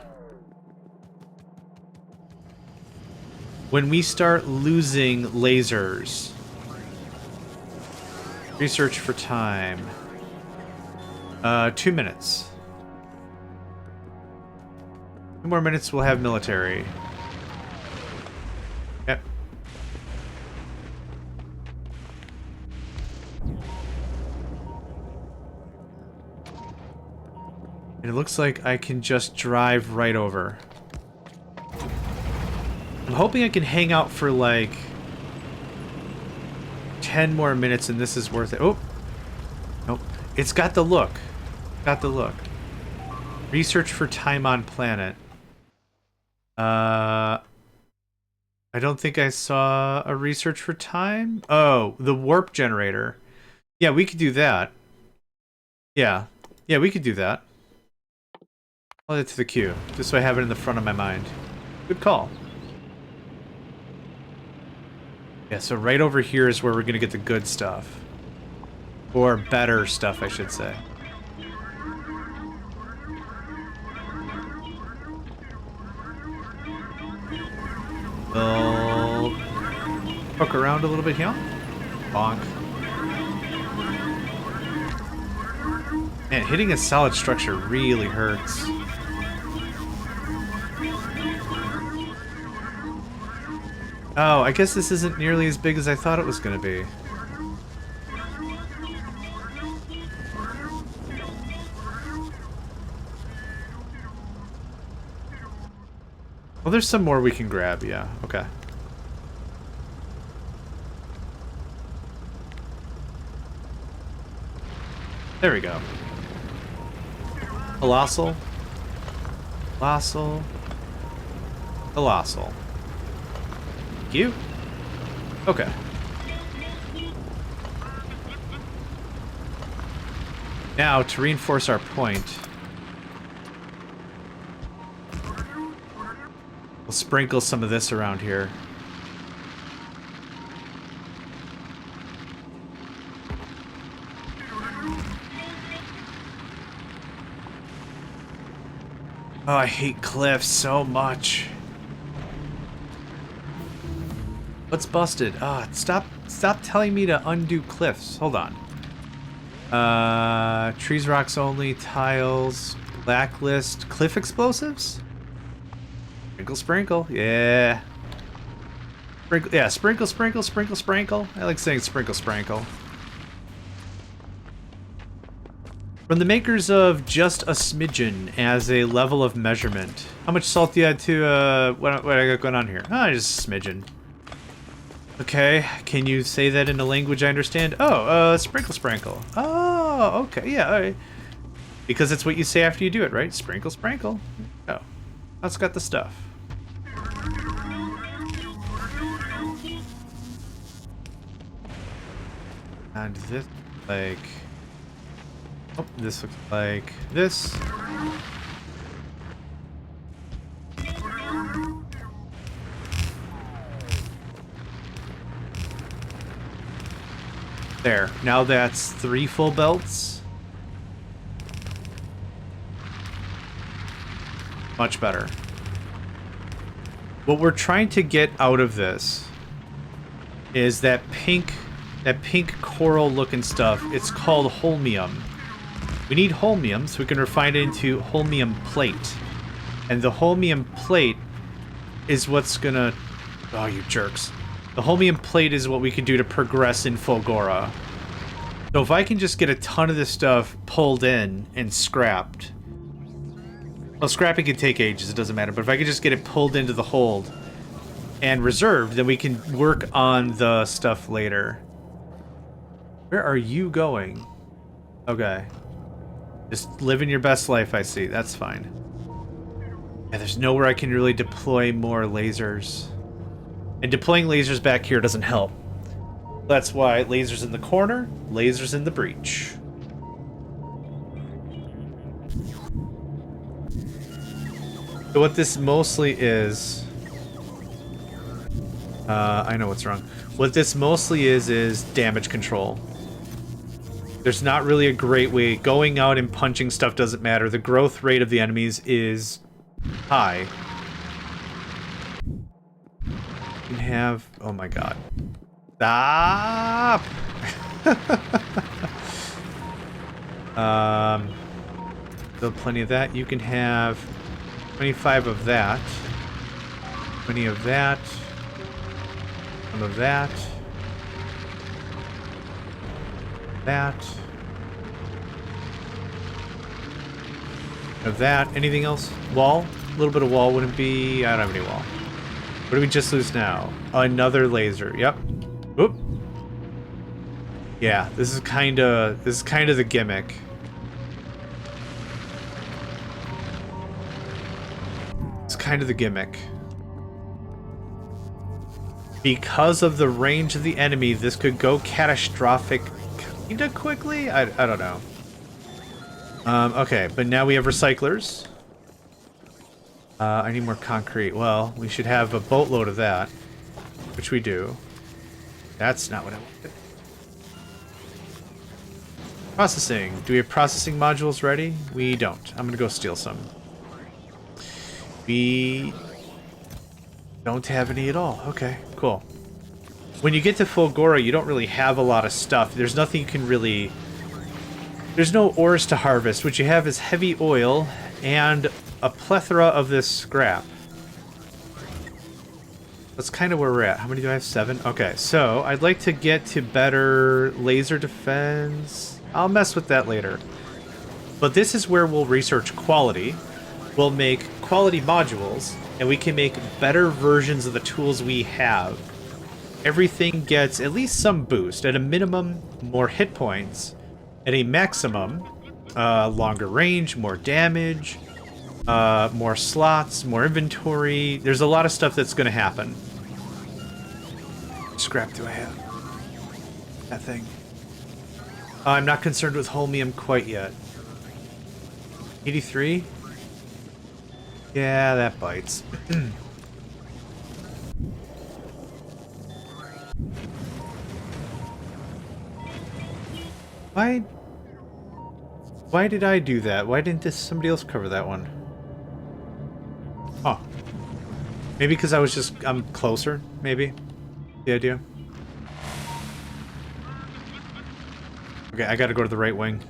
When we start losing lasers... Research for time. 2 minutes. 2 more minutes, we'll have military. Yep. And it looks like I can just drive right over. I'm hoping I can hang out for like 10 more minutes and this is worth it. Oh! Nope. It's got the look. Got the look. Research for time on planet. I don't think I saw a research for time. Oh, the warp generator. Yeah, we could do that. Yeah. Yeah, we could do that. I'll add it to the queue, just so I have it in the front of my mind. Good call. Yeah, so right over here is where we're gonna get the good stuff. Or better stuff, I should say. We'll fuck around a little bit here. Bonk. Man, hitting a solid structure really hurts. Oh, I guess this isn't nearly as big as I thought it was going to be. Well, there's some more we can grab, yeah. Okay. There we go. Colossal. Colossal. Colossal. Thank you. Okay. Now, to reinforce our point, we'll sprinkle some of this around here. Oh, I hate cliffs so much. What's busted? Ah, stop telling me to undo cliffs. Hold on. Trees, rocks only, tiles, blacklist, cliff explosives? Sprinkle, sprinkle, yeah. Sprinkle, yeah, sprinkle, sprinkle, sprinkle, sprinkle. I like saying sprinkle, sprinkle. From the makers of Just a Smidgen as a level of measurement. How much salt do you add to, what I got going on here? Ah, just a smidgen. Okay, can you say that in a language I understand? Oh, sprinkle, sprinkle. Oh, okay, yeah, alright. Because it's what you say after you do it, right? Sprinkle, sprinkle. Oh, that's got the stuff. And this, like... Oh, this looks like this. There. Now that's 3 full belts. Much better. What we're trying to get out of this is that pink coral looking stuff. It's called holmium. We need holmium so we can refine it into holmium plate. And the holmium plate is what's gonna... Oh, you jerks. The holmium plate is what we can do to progress in Fulgora. So if I can just get a ton of this stuff pulled in and scrapped... Well, scrapping can take ages, it doesn't matter. But if I can just get it pulled into the hold and reserved, then we can work on the stuff later. Where are you going? Okay. Just living your best life, I see. That's fine. Yeah, there's nowhere I can really deploy more lasers. And deploying lasers back here doesn't help. That's why lasers in the corner, lasers in the breach. So what this mostly is... I know what's wrong. What this mostly is damage control. There's not really a great way. Going out and punching stuff doesn't matter. The growth rate of the enemies is high. You can have... Oh my god. Stop! Still plenty of that. You can have 25 of that. 20 of that. Some of that. That. Of that. Anything else? Wall? A little bit of wall wouldn't be... I don't have any wall. What do we just lose now? Another laser. Yep. Whoop. Yeah, this is kind of the gimmick. It's kind of the gimmick. Because of the range of the enemy, this could go catastrophic kinda quickly? I don't know. Okay, but now we have recyclers. I need more concrete. Well, we should have a boatload of that. Which we do. That's not what I wanted. Processing. Do we have processing modules ready? We don't. I'm gonna go steal some. We don't have any at all. Okay, cool. When you get to Fulgora, you don't really have a lot of stuff. There's nothing you can really There's no ores to harvest. What you have is heavy oil and a plethora of this scrap. That's kind of where we're at. How many do I have? 7? Okay, so I'd like to get to better laser defense. I'll mess with that later. But this is where we'll research quality. We'll make quality modules, and we can make better versions of the tools we have. Everything gets at least some boost. At a minimum, more hit points. At a maximum, longer range, more damage, more slots, more inventory. There's a lot of stuff that's going to happen. Scrap do I have? That thing. I'm not concerned with holmium quite yet. 83? Yeah, that bites. Why did I do that? Why didn't somebody else cover that one? Oh. Maybe because I'm closer, maybe? The idea? Okay, I gotta go to the right wing.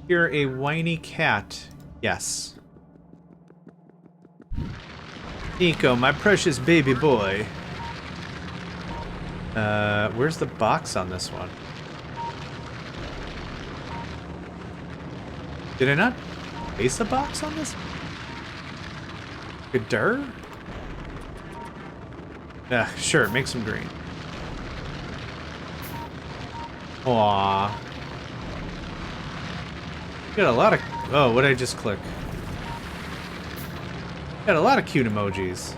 You're a whiny cat. Yes. Nico, my precious baby boy. Where's the box on this one? Did I not place a box on this? Good. Yeah, sure, make some green. Aww. Got a lot of... Oh, what did I just click? Got a lot of cute emojis.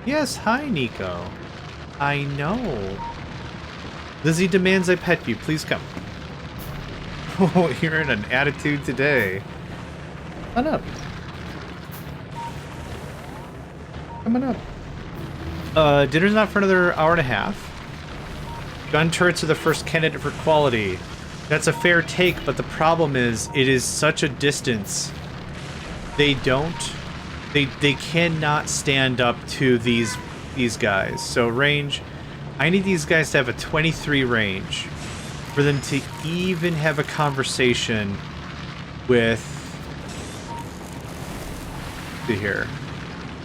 Yes, hi, Nico. I know. Lizzie demands I pet you. Please come. Oh, you're in an attitude today. Come on up. Come on up. Dinner's not for another hour and a half. Gun turrets are the first candidate for quality. That's a fair take, but the problem is, it is such a distance. They cannot stand up to these guys. So range, I need these guys to have a 23 range for them to even have a conversation with, let's see here,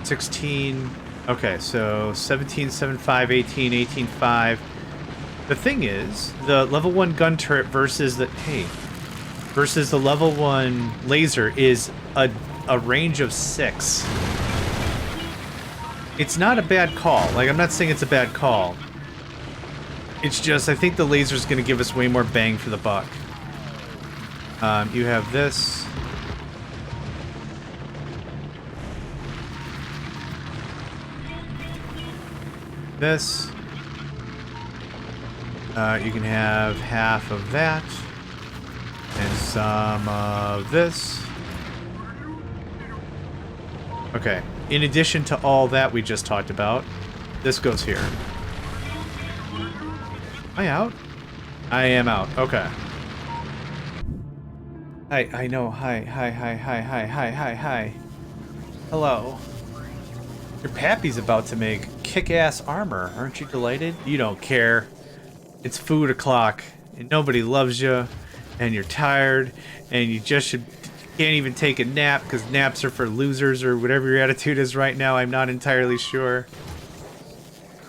16, okay, so 17, 7, 5, 18, 18, 5. The thing is, the level 1 gun turret versus the level 1 laser is a range of 6. It's not a bad call. Like, I'm not saying it's a bad call. It's just, I think the laser's gonna give us way more bang for the buck. You have this. This. You can have half of that. And some of this. Okay. In addition to all that we just talked about, this goes here. Am I out? I am out. Okay. Hi, I know. Hi. Hello. Your pappy's about to make kick-ass armor. Aren't you delighted? You don't care. It's food o'clock, and nobody loves you, and you're tired, and you just can't even take a nap because naps are for losers or whatever your attitude is right now. I'm not entirely sure.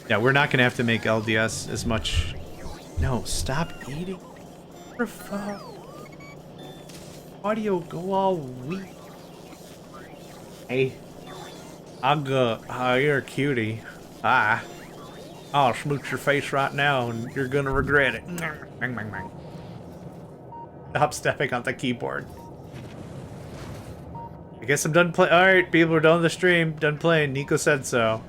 Yeah, we're not going to have to make LDS as much. No, stop eating. Audio go all weak. Hey. You're a cutie. I'll smooch your face right now and you're gonna regret it. Stop stepping on the keyboard. I guess I'm done playing. Alright, people are done with the stream. Done playing. Nico said so.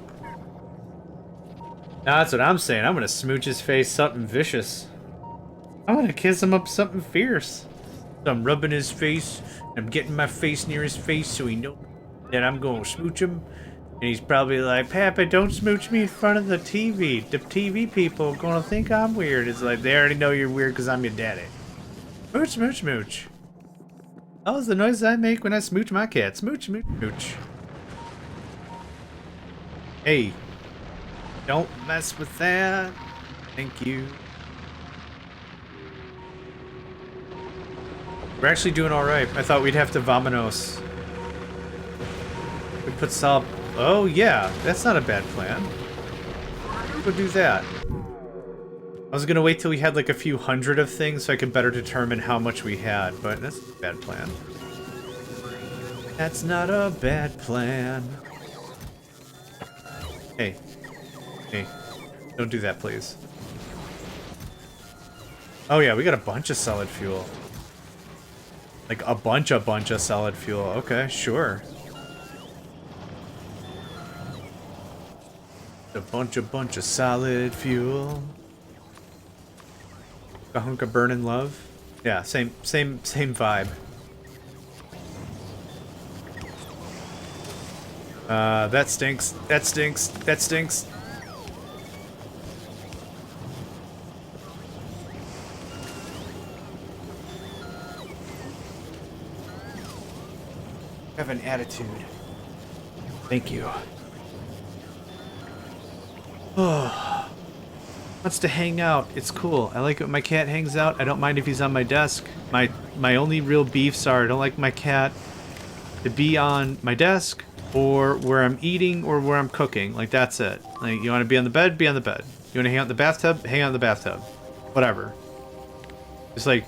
Now that's what I'm saying. I'm gonna smooch his face something vicious. I'm gonna kiss him up something fierce. So I'm rubbing his face. I'm getting my face near his face so he knows that I'm gonna smooch him. And he's probably like, Papa, don't smooch me in front of the TV. The TV people are gonna think I'm weird. It's like, they already know you're weird because I'm your daddy. Smooch, smooch, smooch. That was the noise I make when I smooch my cat. Smooch, smooch, smooch. Hey, don't mess with that. Thank you. We're actually doing all right. I thought we'd have to Vamonos. We put salt. Oh yeah, that's not a bad plan. Go do that. I was gonna wait till we had like a few hundred of things so I could better determine how much we had, but that's a bad plan. That's not a bad plan. Hey. Hey. Don't do that, please. Oh yeah, we got a bunch of solid fuel. Like a bunch of solid fuel. Okay, sure. A bunch of solid fuel. A hunk of burning love. Yeah, same vibe. That stinks. That stinks. That stinks. Have an attitude. Thank you. Oh, wants to hang out. It's cool. I like it when my cat hangs out. I don't mind if he's on my desk. My only real beefs are I don't like my cat to be on my desk or where I'm eating or where I'm cooking. Like that's it. Like you want to be on the bed, be on the bed. You want to hang out in the bathtub, hang out in the bathtub. Whatever. It's like.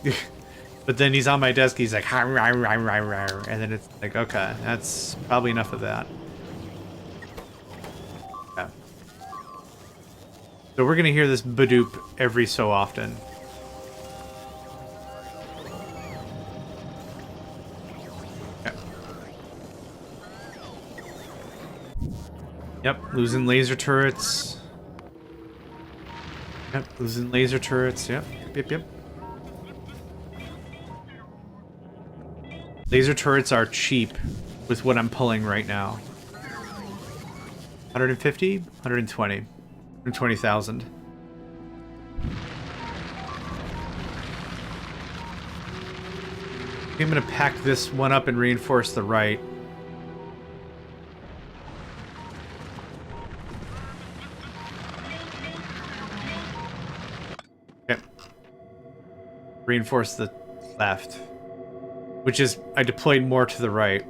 But then he's on my desk, he's like, and then it's like, okay, that's probably enough of that. Yeah. So we're gonna hear this badoop every so often. Okay. Yep, losing laser turrets. Yep, losing laser turrets, yep. Laser turrets are cheap with what I'm pulling right now. 150? 120. 120,000. I'm gonna pack this one up and reinforce the right. Okay. Reinforce the left. Which is, I deployed more to the right.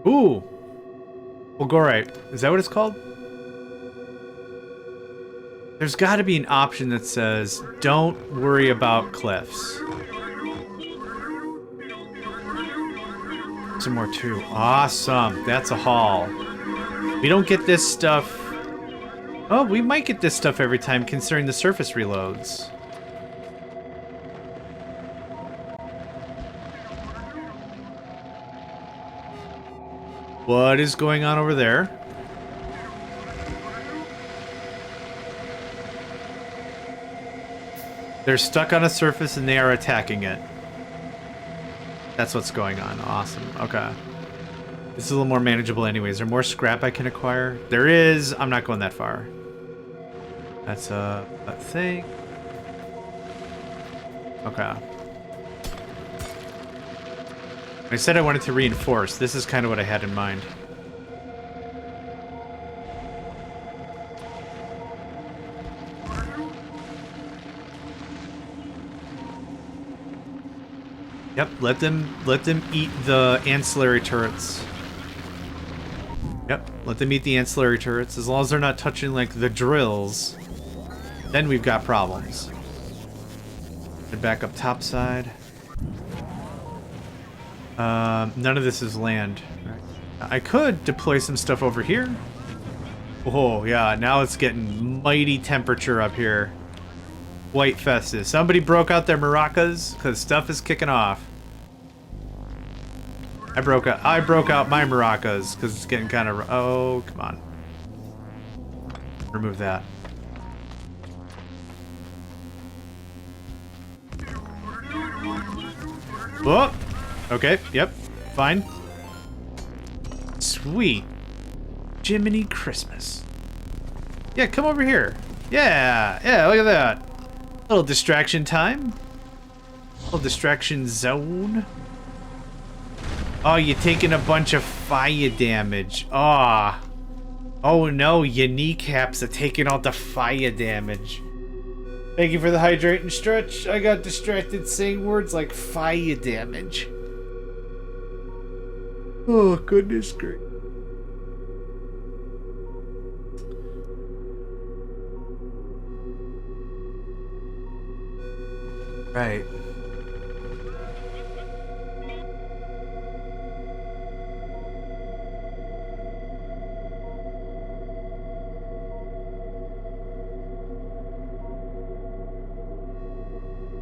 Ooh! Fulgora. Is that what it's called? There's got to be an option that says, don't worry about cliffs. Some more too. Awesome. That's a haul. We don't get this stuff. Oh, we might get this stuff every time considering the surface reloads. What is going on over there? They're stuck on a surface and they are attacking it. That's what's going on. Awesome. Okay. This is a little more manageable anyways. Is there more scrap I can acquire? There is. I'm not going that far. That's a thing. Okay. I said I wanted to reinforce. This is kind of what I had in mind. Yep, let them eat the ancillary turrets. Yep, let them eat the ancillary turrets. As long as they're not touching like the drills, then we've got problems. Head back up top side. None of this is land. I could deploy some stuff over here. Oh, yeah, now it's getting mighty temperature up here. Quite festive. Somebody broke out their maracas, because stuff is kicking off. I broke out my maracas, because it's getting kind of... Oh, come on. Remove that. Oh! Okay, yep, fine. Sweet. Jiminy Christmas. Yeah, come over here. Yeah, look at that. Little distraction time. Little distraction zone. Oh, you're taking a bunch of fire damage. Ah. Oh no, your kneecaps are taking all the fire damage. Thank you for the hydrate and stretch. I got distracted saying words like fire damage. Oh, goodness gracious. Right.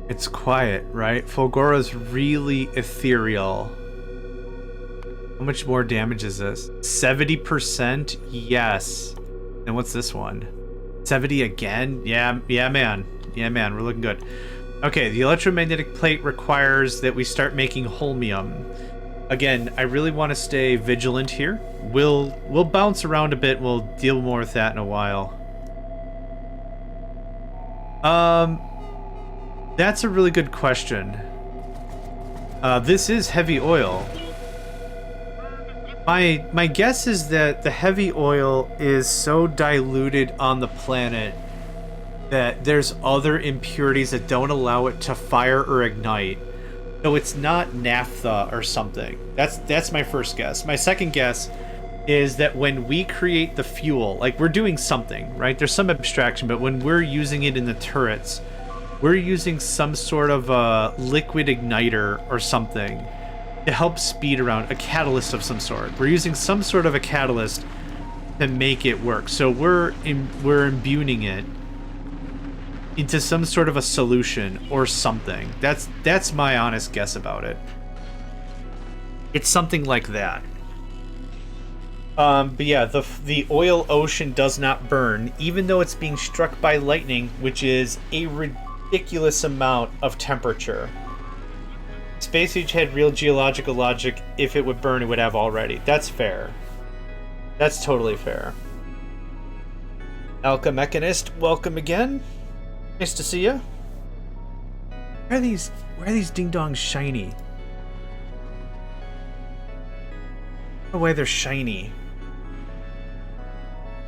It's quiet, right? Fulgora's really ethereal. How much more damage is this? 70%? Yes. And what's this one? 70 again? Yeah, man. Yeah, man, we're looking good. Okay, the electromagnetic plate requires that we start making holmium. Again, I really want to stay vigilant here. We'll bounce around a bit. We'll deal more with that in a while. That's a really good question. This is heavy oil. My guess is that the heavy oil is so diluted on the planet that there's other impurities that don't allow it to fire or ignite. So it's not naphtha or something. That's my first guess. My second guess is that when we create the fuel, like we're doing something, right? There's some abstraction, but when we're using it in the turrets, we're using some sort of a liquid igniter or something to help speed around, a catalyst of some sort. We're using some sort of a catalyst to make it work. So we're imbuing it into some sort of a solution or something. That's my honest guess about it. It's something like that. But yeah, the oil ocean does not burn, even though it's being struck by lightning, which is a ridiculous amount of temperature. Space Age had real geological logic. If it would burn, it would have already. That's fair. That's totally fair. Alka Mechanist, welcome again. Nice to see you. Why are these ding-dongs shiny? I don't know why they're shiny.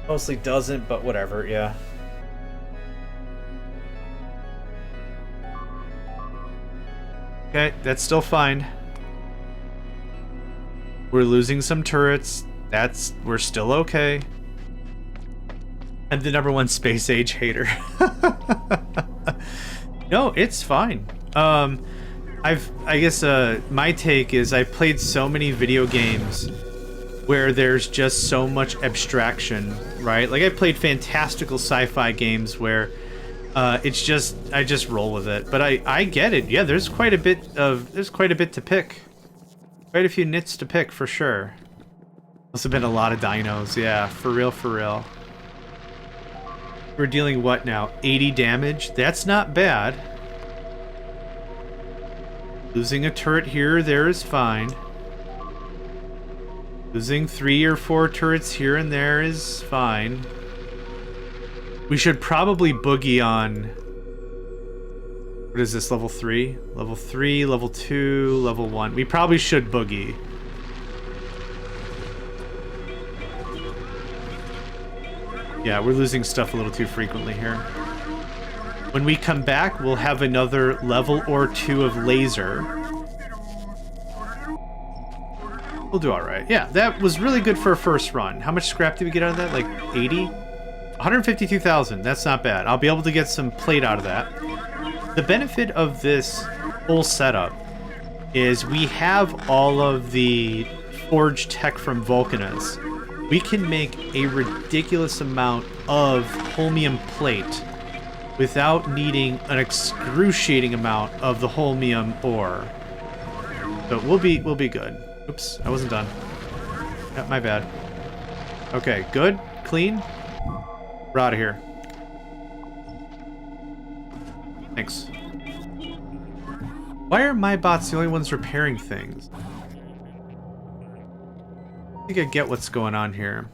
Mostly doesn't, but whatever, yeah. Okay, that's still fine. We're losing some turrets. We're still okay. I'm the #1 Space Age hater. No, it's fine. I guess my take is I've played so many video games where there's just so much abstraction, right? Like I played fantastical sci-fi games where it's just I just roll with it. But I get it. Yeah, there's quite a bit to pick. Quite a few nits to pick for sure. Must have been a lot of dinos. Yeah, for real, for real. We're dealing what now? 80 damage? That's not bad. Losing a turret here or there is fine. Losing 3 or 4 turrets here and there is fine. We should probably boogie on... What is this, level 3? Level 3, level 2, level 1. We probably should boogie. Yeah, we're losing stuff a little too frequently here. When we come back, we'll have another level or 2 of laser. We'll do alright. Yeah, that was really good for a first run. How much scrap did we get out of that? Like 80? 152,000. That's not bad. I'll be able to get some plate out of that. The benefit of this whole setup is we have all of the forged tech from Vulcanus. We can make a ridiculous amount of holmium plate without needing an excruciating amount of the holmium ore. So we'll be good. Oops, I wasn't done. Yeah, my bad. Okay, good, clean. We're out of here. Thanks. Why are my bots the only ones repairing things? I think I get what's going on here.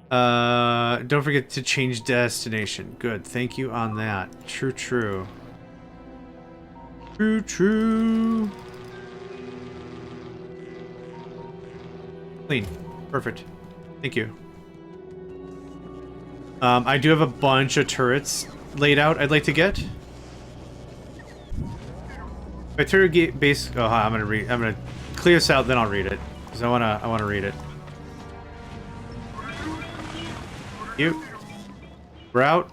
Don't forget to change destination. Good, thank you on that. True, true. True, true. Clean. Perfect. Thank you. I do have a bunch of turrets laid out I'd like to get. Factorio base. Oh, I'm gonna clear this out, then I'll read it because I wanna read it. You. Route.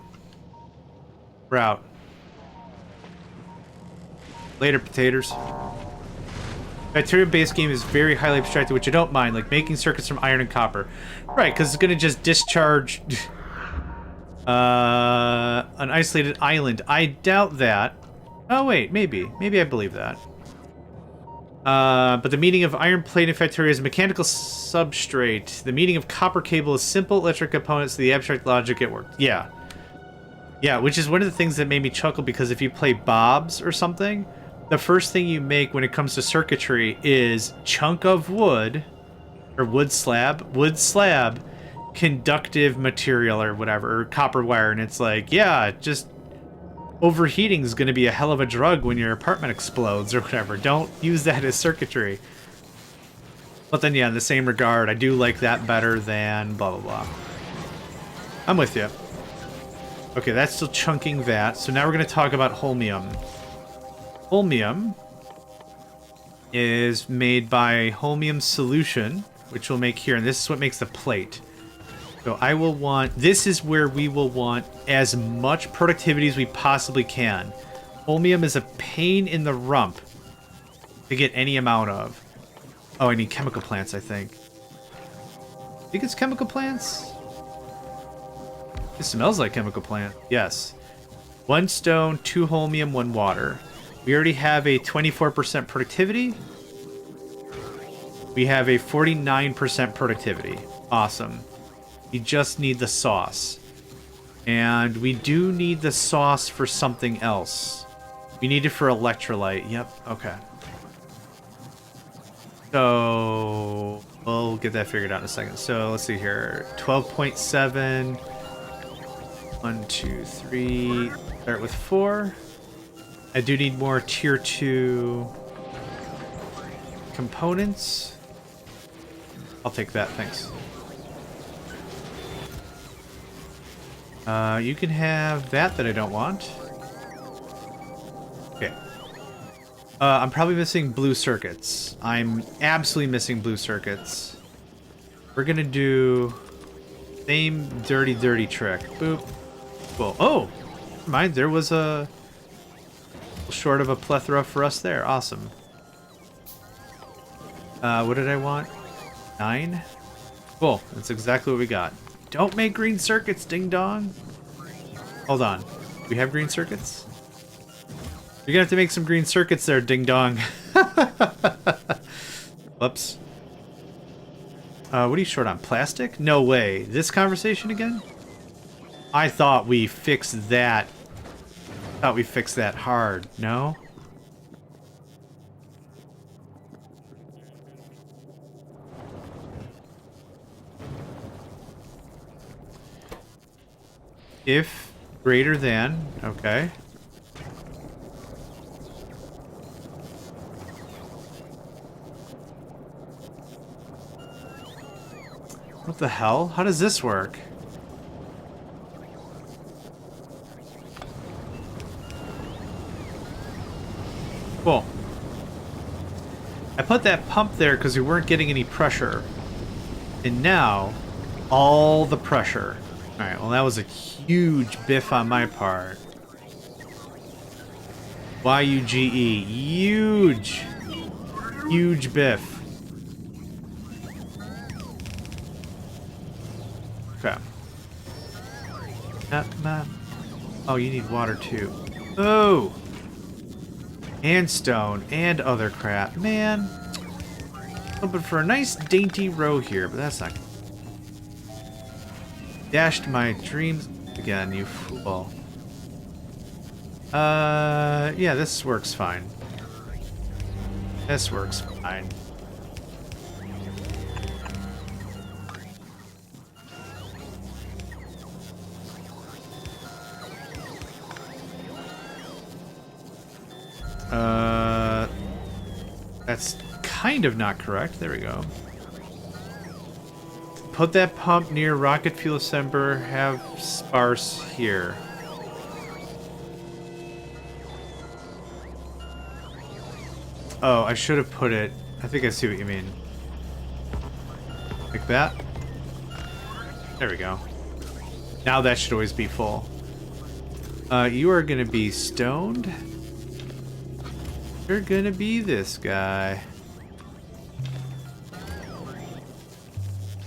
Later, potatoes. Factorio base game is very highly abstracted, which I don't mind, like making circuits from iron and copper. Right, because it's gonna just discharge an isolated island. I doubt that. Oh wait, maybe I believe that. But the meaning of iron plate in Factorio is mechanical substrate. The meaning of copper cable is simple electric components. The abstract logic it worked. Yeah, which is one of the things that made me chuckle, because if you play Bob's or something, the first thing you make when it comes to circuitry is chunk of wood, or wood slab, conductive material or whatever, or copper wire, and it's like, yeah, just overheating is going to be a hell of a drug when your apartment explodes or whatever. Don't use that as circuitry. But then, yeah, in the same regard, I do like that better than blah, blah, blah. I'm with you. Okay, that's still chunking that. So now we're going to talk about holmium. Holmium is made by holmium solution, which we'll make here. And this is what makes the plate. So I will want, this is where we will want as much productivity as we possibly can. Holmium is a pain in the rump to get any amount of. Oh, I need chemical plants, I think. I think it's chemical plants? It smells like chemical plant. Yes. 1 stone, 2 holmium, 1 water. We already have a 24% productivity. We have a 49% productivity. Awesome. We just need the sauce. And we do need the sauce for something else. We need it for electrolyte. Yep, okay. So we'll get that figured out in a second. So let's see here. 12.7. 1, 2, 3. Start with 4. I do need more tier 2 components. I'll take that, thanks. You can have that I don't want. Okay. I'm probably missing blue circuits. I'm absolutely missing blue circuits. We're gonna do same dirty trick. Boop. Cool. Oh! Never mind, there was a short of a plethora for us there. Awesome. What did I want? 9? Cool. That's exactly what we got. Don't make green circuits, ding dong. Hold on. Do we have green circuits? You're gonna have to make some green circuits there, ding dong. Whoops. What are you short on? Plastic? No way. This conversation again? I thought we fixed that. Thought we fixed that hard. No? If greater than, okay. What the hell? How does this work? Cool. I put that pump there because we weren't getting any pressure. And now, all the pressure. Alright, well that was a huge biff on my part. Y-U-G-E. Huge! Huge biff. Okay. Oh, you need water too. Oh! And stone, and other crap. Man. Hoping for a nice dainty row here, but that's not... Dashed my dreams again, you fool. Yeah, this works fine. This works fine. That's kind of not correct. There we go. put that pump near rocket fuel assembler, have sparse here. Oh, I should have put it... I think I see what you mean. Like that? There we go. Now that should always be full. You are gonna be stoned. You're gonna be this guy.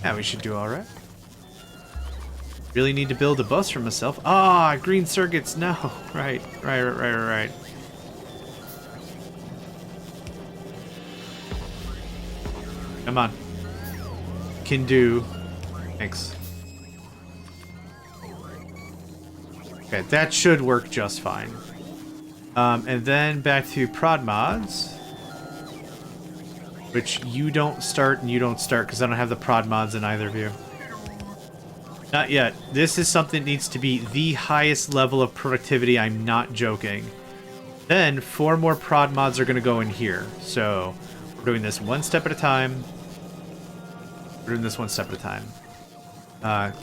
Yeah, we should do alright. Really need to build a bus for myself. Ah, green circuits, no. Right. Come on. Can do. Thanks. Okay, that should work just fine. And then back to prod mods. Which you don't start and you don't start because I don't have the prod mods in either of you. Not yet. This is something that needs to be the highest level of productivity. I'm not joking. Then 4 more prod mods are going to go in here. So we're doing this one step at a time. We're doing this one step at a time.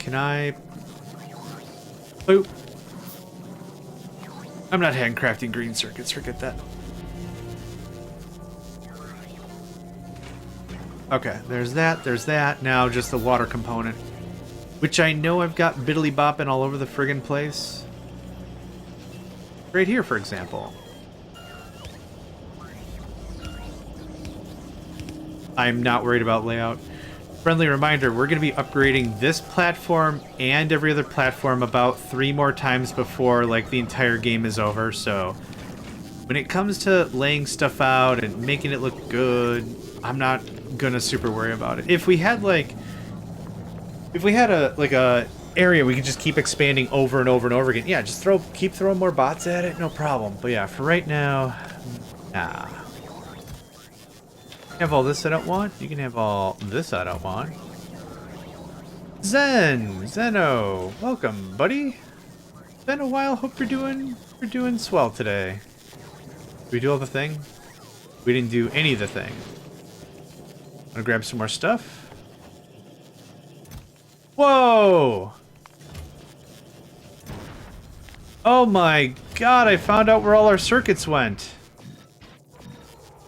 Can I... Boop. I'm not handcrafting green circuits. Forget that. Okay, there's that. Now just the water component. Which I know I've got biddly bopping all over the friggin' place. Right here, for example. I'm not worried about layout. Friendly reminder, we're going to be upgrading this platform and every other platform about 3 more times before, like, the entire game is over, so... When it comes to laying stuff out and making it look good, I'm not gonna super worry about it. If we had a area we could just keep expanding over and over and over again, yeah, just keep throwing more bots at it, no problem. But yeah, for right now, nah. Have all this I don't want. You can have all this I don't want. Zeno, welcome, buddy. It's been a while. Hope you're doing swell today. Did we do all the thing? We didn't do any of the thing. I'm gonna grab some more stuff. Whoa! Oh my god, I found out where all our circuits went.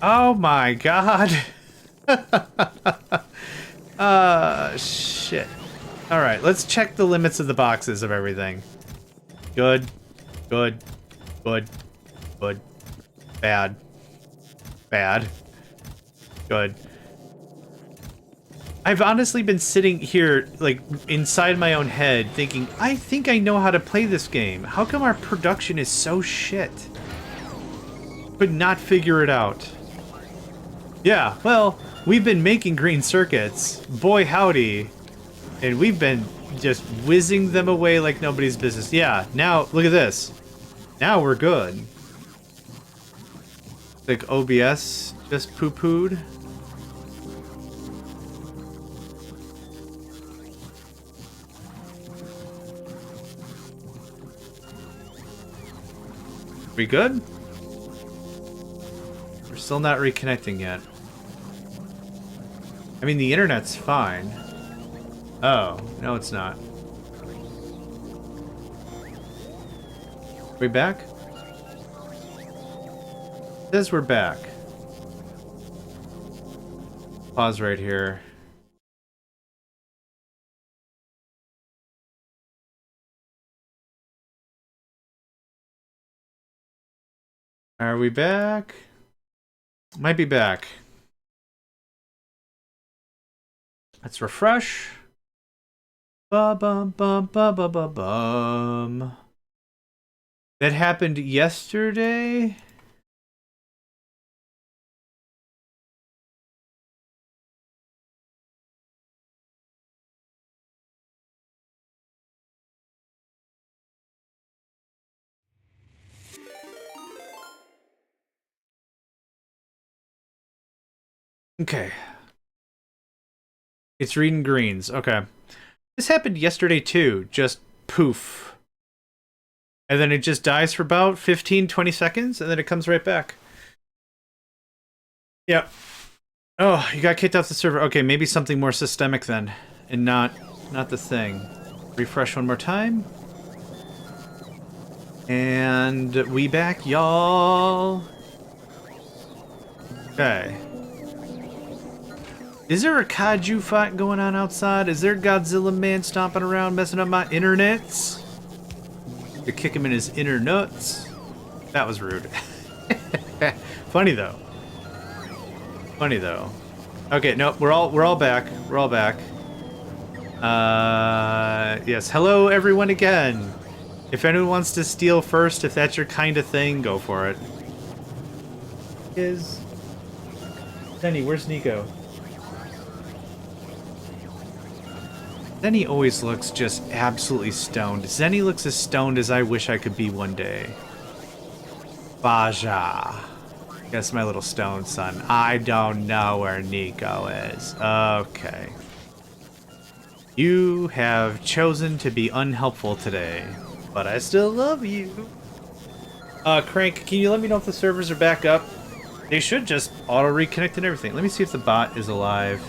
Oh my god. Shit. Alright, let's check the limits of the boxes of everything. Good. Good. Good. Good. Bad. Bad. Good. I've honestly been sitting here, like, inside my own head, thinking, I think I know how to play this game. How come our production is so shit? Could not figure it out. Yeah, well, we've been making green circuits. Boy howdy. And we've been just whizzing them away like nobody's business. Yeah, now, look at this. Now we're good. Like OBS just poo-pooed. We good? We're still not reconnecting yet. I mean, the internet's fine. Oh, no it's not. We back? It says we're back. Pause right here. Are we back? Might be back. Let's refresh. Ba-bum-bum-ba-ba-ba-bum. That happened yesterday? Okay. It's reading greens. Okay. This happened yesterday too. Just poof. And then it just dies for about 15, 20 seconds, and then it comes right back. Yep. Oh, you got kicked off the server. Okay, maybe something more systemic then. and not the thing. Refresh one more time. And we back, y'all. Okay. Is there a kaiju fight going on outside? Is there Godzilla man stomping around messing up my internets? To kick him in his inner nuts. That was rude. Funny though. Funny though. Okay, no, we're all back. We're all back. Yes, hello everyone again. If anyone wants to steal first, if that's your kind of thing, go for it. Zenny, where's Nico? Zenny always looks just absolutely stoned. Zenny looks as stoned as I wish I could be one day. Baja. Guess my little stone son. I don't know where Nico is. Okay. You have chosen to be unhelpful today, but I still love you. Crank, can you let me know if the servers are back up? They should just auto-reconnect and everything. Let me see if the bot is alive.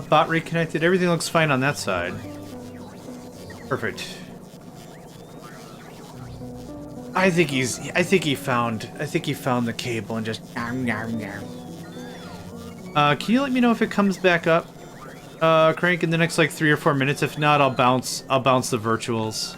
Bot reconnected. Everything looks fine on that side. Perfect. I think he found the cable and just. Can you let me know if it comes back up, Crank, in the next like 3 or 4 minutes? If not, I'll bounce the virtuals.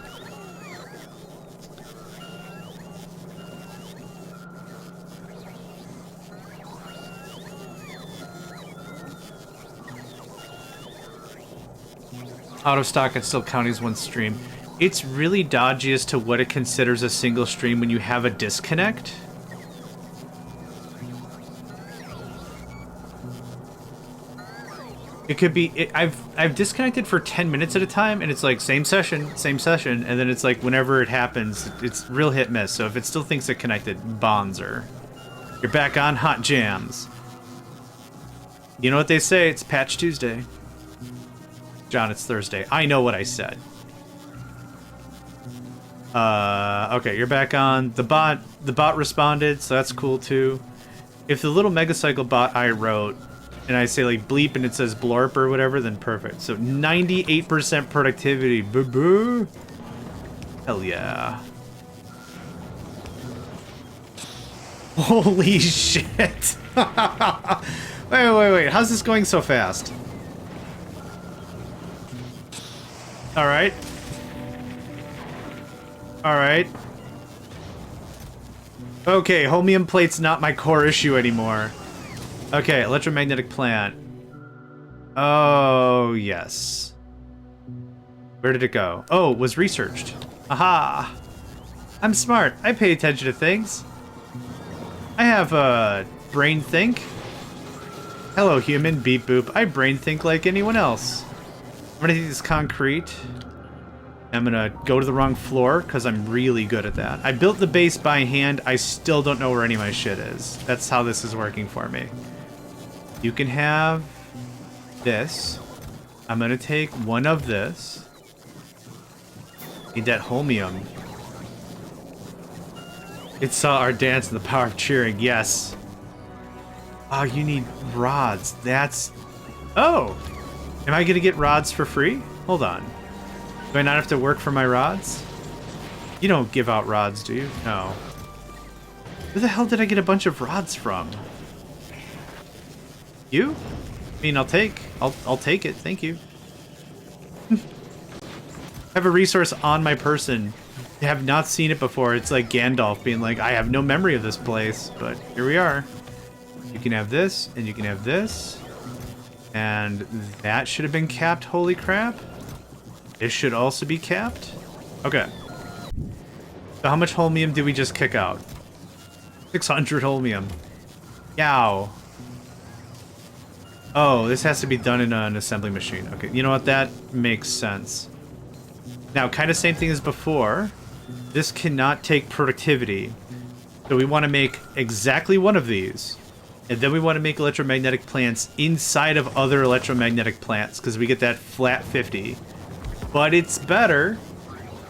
Out of stock and still counting as one stream. It's really dodgy as to what it considers a single stream when you have a disconnect. It could be. I've disconnected for 10 minutes at a time, and it's like same session, and then it's like whenever it happens, it's real hit miss. So if it still thinks it connected, bonzer. You're back on Hot Jams. You know what they say? It's Patch Tuesday. John, it's Thursday. I know what I said. Okay, you're back on. The bot responded, so that's cool too. If the little Megacycle bot I wrote, and I say like bleep and it says blorp or whatever, then perfect. So 98% productivity. Boo-boo. Hell yeah. Holy shit. Wait. How's this going so fast? Alright. Okay, holmium plate's not my core issue anymore. Okay, electromagnetic plant. Oh, yes. Where did it go? Oh, it was researched. Aha! I'm smart. I pay attention to things. I have a brain think. Hello, human. Beep boop. I brain think like anyone else. I'm gonna take this concrete. I'm gonna go to the wrong floor because I'm really good at that. I built the base by hand. I still don't know where any of my shit is. That's how this is working for me. You can have this. I'm gonna take one of this. Need that holmium. It saw our dance and the power of cheering. Yes. Oh, you need rods. That's... Oh! Am I gonna get rods for free? Hold on. Do I not have to work for my rods? You don't give out rods, do you? No. Where the hell did I get a bunch of rods from? You? I mean, I'll take it. Thank you. I have a resource on my person. I have not seen it before. It's like Gandalf being like, I have no memory of this place, but here we are. You can have this, and you can have this. And that should have been capped, holy crap. This should also be capped. Okay. So how much holmium did we just kick out? 600 holmium. Yow. Oh, this has to be done in an assembly machine. Okay, you know what? That makes sense. Now, kind of same thing as before. This cannot take productivity. So we want to make exactly one of these. And then we want to make electromagnetic plants inside of other electromagnetic plants because we get that flat 50. But it's better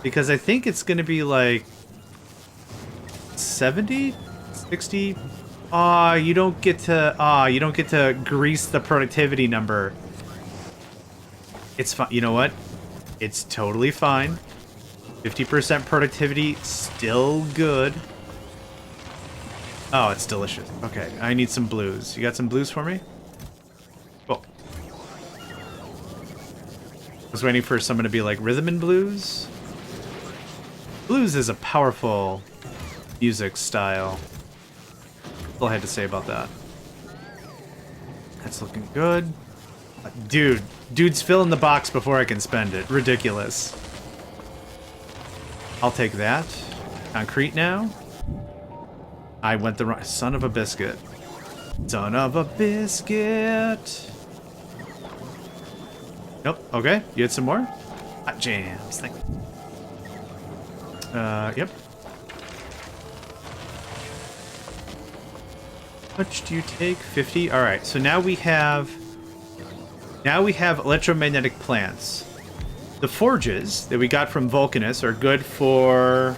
because I think it's going to be like 70, 60. You don't get to grease the productivity number. It's fine. You know what? It's totally fine. 50% productivity, still good. Oh, it's delicious. Okay, I need some blues. You got some blues for me? Cool. I was waiting for someone to be like, rhythm and blues? Blues is a powerful music style. That's all I had to say about that. That's looking good. Dude's filling the box before I can spend it. Ridiculous. I'll take that. Concrete now. I went the wrong... Son of a biscuit. Son of a biscuit. Nope. Okay. You had some more? Hot jams. Thank you. Yep. How much do you take? 50? Alright, so now we have... Now we have electromagnetic plants. The forges that we got from Vulcanus are good for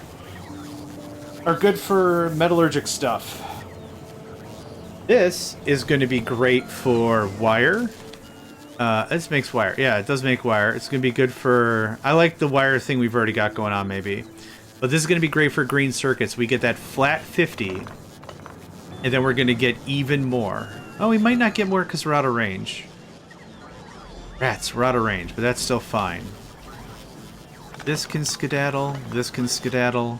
metallurgic stuff. This is going to be great for wire. This makes wire. Yeah, it does make wire. It's going to be good for... I like the wire thing we've already got going on, maybe. But this is going to be great for green circuits. We get that flat 50. And then we're going to get even more. Oh, we might not get more because we're out of range. Rats, we're out of range, but that's still fine. This can skedaddle. This can skedaddle.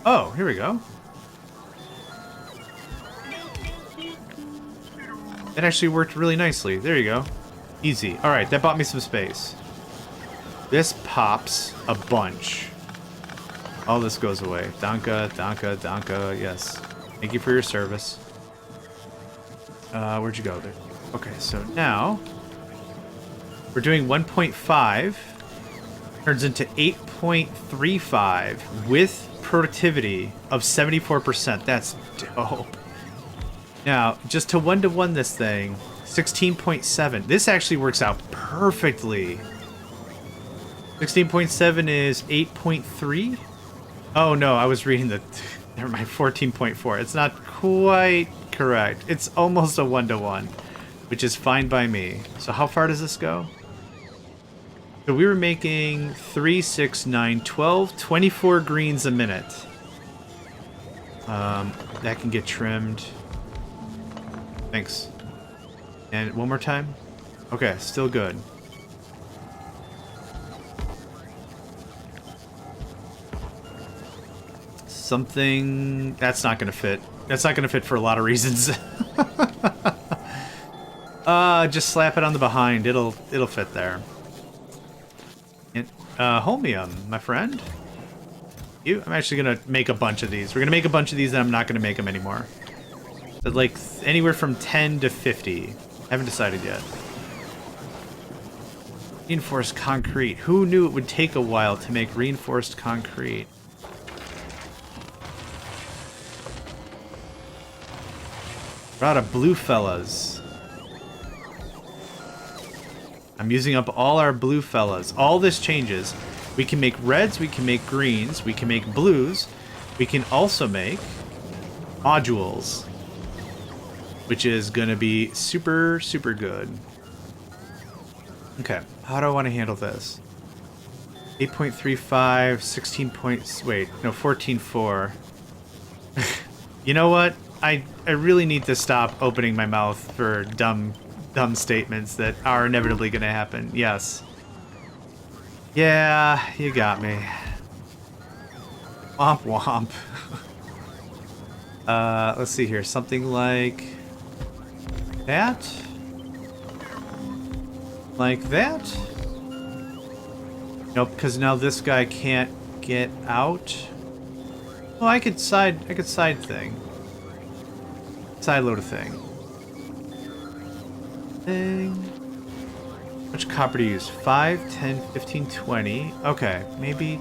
Oh, here we go. That actually worked really nicely. There you go. Easy. Alright, that bought me some space. This pops a bunch. All this goes away. Danka, danka, danka. Yes. Thank you for your service. Where'd you go there? Okay, so now we're doing 1.5. Turns into 8.35 with productivity of 74%. That's dope. Now, just to one this thing, 16.7. This actually works out perfectly. 16.7 is 8.3. Oh no, I was reading the... Never mind, 14.4. It's not quite correct. It's almost a 1-to-1, which is fine by me. So how far does this go? So we were making 3, 6, 9, 12, 24 greens a minute. That can get trimmed. Thanks. And one more time. Okay, still good. Something... That's not gonna fit. That's not gonna fit for a lot of reasons. Just slap it on the behind. It'll fit there. Holmium, my friend. I'm actually gonna make a bunch of these. We're gonna make a bunch of these, and I'm not gonna make them anymore. But like anywhere from 10 to 50. Haven't decided yet. Reinforced concrete. Who knew it would take a while to make reinforced concrete? We're out of blue fellas. I'm using up all our blue fellas. All this changes. We can make reds, we can make greens, we can make blues. We can also make modules, which is gonna be super, super good. Okay, how do I want to handle this? 8.35, 16 points, wait, no, 14.4. You know what? I really need to stop opening my mouth for dumb statements that are inevitably gonna happen. Yes. Yeah, you got me. Womp womp. Let's see here. Something like that? Like that? Nope, because now this guy can't get out. Oh, I could side thing. Side load a thing. much copper to use? 5, 10, 15, 20. Okay, maybe...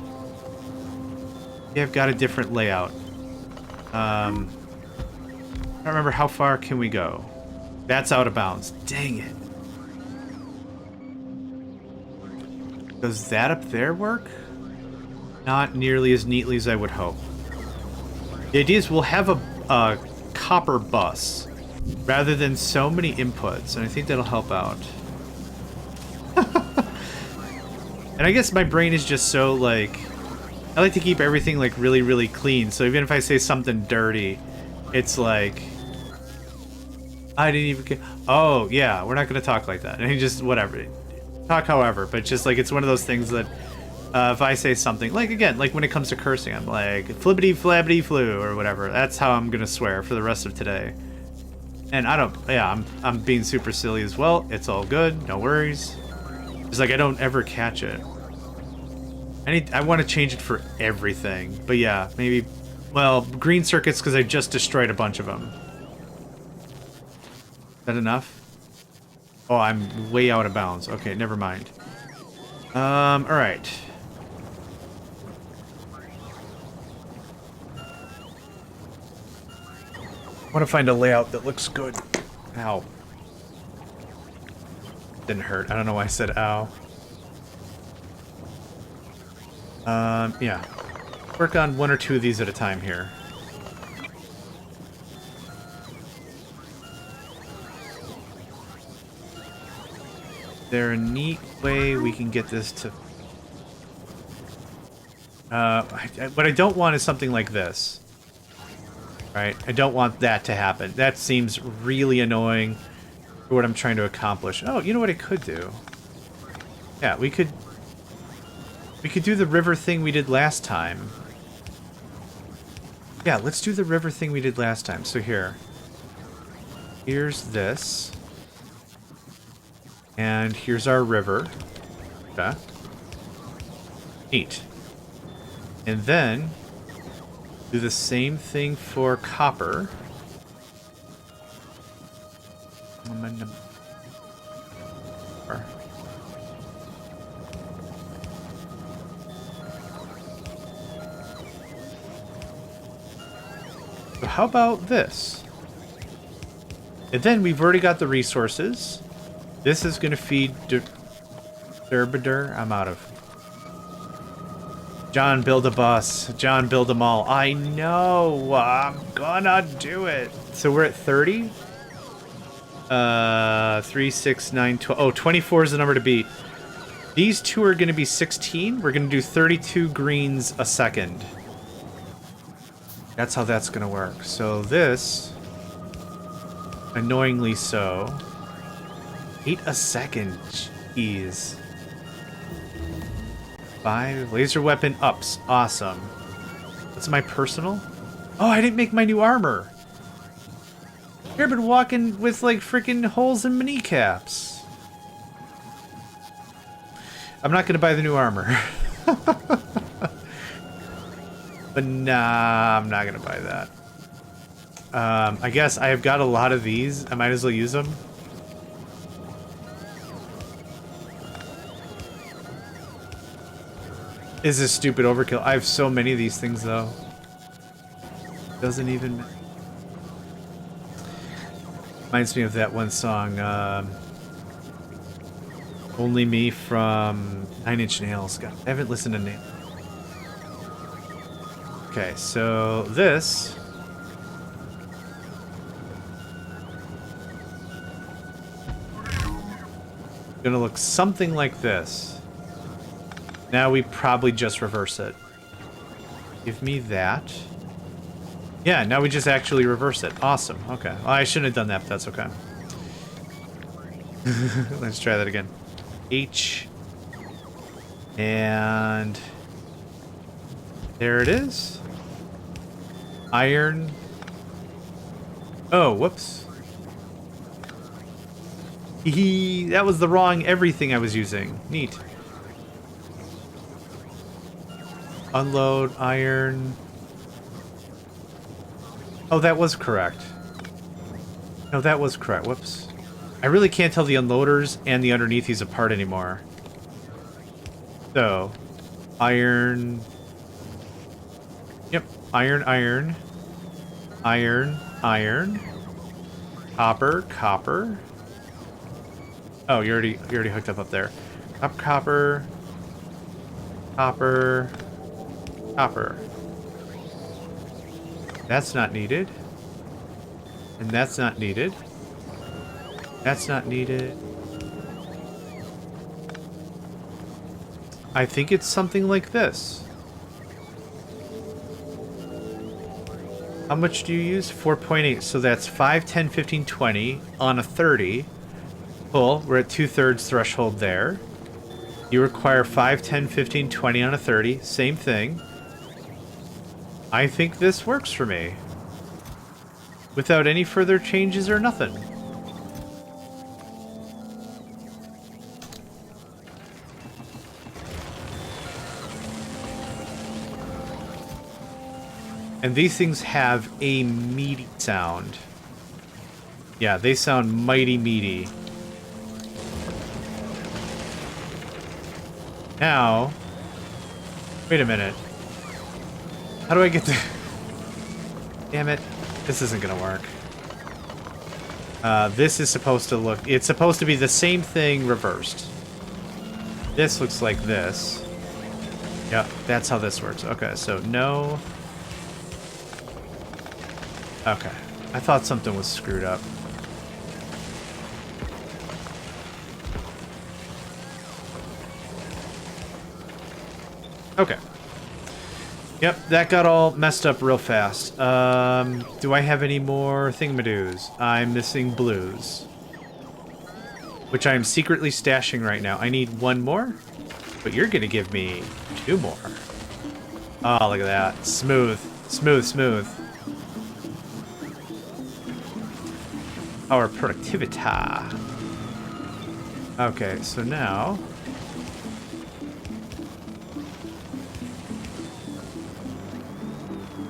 Yeah, I've got a different layout. I don't remember how far can we go. That's out of bounds. Dang it. Does that up there work? Not nearly as neatly as I would hope. The idea is we'll have a copper bus rather than so many inputs, and I think that'll help out. And I guess my brain is just so, like... I like to keep everything, like, really, really clean, so even if I say something dirty, it's like... I didn't even get... Oh, yeah, we're not going to talk like that. And just, whatever. Talk however, but just, like, it's one of those things that... if I say something, like, again, like when it comes to cursing, I'm like, flippity flabbity flu, or whatever. That's how I'm gonna swear for the rest of today. And I don't, yeah, I'm being super silly as well. It's all good, no worries. It's like I don't ever catch it. I want to change it for everything. But yeah, maybe, well, green circuits because I just destroyed a bunch of them. Is that enough? Oh, I'm way out of bounds. Okay, never mind. Alright. I want to find a layout that looks good. Ow. Didn't hurt. I don't know why I said ow. Yeah. Work on one or two of these at a time here. Is there a neat way we can get this to... what I don't want is something like this. Right? I don't want that to happen. That seems really annoying for what I'm trying to accomplish. Oh, you know what I could do? Yeah, we could do the river thing we did last time. Yeah, let's do the river thing we did last time. So here. Here's this. And here's our river. Okay. Neat. And then do the same thing for copper. So how about this? And then we've already got the resources. This is going to feed Derbider. I'm out of. John, build a bus. John, build them all. I know. I'm gonna do it. So we're at 30? 3, 6, 9, 12. Oh, 24 is the number to beat. These two are going to be 16. We're going to do 32 greens a second. That's how that's going to work. So this, annoyingly so, 8 a second. Jeez. 5 laser weapon ups. Awesome. What's my personal? Oh, I didn't make my new armor. Here I've been walking with like freaking holes in my kneecaps. I'm not gonna buy the new armor. But nah, I'm not gonna buy that. I guess I have got a lot of these. I might as well use them. Is this stupid overkill? I have so many of these things, though. Doesn't even... Reminds me of that one song, Only Me from 9 Inch Nails. God, I haven't listened to Nails. Okay, so this... gonna look something like this. Now we probably just reverse it. Give me that. Yeah, now we just actually reverse it. Awesome. Okay. Well, I shouldn't have done that, but that's okay. Let's try that again. H. And... there it is. Iron. Oh, whoops. That was the wrong everything I was using. Neat. Unload, iron. Oh, that was correct. No, that was correct. Whoops. I really can't tell the unloaders and the underneathies apart anymore. So, iron. Yep, iron, iron. Iron, iron. Copper, copper. Oh, you already hooked up there. Copper. Copper. Copper. That's not needed. And that's not needed. That's not needed. I think it's something like this. How much do you use? 4.8. So that's 5, 10, 15, 20 on a 30. Cool. We're at 2/3 threshold there. You require 5, 10, 15, 20 on a 30. Same thing. I think this works for me. Without any further changes or nothing. And these things have a meaty sound. Yeah, they sound mighty meaty. Now, wait a minute. How do I get to... Damn it. This isn't gonna work. This is supposed to look... It's supposed to be the same thing reversed. This looks like this. Yep, that's how this works. Okay, so no... Okay. I thought something was screwed up. Okay. Yep, that got all messed up real fast. Do I have any more thingamadoos? I'm missing blues. Which I am secretly stashing right now. I need one more, but you're gonna give me 2 more. Oh, look at that. Smooth. Smooth, smooth. Our productivity. Okay, so now...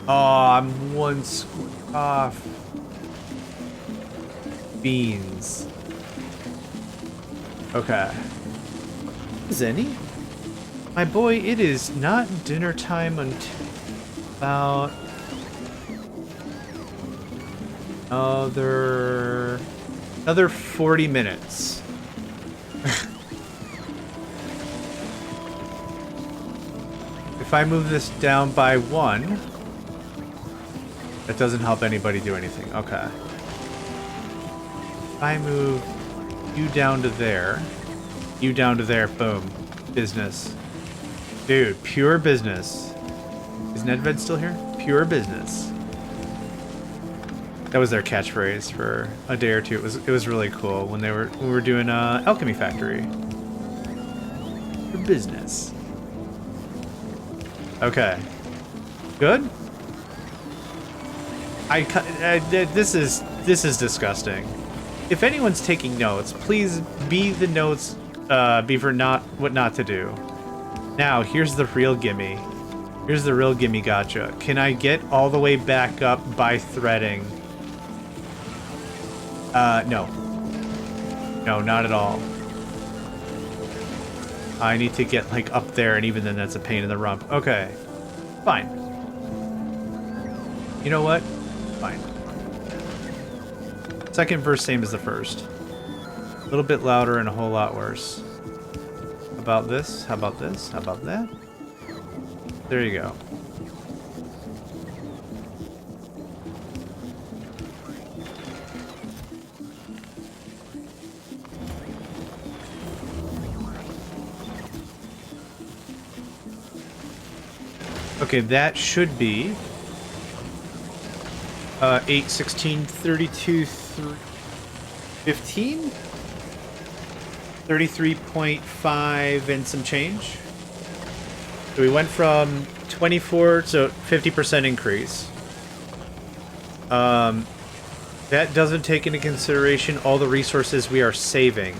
Oh, I'm 1 square off. Beans. Okay. Is any? My boy, it is not dinner time until about... Another 40 minutes. If I move this down by 1, that doesn't help anybody do anything. Okay. If I move you down to there, you down to there, boom. Business. Dude, pure business. Is Nedved still here? Pure business. That was their catchphrase for a day or two. It was really cool when we were doing Alchemy Factory. For business. Okay. Good. This is disgusting. If anyone's taking notes, please be the notes. Be for what not to do. Now here's the real gimme. Here's the real gimme gotcha. Can I get all the way back up by threading? No. No, not at all. I need to get, like, up there, and even then that's a pain in the rump. Okay. Fine. You know what? Fine. Second verse, same as the first. A little bit louder and a whole lot worse. How about this? How about this? How about that? There you go. Okay, that should be 8, 16, 32, 15? 33.5 and some change. So we went from 24 to 50% increase. That doesn't take into consideration all the resources we are saving.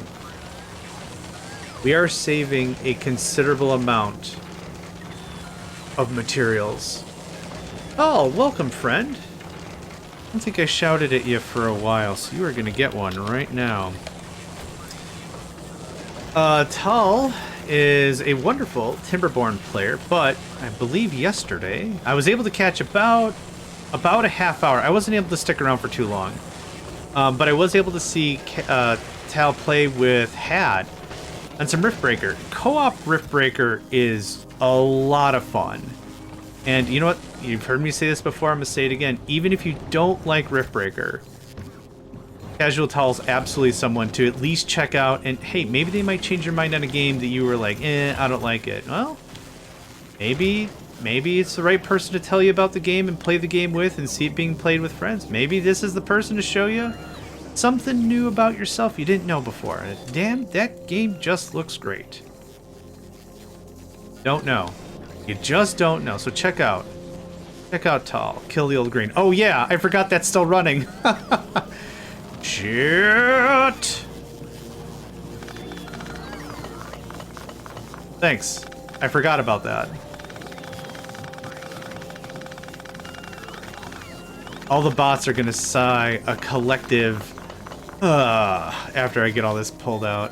We are saving a considerable amount of materials. Oh, welcome, friend. I don't think I shouted at you for a while, so you are going to get one right now. Tal is a wonderful Timberborn player, but I believe yesterday I was able to catch about a half hour. I wasn't able to stick around for too long, but I was able to see Tal play with Had on some Riftbreaker. Co-op Riftbreaker is a lot of fun. And you know what? You've heard me say this before, I'm going to say it again. Even if you don't like Riftbreaker, Casual Tal's absolutely someone to at least check out. And hey, maybe they might change your mind on a game that you were like, I don't like it. Well, maybe it's the right person to tell you about the game and play the game with and see it being played with friends. Maybe this is the person to show you something new about yourself you didn't know before. Damn, that game just looks great. Don't know. You just don't know. So check out Tal. Kill the old green. Oh yeah, I forgot that's still running. Shit. Thanks. I forgot about that. All the bots are gonna sigh a collective after I get all this pulled out.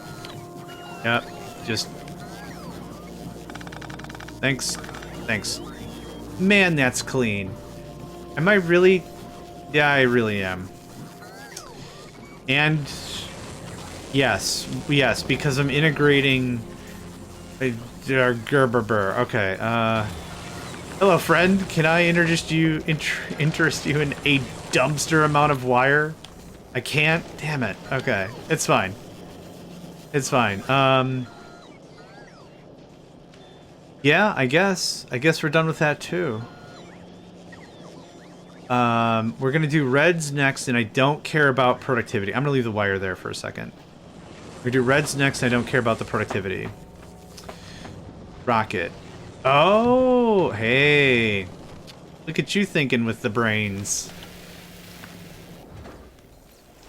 Yep, just thanks. Man, that's clean. Am I really? Yeah, I really am. And yes, because I'm integrating Gerberber. Okay. Hello, friend. Can I interest you in a dumpster amount of wire? I can't. Damn it. Okay, it's fine. It's fine. Yeah, I guess we're done with that too. We're gonna do reds next, and I don't care about productivity. I'm gonna leave the wire there for a second. We're gonna do reds next, and I don't care about the productivity. Rocket. Oh, hey. Look at you thinking with the brains.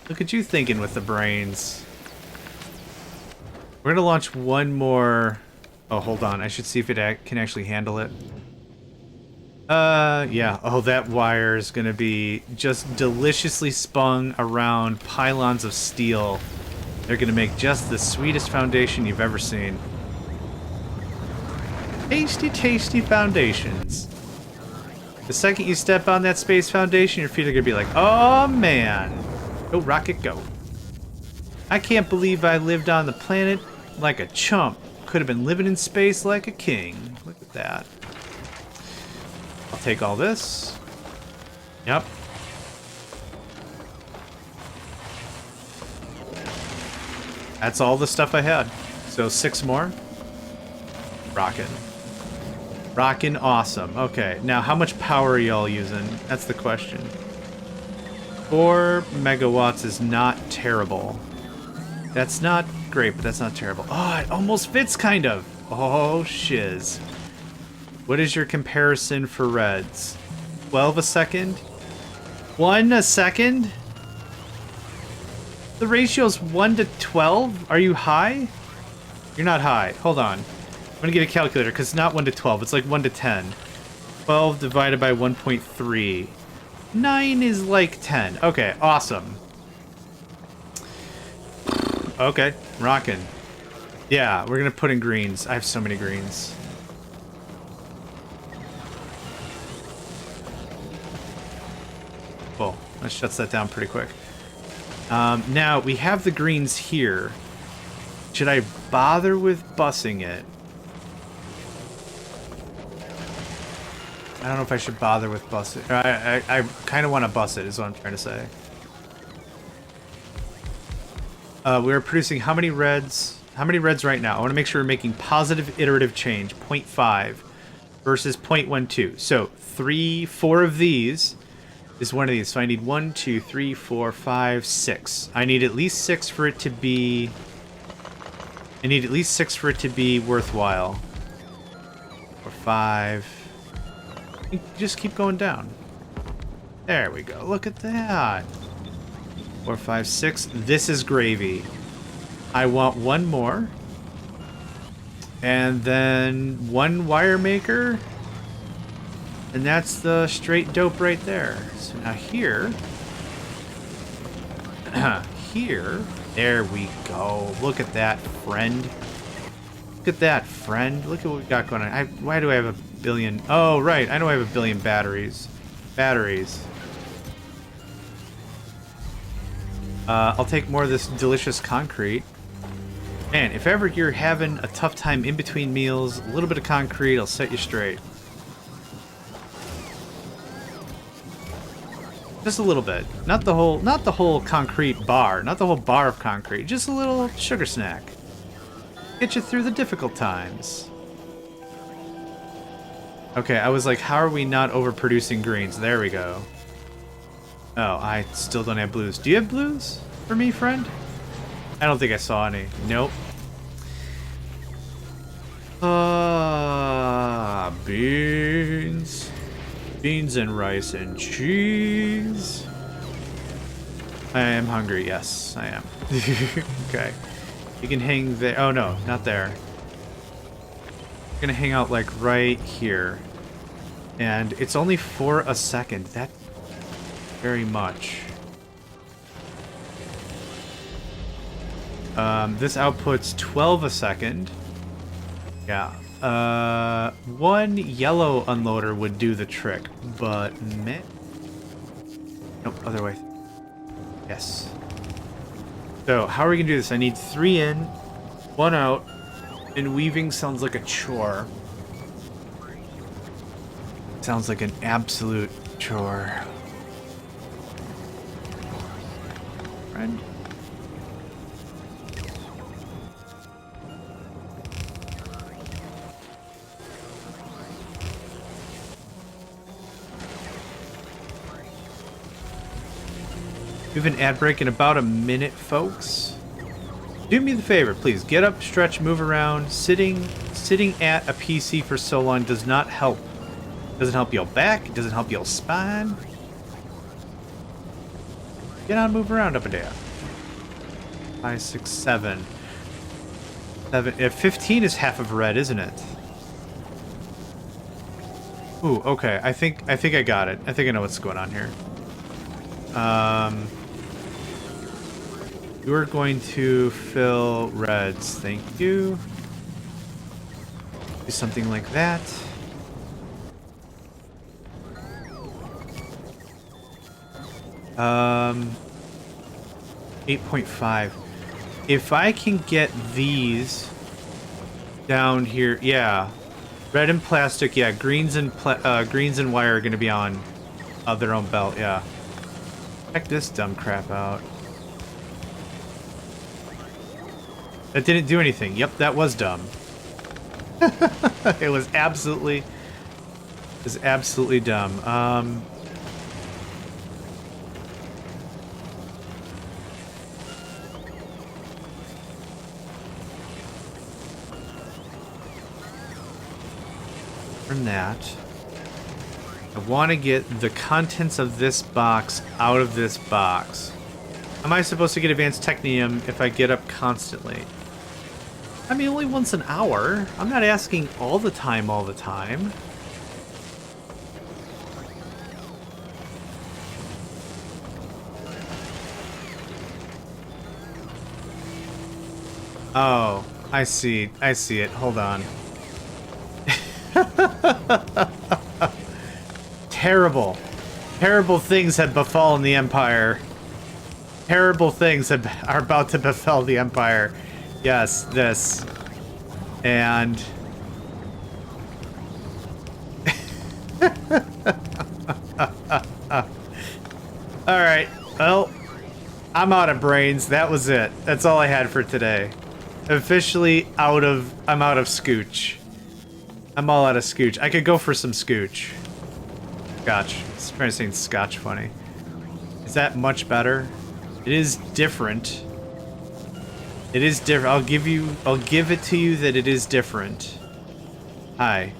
Look at you thinking with the brains. We're gonna launch one more. Oh, hold on. I should see if it can actually handle it. Yeah. Oh, that wire is gonna be just deliciously spun around pylons of steel. They're gonna make just the sweetest foundation you've ever seen. Tasty, tasty foundations. The second you step on that space foundation, your feet are gonna be like, oh man. Go, rocket, go. I can't believe I lived on the planet like a chump. Could have been living in space like a king. Look at that. I'll take all this. Yep. That's all the stuff I had. So 6 more. Rockin'. Rockin' awesome. Okay, now how much power are y'all using? That's the question. 4 megawatts is not terrible. That's not great, but that's not terrible. Oh, it almost fits, kind of. Oh, shiz. What is your comparison for reds? 12 a second? 1 a second? The ratio's 1 to 12? Are you high? You're not high. Hold on. I'm gonna get a calculator, because it's not 1 to 12. It's like 1 to 10. 12 divided by 1.3. 9 is like 10. Okay, awesome. Okay, rockin'. Yeah, we're gonna put in greens. I have so many greens. Cool. That shuts that down pretty quick. Now, we have the greens here. Should I bother with bussing it? I don't know if I should bother with bus it. I kind of want to bus it, is what I'm trying to say. We're producing how many reds? How many reds right now? I want to make sure we're making positive iterative change. 0.5 versus 0.12. So 4 of these is one of these. So I need 1, 2, 3, 4, 5, 6. I need at least 6 for it to be... I need at least 6 for it to be worthwhile. Or 5... Just keep going down. There we go. Look at that. 4, 5, 6. This is gravy. I want 1 more. And then 1 wire maker. And that's the straight dope right there. So now here... here... There we go. Look at that, friend. Look at that, friend. Look at what we got going on. Why do I have a billion? Oh, right. I know I have a billion batteries. Batteries. I'll take more of this delicious concrete. Man, if ever you're having a tough time in between meals, a little bit of concrete will set you straight. Just a little bit. Not the whole concrete bar. Not the whole bar of concrete. Just a little sugar snack. Get you through the difficult times. Okay, I was like, how are we not overproducing greens? There we go. Oh, I still don't have blues. Do you have blues for me, friend? I don't think I saw any. Nope. Beans. Beans and rice and cheese. I am hungry. Yes, I am. Okay. You can hang there. Oh, no, not there. I'm gonna hang out, like, right here. And it's only for a second. That... very much. This outputs 12 a second. Yeah. One yellow unloader would do the trick, but meh. Nope, other way. Yes. So, how are we gonna do this? I need 3 in, 1 out, and weaving sounds like a chore. Sounds like an absolute chore. Friend? We have an ad break in about a minute, folks. Do me the favor, please. Get up, stretch, move around. Sitting at a PC for so long does not help. Doesn't help your back. It doesn't help your spine. Get on, move around up and down. 5, 6, 7. 15 is half of red, isn't it? Ooh, okay. I think I got it. I think I know what's going on here. You're going to fill reds. Thank you. Do something like that. Um, 8.5. If I can get these down here, yeah. Red and plastic, yeah. Greens and wire are going to be on their own belt, yeah. Check this dumb crap out. That didn't do anything. Yep, that was dumb. It was absolutely dumb. From that, I want to get the contents of this box out of this box. Am I supposed to get advanced technium if I get up constantly? I mean, only once an hour. I'm not asking all the time, all the time. Oh, I see. I see it. Hold on. Terrible. Terrible things have befallen the Empire. Terrible things are about to befall the Empire. Yes, this. And... Alright, well, I'm out of brains. That was it. That's all I had for today. Officially I'm out of scooch. I'm all out of scooch. I could go for some scooch. Scotch. I was trying to say scotch funny. Is that much better? It is different. It is different. I'll give it to you that it is different. Hi.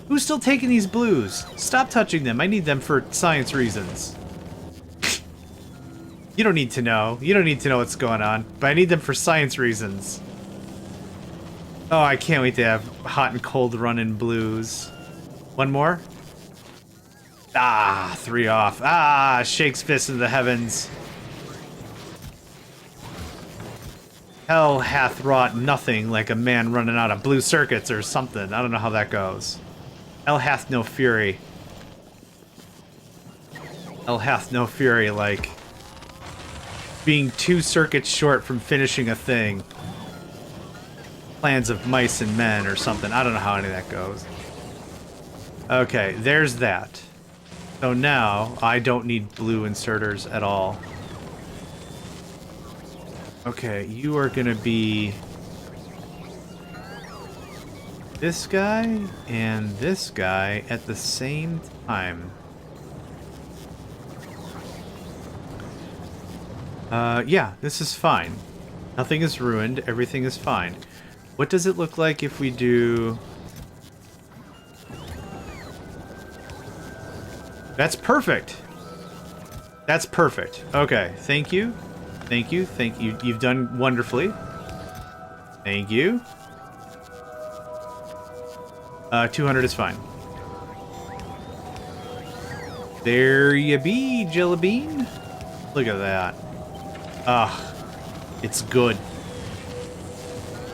Who's still taking these blues? Stop touching them. I need them for science reasons. You don't need to know. You don't need to know what's going on. But I need them for science reasons. Oh, I can't wait to have hot and cold run-in blues. One more? Ah, 3 off. Ah, shakes fist in the heavens. Hell hath wrought nothing like a man running out of blue circuits or something. I don't know how that goes. Hell hath no fury. Hell hath no fury like being 2 circuits short from finishing a thing. Plans of mice and men or something. I don't know how any of that goes. Okay, there's that. So now I don't need blue inserters at all. Okay, you are gonna be this guy and this guy at the same time. Yeah, this is fine. Nothing is ruined. Everything is fine. What does it look like if we do... That's perfect. That's perfect. Okay, thank you. Thank you. Thank you. You've done wonderfully. Thank you. 200 is fine. There you be, Jelly Bean. Look at that. Ah, it's good.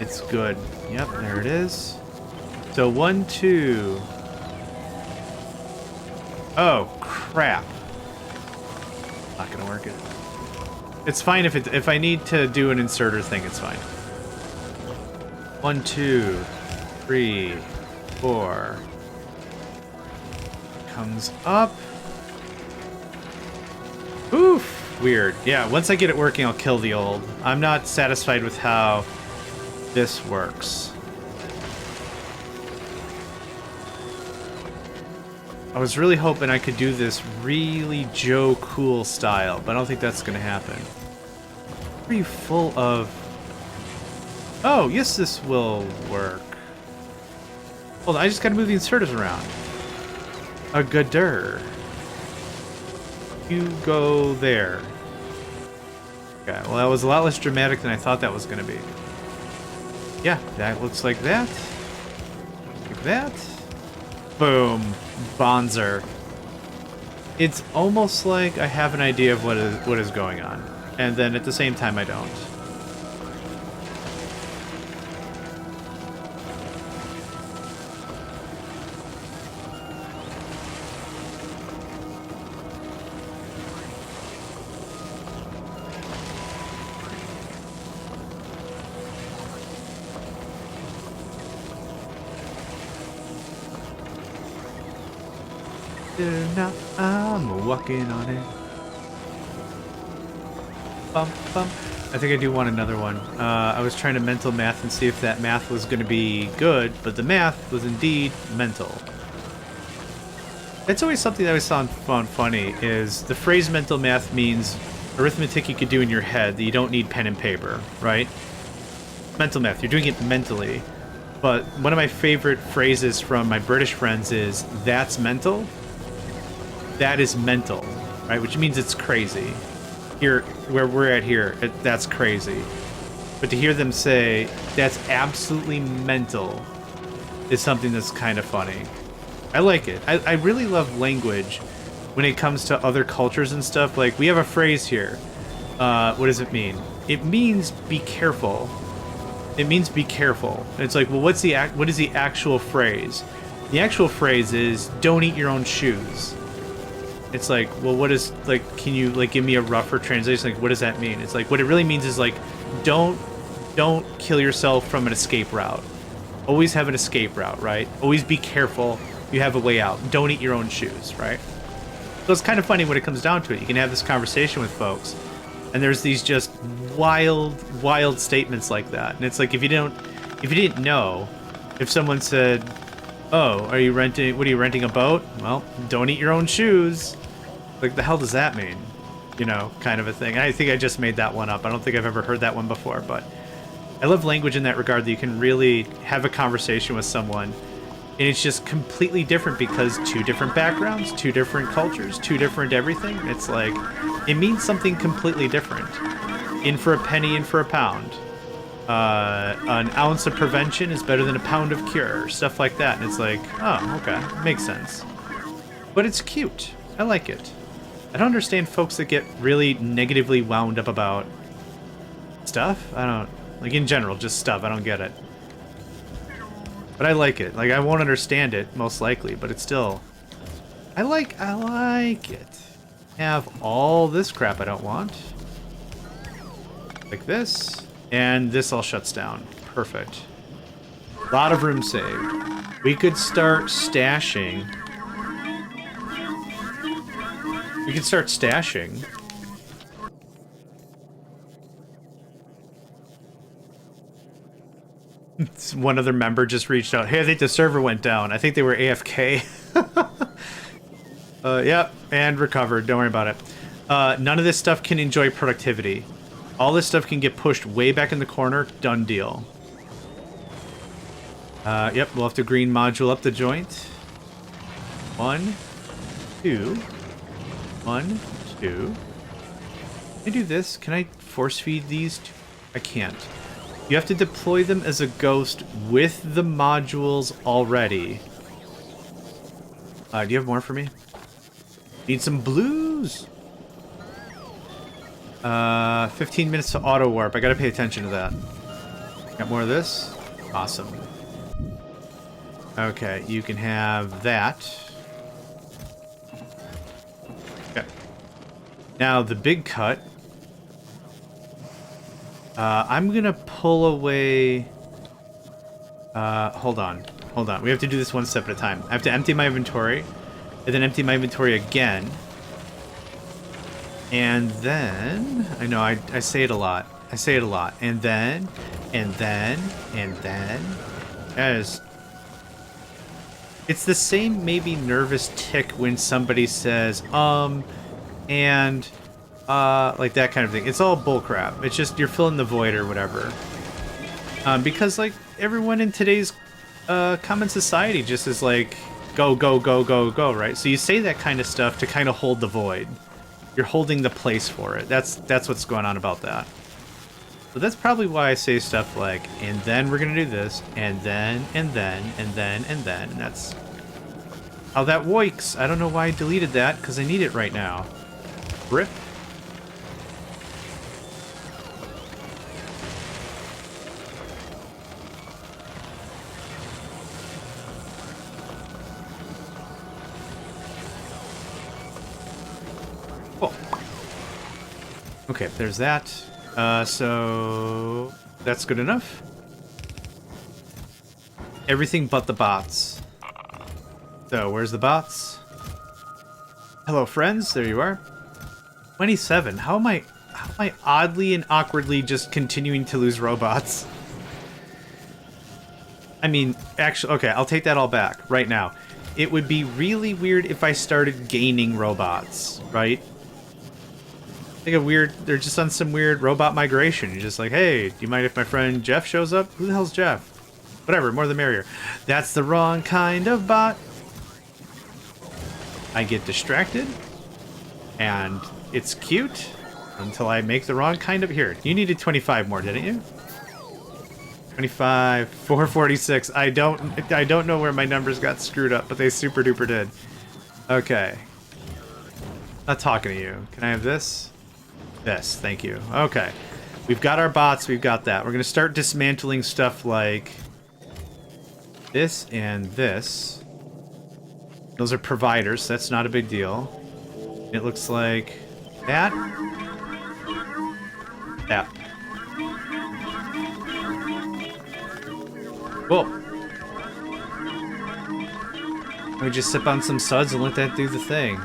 It's good. Yep, there it is. So 1, 2. Oh, crap. Not gonna work it. It's fine if I need to do an inserter thing, it's fine. 1, 2, 3, 4. Comes up. Oof. Weird. Yeah, once I get it working, I'll kill the old. I'm not satisfied with how this works. I was really hoping I could do this really Joe Cool style, but I don't think that's going to happen. Are you full of... Oh, yes, this will work. Hold on, I just got to move the inserters around. A gooder. You go there. Okay, well, that was a lot less dramatic than I thought that was going to be. Yeah, that looks like that. Like that. Boom. Bonzer. It's almost like I have an idea of what is going on. And then at the same time, I don't. Now I'm walking on it. Bum, bum. I think I do want another one. I was trying to mental math and see if that math was going to be good, but the math was indeed mental. That's always something that I always found funny, is the phrase mental math means arithmetic you could do in your head that you don't need pen and paper, right? Mental math, you're doing it mentally. But one of my favorite phrases from my British friends is, that's mental? That is mental, right? Which means it's crazy. Here, where we're at here, that's crazy. But to hear them say, that's absolutely mental, is something that's kind of funny. I like it. I really love language when it comes to other cultures and stuff. Like, we have a phrase here. What does it mean? It means be careful. It means be careful. And it's like, well, what is the actual phrase? The actual phrase is, don't eat your own shoes. It's like, well, what is, like, can you, like, give me a rougher translation? Like, what does that mean? It's like, what it really means is, like, don't kill yourself from an escape route. Always have an escape route, right? Always be careful. You have a way out. Don't eat your own shoes, right? So it's kind of funny when it comes down to it. You can have this conversation with folks, and there's these just wild statements like that. And it's like, if you didn't know, if someone said, oh, what are you renting a boat? Well, don't eat your own shoes. Like, the hell does that mean? You know, kind of a thing. I think I just made that one up. I don't think I've ever heard that one before, but I love language in that regard, that you can really have a conversation with someone, and it's just completely different because 2 different backgrounds, 2 different cultures, 2 different everything. It's like, it means something completely different. In for a penny, in for a pound. An ounce of prevention is better than a pound of cure. Stuff like that. And it's like, oh, okay. Makes sense. But it's cute. I like it. I don't understand folks that get really negatively wound up about stuff. I don't... Like, in general, just stuff. I don't get it. But I like it. Like, I won't understand it, most likely, but it's still... I like it. Have all this crap I don't want. Like this. And this all shuts down. Perfect. A lot of room saved. We could start stashing. We could start stashing. One other member just reached out. Hey, I think the server went down. I think they were AFK. Yep, and recovered. Don't worry about it. None of this stuff can enjoy productivity. All this stuff can get pushed way back in the corner. Done deal. Yep, we'll have to green module up the joint. 1, 2. 1, 2. Can I do this? Can I force feed these? I can't. You have to deploy them as a ghost with the modules already. Do you have more for me? Need some blues. 15 minutes to auto warp. I gotta pay attention to that. Got more of this? Awesome. Okay, you can have that. Okay. Now the big cut. I'm gonna pull away... hold on. Hold on. We have to do this one step at a time. I have to empty my inventory, and then empty my inventory again. And then... I know, I say it a lot. I say it a lot. And then... And then... And then... As... It's the same maybe nervous tick when somebody says, and... like that kind of thing. It's all bullcrap. It's just you're filling the void or whatever. Because like everyone in today's common society just is like go go go go go, right? So you say that kind of stuff to kind of hold the void. You're holding the place for it. That's what's going on about that. So that's probably why I say stuff like, and then we're gonna do this, and then and then and then and then. And that's how that works. I don't know why I deleted that because I need it right now. Rip. Okay, there's that. So that's good enough. Everything but the bots. So where's the bots? Hello, friends. There you are. 27. How am I oddly and awkwardly just continuing to lose robots? I mean, actually, okay, I'll take that all back right now. It would be really weird if I started gaining robots, right? Like they're just on some weird robot migration. You're just like, hey, do you mind if my friend Jeff shows up? Who the hell's Jeff? Whatever, more the merrier. That's the wrong kind of bot. I get distracted, and it's cute until I make the wrong kind of... Here, you needed 25 more, didn't you? 25, 446. I don't know where my numbers got screwed up, but they super duper did. Okay. Not talking to you. Can I have this? This, thank you. Okay. We've got our bots, we've got that. We're gonna start dismantling stuff like this and this. Those are providers, so that's not a big deal. It looks like that. That. Cool. Let me just sip on some suds and let that do the thing.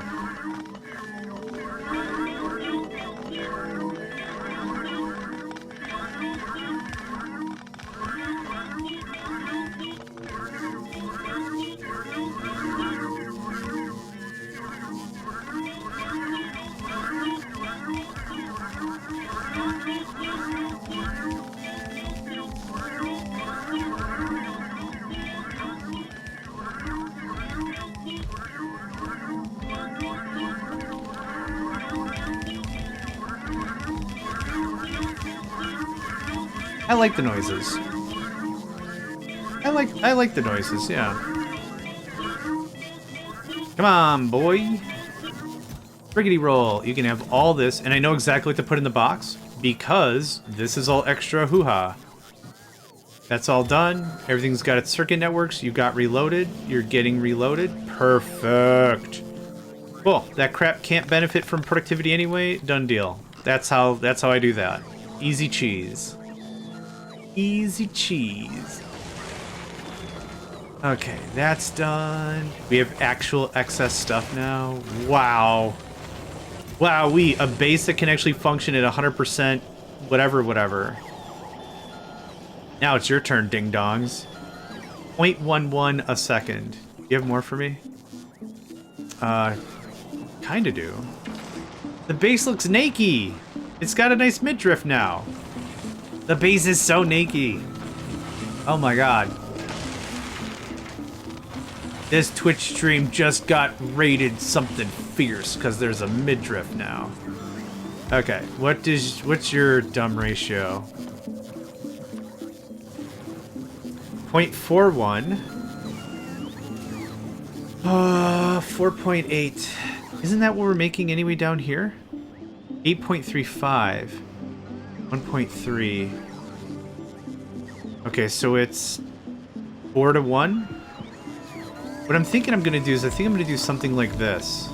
I like the noises. I like the noises, yeah. Come on, boy. Riggedy roll. You can have all this, and I know exactly what to put in the box because this is all extra hoo-ha. That's all done. Everything's got its circuit networks. You got reloaded. You're getting reloaded. Perfect. Cool. That crap can't benefit from productivity anyway. Done deal. That's how I do that. Easy cheese. Easy cheese. Okay, that's done. We have actual excess stuff now. Wow. Wow, a base that can actually function at 100%, whatever. Now it's your turn, ding-dongs. 0.11 a second. You have more for me? Kinda do. The base looks naked. It's got a nice midriff now. The base is so naked. Oh my god. This Twitch stream just got rated something fierce because there's a midriff now. Okay, what's your dumb ratio? 0.41. 4.8. Isn't that what we're making anyway down here? 8.35. 1.3. Okay, so it's 4 to 1. What I'm thinking I'm gonna do is I think I'm gonna do something like this.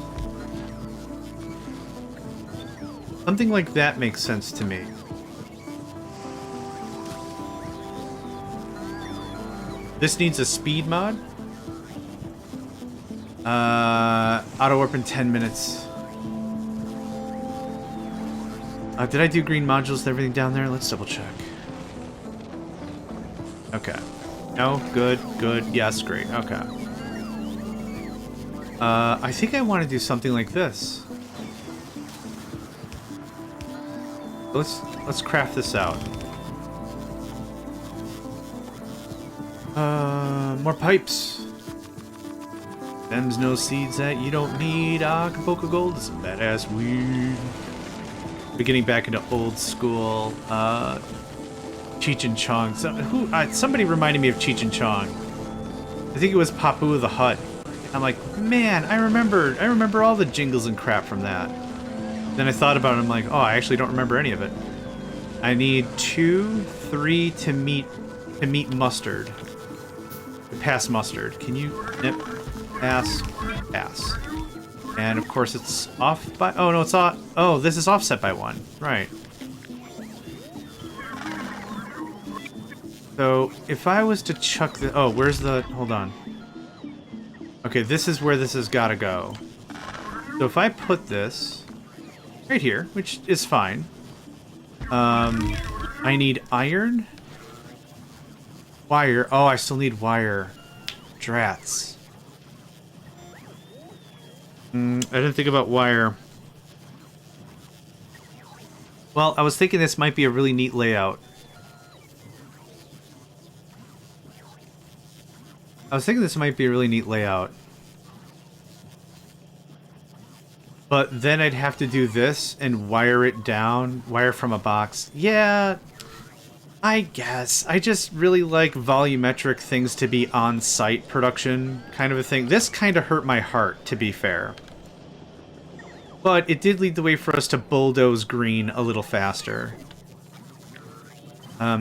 Something like that makes sense to me. This needs a speed mod. Auto warp in 10 minutes. Did I do green modules and everything down there? Let's double check. Okay. No, good, yes, great, okay. I think I want to do something like this. Let's craft this out. More pipes. Them's no seeds that you don't need. Acapulco Gold is a badass weed. We're getting back into old school. Cheech and Chong. Somebody reminded me of Cheech and Chong. I think it was Papu the Hut. I'm like, man, I remember all the jingles and crap from that. Then I thought about it, I'm like, oh, I actually don't remember any of it. I need 2, 3 to meet mustard. To pass mustard. Can you nip? Pass. And of course it's off by, oh no, it's off, oh, this is offset by 1. Right. So if I was to chuck the, oh, where's the, hold on. Okay, this is where this has got to go. So if I put this right here, which is fine. I need iron. Wire. Oh, I still need wire. Drats. I didn't think about wire. Well, I was thinking this might be a really neat layout. But then I'd have to do this and wire it down. Wire from a box. Yeah, I guess. I just really like volumetric things to be on-site production kind of a thing. This kind of hurt my heart, to be fair. But it did lead the way for us to bulldoze green a little faster.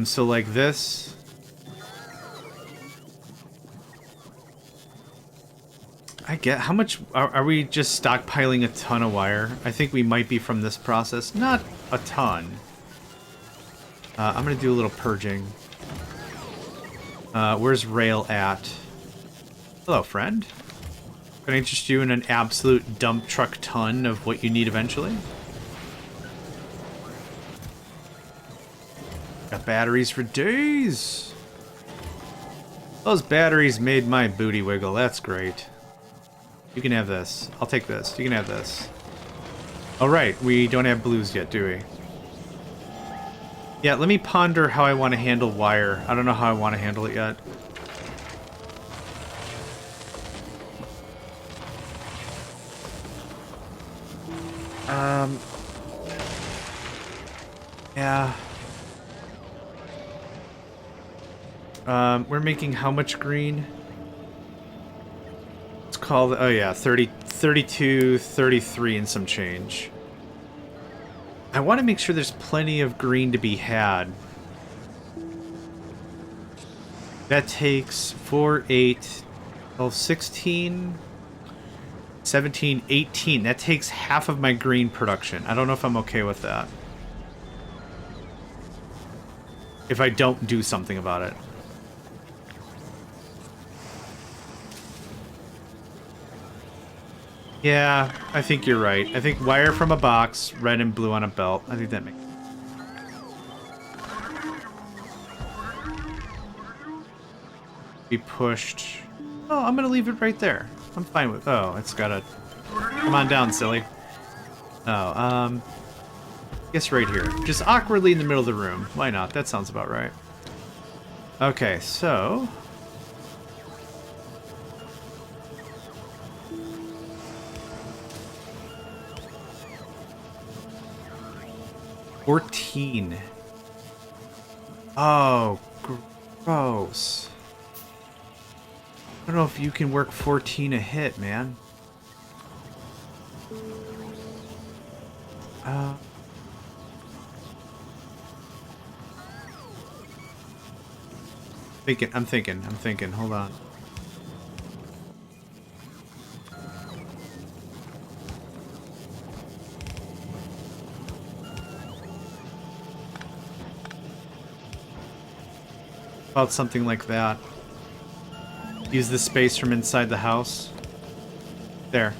So like this. I get, how much, are we just stockpiling a ton of wire? I think we might be from this process. Not a ton. I'm gonna do a little purging. Where's Rail at? Hello, friend. Can I interest you in an absolute dump truck ton of what you need eventually? Got batteries for days. Those batteries made my booty wiggle. That's great. You can have this. I'll take this. You can have this. Oh, right. We don't have blues yet, do we? Yeah, let me ponder how I want to handle wire. I don't know how I want to handle it yet. Yeah. We're making how much green? It's called, oh yeah, 32, 33 and some change. I want to make sure there's plenty of green to be had. That takes 4, 8, 12, 16, 17, 18. That takes half of my green production. I don't know if I'm okay with that. If I don't do something about it. Yeah, I think you're right. I think wire from a box, red and blue on a belt. I think that makes sense. Be pushed. Oh, I'm gonna leave it right there. I'm fine with. Oh, it's gotta. Come on down, silly. Oh, guess right here. Just awkwardly in the middle of the room. Why not? That sounds about right. Okay, so. $14. Oh, gross. I don't know if you can work 14 a hit, man. I'm thinking. Hold on. About something like that. Use the space from inside the house. There.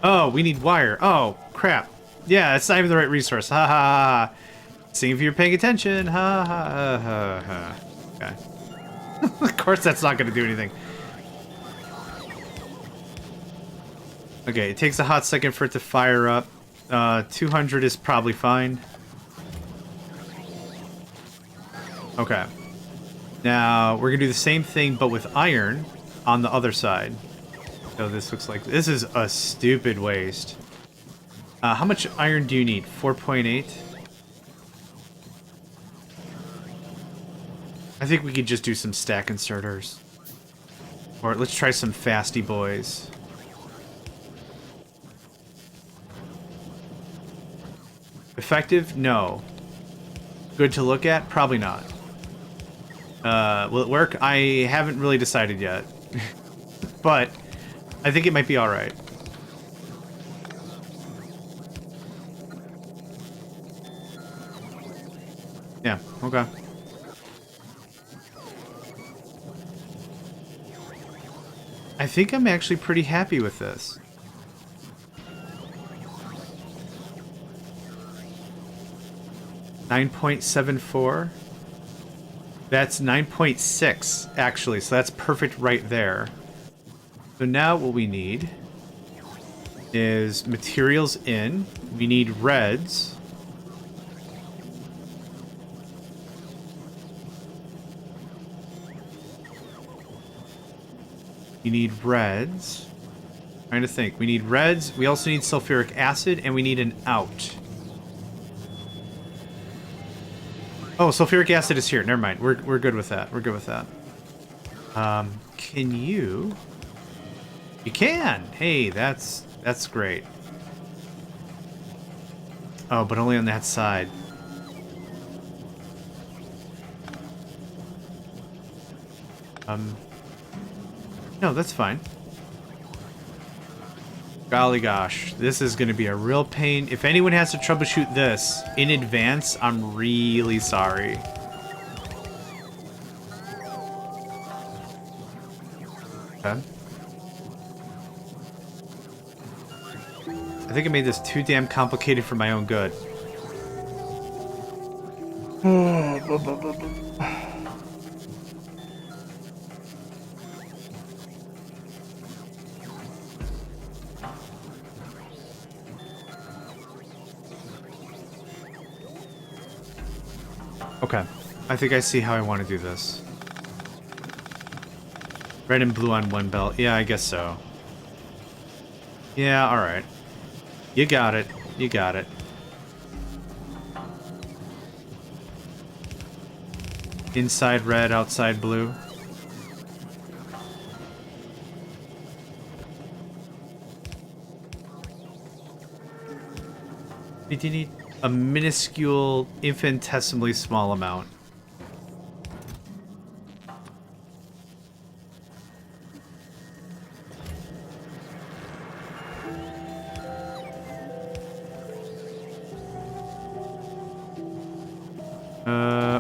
Oh, we need wire. Oh, crap. Yeah, it's not even the right resource. Ha ha ha. Seeing if you're paying attention. Ha ha ha ha. Okay. Of course that's not going to do anything. Okay, it takes a hot second for it to fire up. 200 is probably fine. Okay. Now, we're going to do the same thing, but with iron on the other side. So this looks like... This is a stupid waste. How much iron do you need? 4.8? I think we could just do some stack inserters. Or let's try some fasty boys. Effective? No. Good to look at? Probably not. Will it work? I haven't really decided yet. But I think it might be alright. Yeah, okay. I think I'm actually pretty happy with this. $9.74. That's 9.6, actually, so that's perfect right there. So now what we need is materials in. We need reds. You need reds. Trying to think. We need reds. We also need sulfuric acid, and we need an out. Oh, sulfuric acid is here. Never mind. We're good with that. We're good with that. Can you? You can. Hey, that's great. Oh, but only on that side. No, that's fine. Golly gosh, this is going to be a real pain. If anyone has to troubleshoot this in advance, I'm really sorry. Okay. I think I made this too damn complicated for my own good. Okay, I think I see how I want to do this. Red and blue on one belt. Yeah, I guess so. Yeah, alright. You got it. You got it. Inside red, outside blue. What do you need? a minuscule, infinitesimally small amount.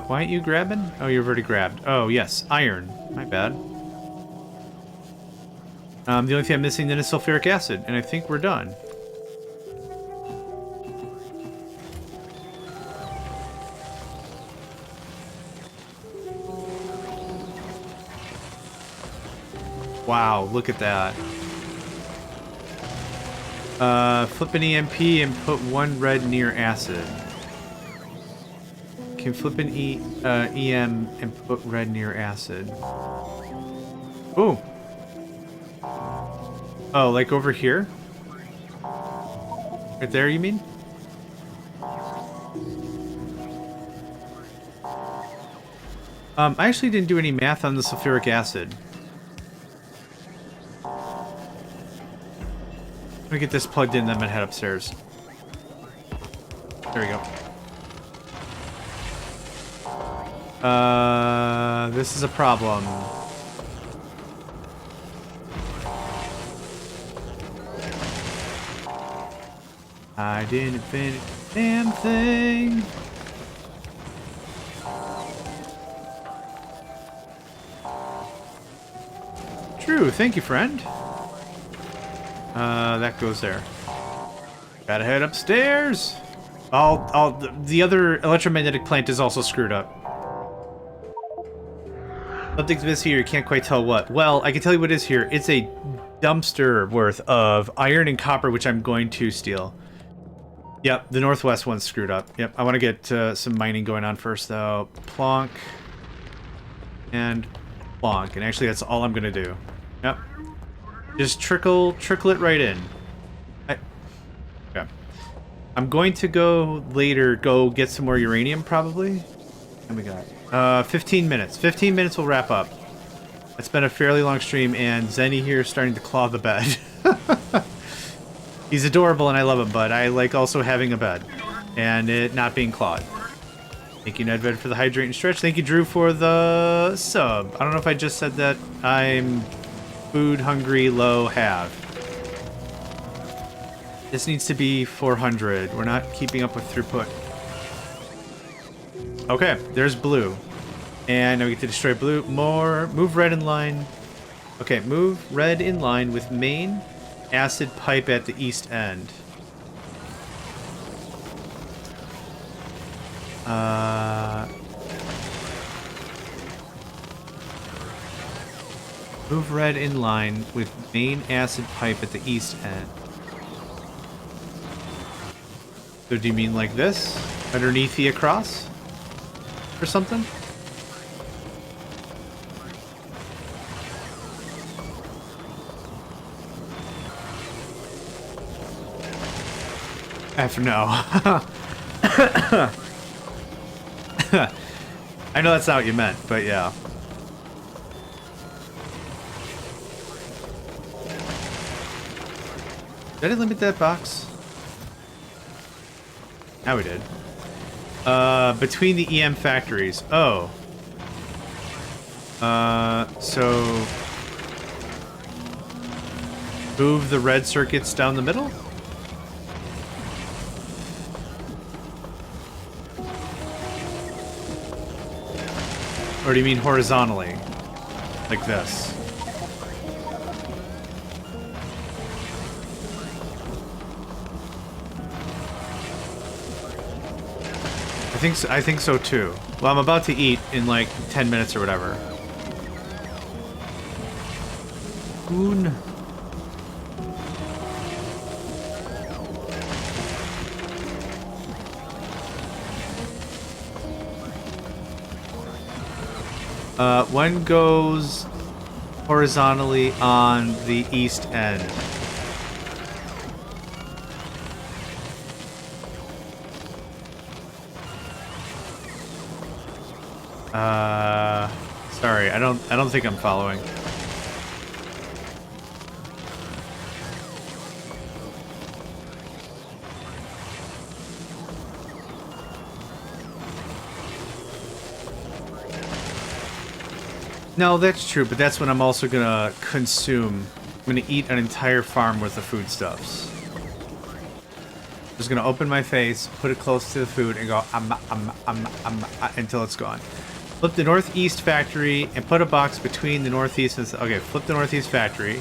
Why aren't you grabbing? Oh, you've already grabbed. Oh, yes, iron. My bad. The only thing I'm missing then is sulfuric acid, and I think we're done. Wow, look at that. Flip an EMP and put one red near acid. Can flip an EM and put red near acid. Ooh. Oh, like over here? Right there, you mean? I actually didn't do any math on the sulfuric acid. Let me get this plugged in, then I'm gonna head upstairs. There we go. This is a problem. I didn't finish the damn thing. True, thank you, friend. That goes there. Gotta head upstairs. The other electromagnetic plant is also screwed up. Something's missing here, you can't quite tell what. Well, I can tell you what is here. It's a dumpster worth of iron and copper, which I'm going to steal. Yep, the northwest one's screwed up. Yep, I want to get some mining going on first, though. Plonk. And plonk. And actually, that's all I'm going to do. Yep. Just trickle it right in. Okay. I'm going to go later, go get some more uranium, probably. And we got 15 minutes. 15 minutes will wrap up. It's been a fairly long stream, and Zenny here is starting to claw the bed. He's adorable, and I love him, but I like also having a bed and it not being clawed. Thank you, Nedved, for the hydrate and stretch. Thank you, Drew, for the sub. I don't know if I just said that. I'm food hungry, low, have. This needs to be 400. We're not keeping up with throughput. Okay, there's blue. And now we get to destroy blue. More. Move red in line. Okay, move red in line with main acid pipe at the east end. Move red in line with main acid pipe at the east end. So do you mean like this? Underneath the across? Or something? F no. I know that's not what you meant, but yeah. Did I limit that box? Now we did. Between the EM factories. Oh. So... move the red circuits down the middle? Or do you mean horizontally? Like this? I think so too. Well, I'm about to eat in like 10 minutes or whatever. Spoon. One goes horizontally on the east end. Sorry, I don't think I'm following. No, that's true, but that's when I'm also gonna consume. I'm gonna eat an entire farm worth of foodstuffs. Just gonna open my face, put it close to the food, and go until it's gone. Flip the northeast factory and put a box between the northeast and okay. Flip the northeast factory.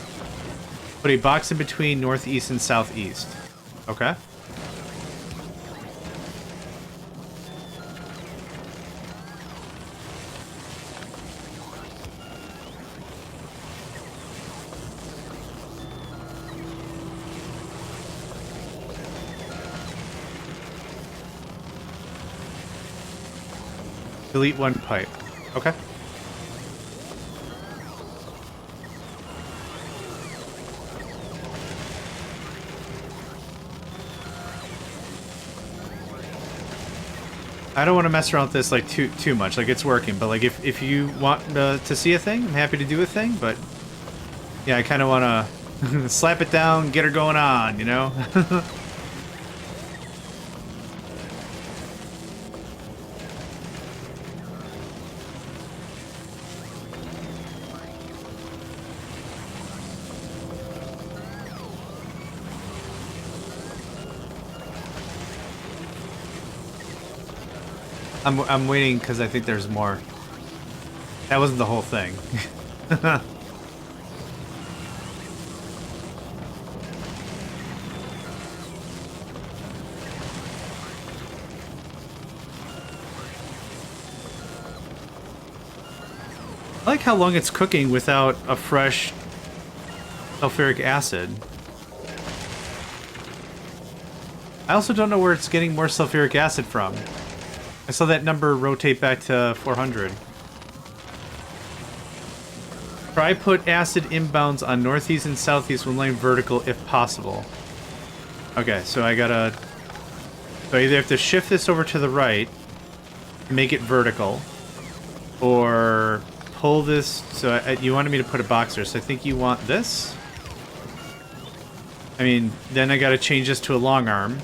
Put a box in between northeast and southeast. Okay. Delete one pipe. Okay. I don't want to mess around with this like too much. Like it's working, but like if you want to see a thing, I'm happy to do a thing. But yeah, I kind of want to slap it down, get her going on, you know. I'm waiting because I think there's more. That wasn't the whole thing. I like how long it's cooking without a fresh sulfuric acid. I also don't know where it's getting more sulfuric acid from. I saw that number rotate back to 400. Try put acid inbounds on northeast and southeast when laying vertical if possible. Okay, so I gotta... So I either have to shift this over to the right, make it vertical, or pull this... So you wanted me to put a box there, so I think you want this? I mean, then I gotta change this to a long arm.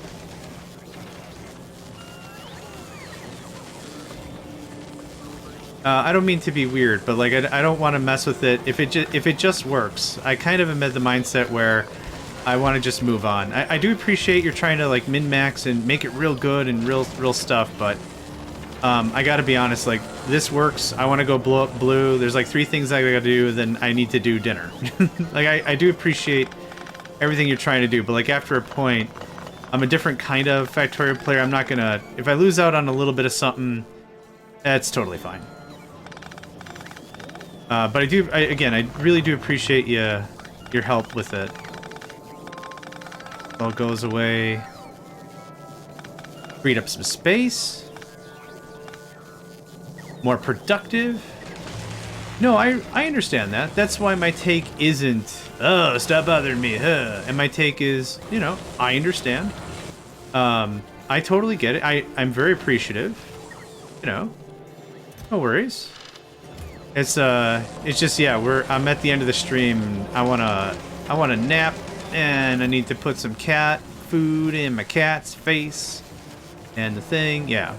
I don't mean to be weird, but like I don't want to mess with it if it just works. I kind of am at the mindset where I want to just move on. I do appreciate you're trying to like min-max and make it real good and real stuff, but I gotta be honest, like this works. I want to go blow up blue. There's like 3 things I gotta do, then I need to do dinner. Like I do appreciate everything you're trying to do, but like after a point, I'm a different kind of Factorio player. I'm not gonna... If I lose out on a little bit of something, that's totally fine. But again, I really do appreciate your help with it. All goes away. Freed up some space. More productive. No, I understand that. That's why my take isn't, oh, stop bothering me, huh? And my take is, you know, I understand. I totally get it. I'm very appreciative. You know, no worries. It's just, yeah, I'm at the end of the stream. I wanna nap, and I need to put some cat food in my cat's face, and the thing, yeah.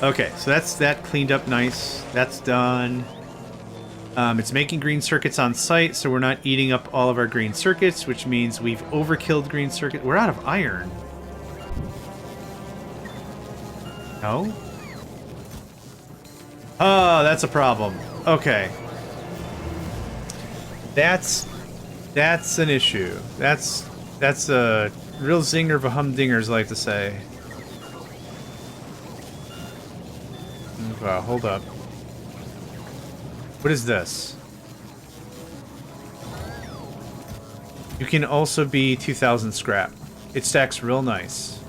Okay, so that's that cleaned up nice. That's done. It's making green circuits on site, so we're not eating up all of our green circuits, which means we've overkilled green circuit. We're out of iron. No? Oh, that's a problem. Okay. That's an issue. That's a real zinger of a humdinger, as I like to say. Wow, hold up. What is this? You can also be 2000 scrap. It stacks real nice.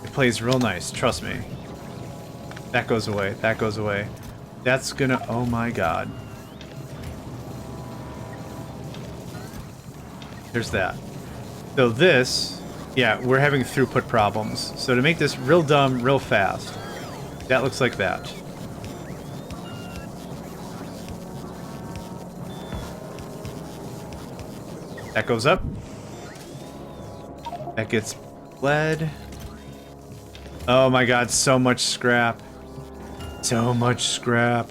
It plays real nice, trust me. That goes away. That goes away. That's gonna... Oh my god. There's that. So this... Yeah, we're having throughput problems. So to make this real dumb, real fast, that looks like that. That goes up. That gets bled. Oh my god, so much scrap. So much scrap.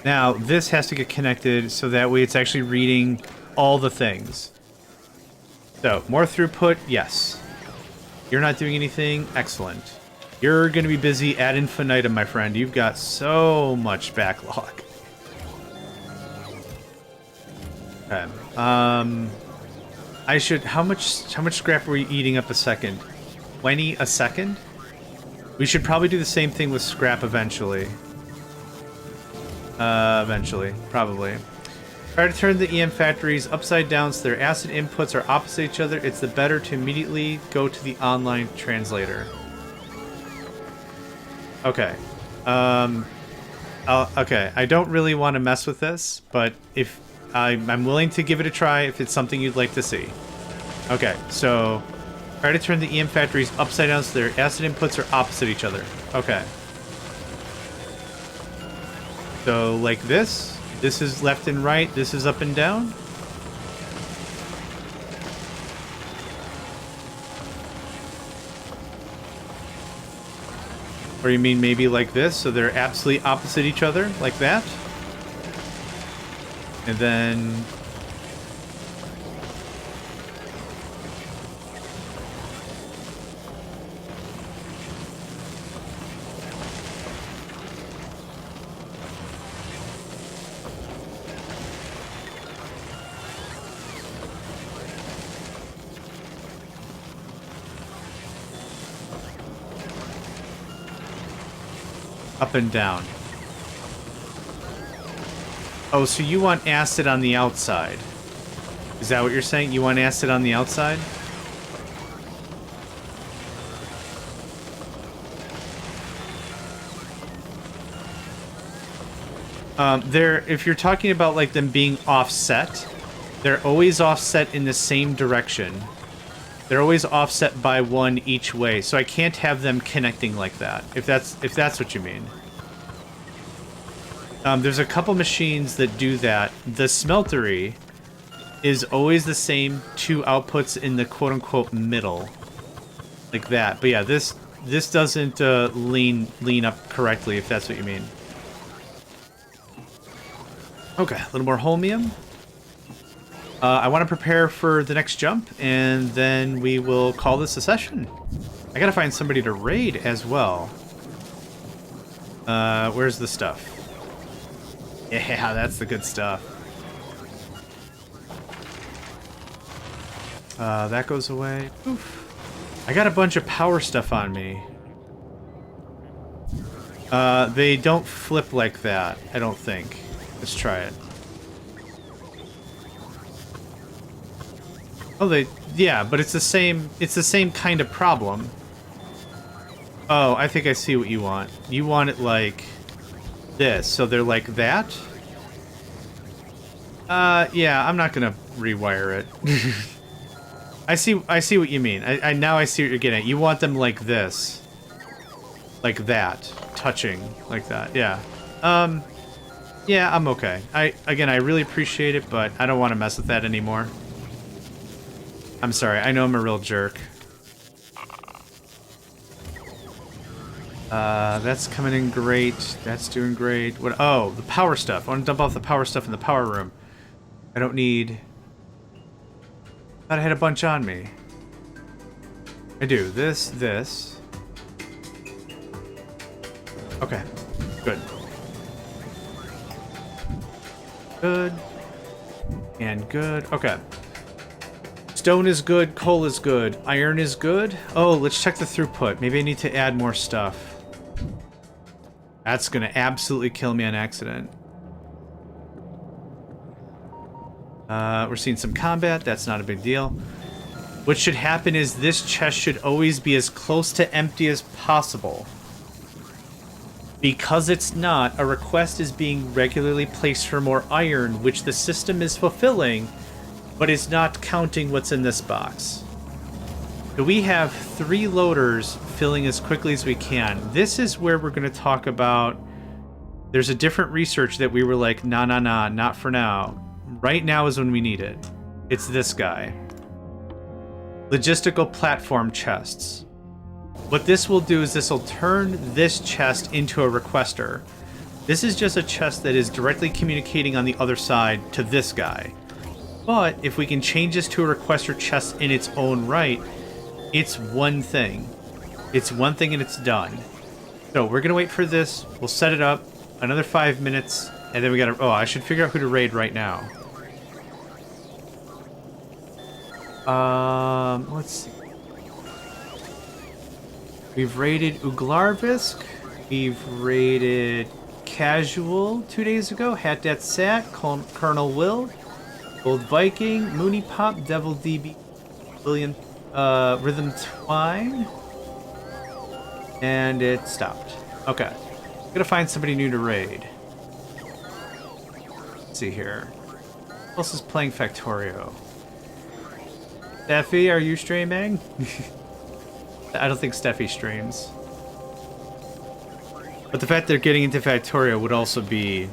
Now, this has to get connected so that way it's actually reading all the things. So, more throughput, yes. You're not doing anything, excellent. You're going to be busy ad infinitum, my friend. You've got so much backlog. Okay. I should... How much scrap are we eating up a second? 20 a second? We should probably do the same thing with scrap eventually. Probably. Try to turn the EM factories upside down so their acid inputs are opposite each other. It's the better to immediately go to the online translator. Okay. Okay, I don't really want to mess with this, but if I'm willing to give it a try if it's something you'd like to see. Okay, so try to turn the EM factories upside down so their acid inputs are opposite each other. Okay. So, like this. This is left and right. This is up and down. Or you mean maybe like this, so they're absolutely opposite each other, like that? And then... up and down. Oh, so you want acid on the outside. Is that what you're saying? You want acid on the outside? If you're talking about like them being offset, they're always offset in the same direction. They're always offset by one each way, so I can't have them connecting like that, if that's what you mean. There's a couple machines that do that. The smeltery is always the same two outputs in the quote-unquote middle. Like that. But yeah, this doesn't lean up correctly, if that's what you mean. Okay, a little more holmium. I want to prepare for the next jump, and then we will call this a session. I gotta find somebody to raid as well. Where's the stuff? Yeah, that's the good stuff. That goes away. Oof. I got a bunch of power stuff on me. They don't flip like that, I don't think. Let's try it. Oh, yeah, but it's the same kind of problem. Oh, I think I see what you want. You want it like this, so they're like that? Yeah, I'm not gonna rewire it. I see what you mean. Now I see what you're getting at. You want them like this. Like that. Touching. Like that. Yeah. Yeah, I'm okay. Again, I really appreciate it, but I don't want to mess with that anymore. I'm sorry, I know I'm a real jerk. That's coming in great. That's doing great. What? Oh, the power stuff. I want to dump off the power stuff in the power room. I don't need... Thought I had a bunch on me. I do. This. Okay. Good. Good. And good. Okay. Stone is good, coal is good, iron is good. Oh, let's check the throughput. Maybe I need to add more stuff. That's gonna absolutely kill me on accident. We're seeing some combat. That's not a big deal. What should happen is this chest should always be as close to empty as possible. Because it's not, a request is being regularly placed for more iron, which the system is fulfilling, but is not counting what's in this box. So we have 3 loaders filling as quickly as we can. This is where we're going to talk about... There's a different research that we were like, nah, not for now. Right now is when we need it. It's this guy. Logistical platform chests. What this will do is this will turn this chest into a requester. This is just a chest that is directly communicating on the other side to this guy. But if we can change this to a requester chest in its own right, it's one thing. It's one thing and it's done. So we're gonna wait for this. We'll set it up. Another 5 minutes, and then we gotta... Oh, I should figure out who to raid right now. Let's see. We've raided Uglarvisk. We've raided Casual 2 days ago. Hatdat Sat, Colonel Will, Old Viking, Mooney Pop, Devil DB, William, Rhythm Twine. And it stopped. Okay. Gotta find somebody new to raid. Let's see here. Who else is playing Factorio? Steffi, are you streaming? I don't think Steffi streams. But the fact they're getting into Factorio would also be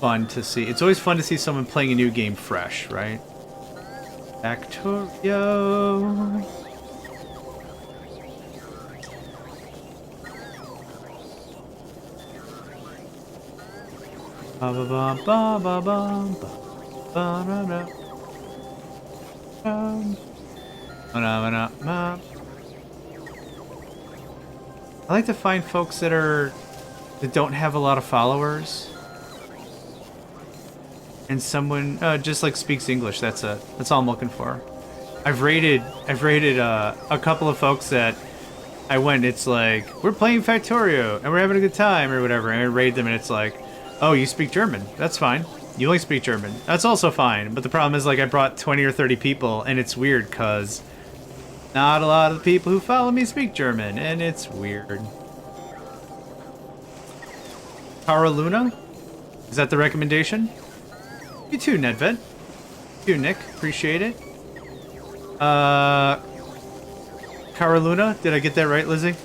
fun to see. It's always fun to see someone playing a new game fresh, right? Factorio. Ba ba ba ba ba ba ba ba ba. I like to find folks that don't have a lot of followers, and someone just like speaks English. That's all I'm looking for. I've rated a couple of folks that I went. It's like, we're playing Factorio and we're having a good time or whatever, and I raid them and it's like, oh, you speak German. That's fine. You only speak German. That's also fine. But the problem is, like, I brought 20 or 30 people, and it's weird because not a lot of the people who follow me speak German, and it's weird. Cara Luna? Is that the recommendation? You too, Nedved. You, Nick. Appreciate it. Cara Luna? Did I get that right, Lizzie?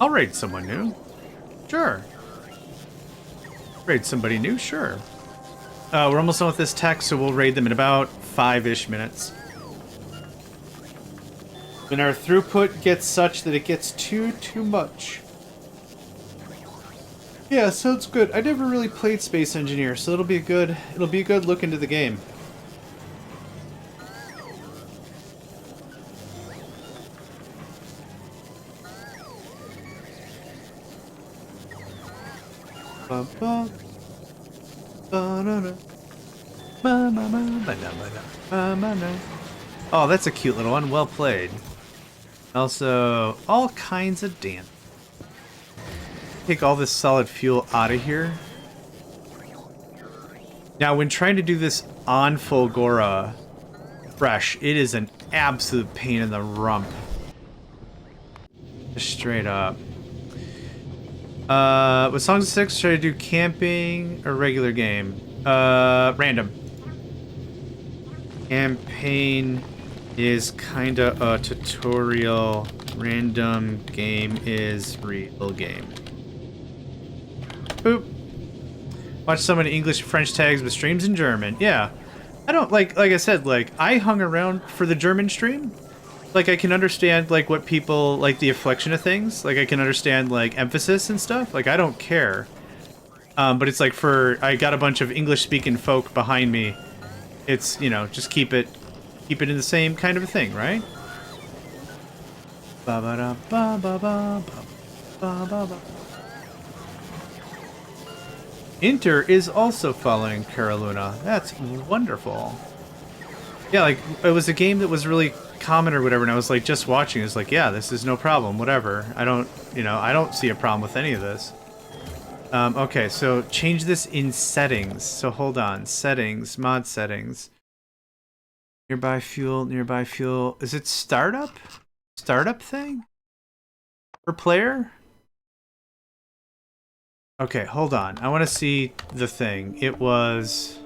I'll raid someone new. Sure. Raid somebody new? Sure. We're almost done with this text, so we'll raid them in about 5-ish minutes. When our throughput gets such that it gets too much. Yeah, sounds good. I never really played Space Engineer, so it'll be a good look into the game. Oh, that's a cute little one. Well played. Also, all kinds of dance. Take all this solid fuel out of here. Now, when trying to do this on Fulgora fresh, it is an absolute pain in the rump. Just straight up. With Songs of Six, should I do camping or regular game? Random. Campaign is kinda a tutorial. Random game is real game. Boop. Watch so many English and French tags with streams in German. Yeah. I don't like I said, like, I hung around for the German stream. Like, I can understand, like, what people, like, the inflection of things. Like, I can understand, like, emphasis and stuff. Like, I don't care. But it's like I got a bunch of English-speaking folk behind me. It's, you know, just keep it in the same kind of a thing, right? Ba ba da ba ba ba ba ba ba. Inter is also following Caroluna. That's wonderful. Yeah, like, it was a game that was really common or whatever, and I was like, just watching, it's like, yeah, this is no problem, whatever. I don't see a problem with any of this. Okay, so change this in settings. So hold on, settings, mod settings. Nearby fuel. Is it startup? Startup thing? For player? Okay, hold on. I want to see the thing. It was...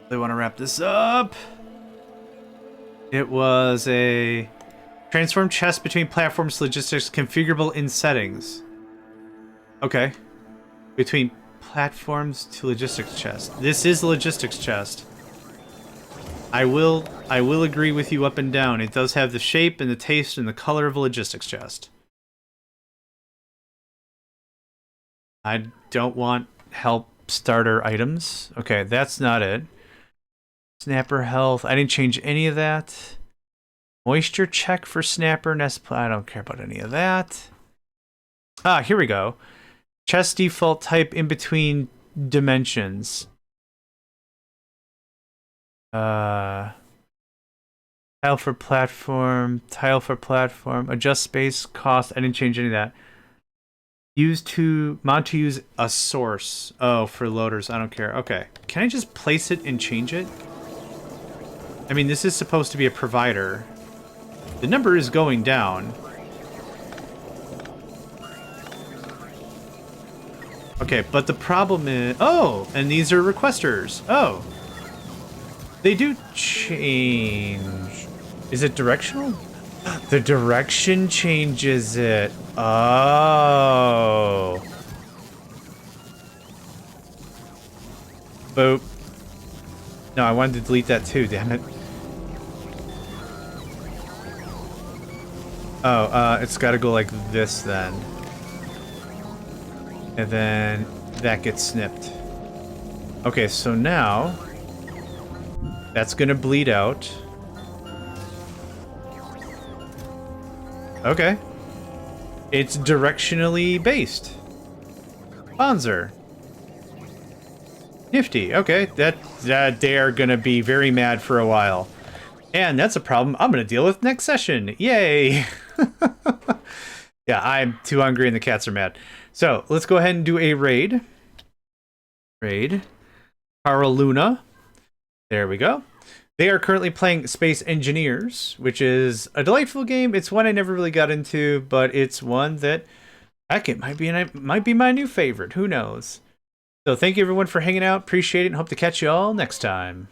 They want to wrap this up. It was a transform chest between platforms logistics configurable in settings. Okay. Between platforms to logistics chest. This is a logistics chest. I will agree with you up and down. It does have the shape and the taste and the color of a logistics chest. I don't want help starter items. Okay, that's not it. Snapper health. I didn't change any of that. Moisture check for snapper nest. I don't care about any of that. Ah, here we go. Chest default type in between dimensions. Tile for platform. Adjust space cost. I didn't change any of that. Mount to use a source. Oh, for loaders. I don't care. Okay. Can I just place it and change it? I mean, this is supposed to be a provider. The number is going down. Okay, but the problem is... Oh, and these are requesters. Oh. They do change. Is it directional? The direction changes it. Oh. Boop. No, I wanted to delete that too, damn it. Oh, it's gotta go like this then. And then that gets snipped. Okay, so now that's gonna bleed out. Okay. It's directionally based. Bonzer. Nifty. Okay, that they are gonna be very mad for a while. And that's a problem I'm gonna deal with next session. Yay! Yeah, I'm too hungry and the cats are mad. So, let's go ahead and do a raid. Raid. Caraluna. There we go. They are currently playing Space Engineers, which is a delightful game. It's one I never really got into, but it's one that, heck, it might be my new favorite. Who knows? So thank you everyone for hanging out. Appreciate it and hope to catch you all next time.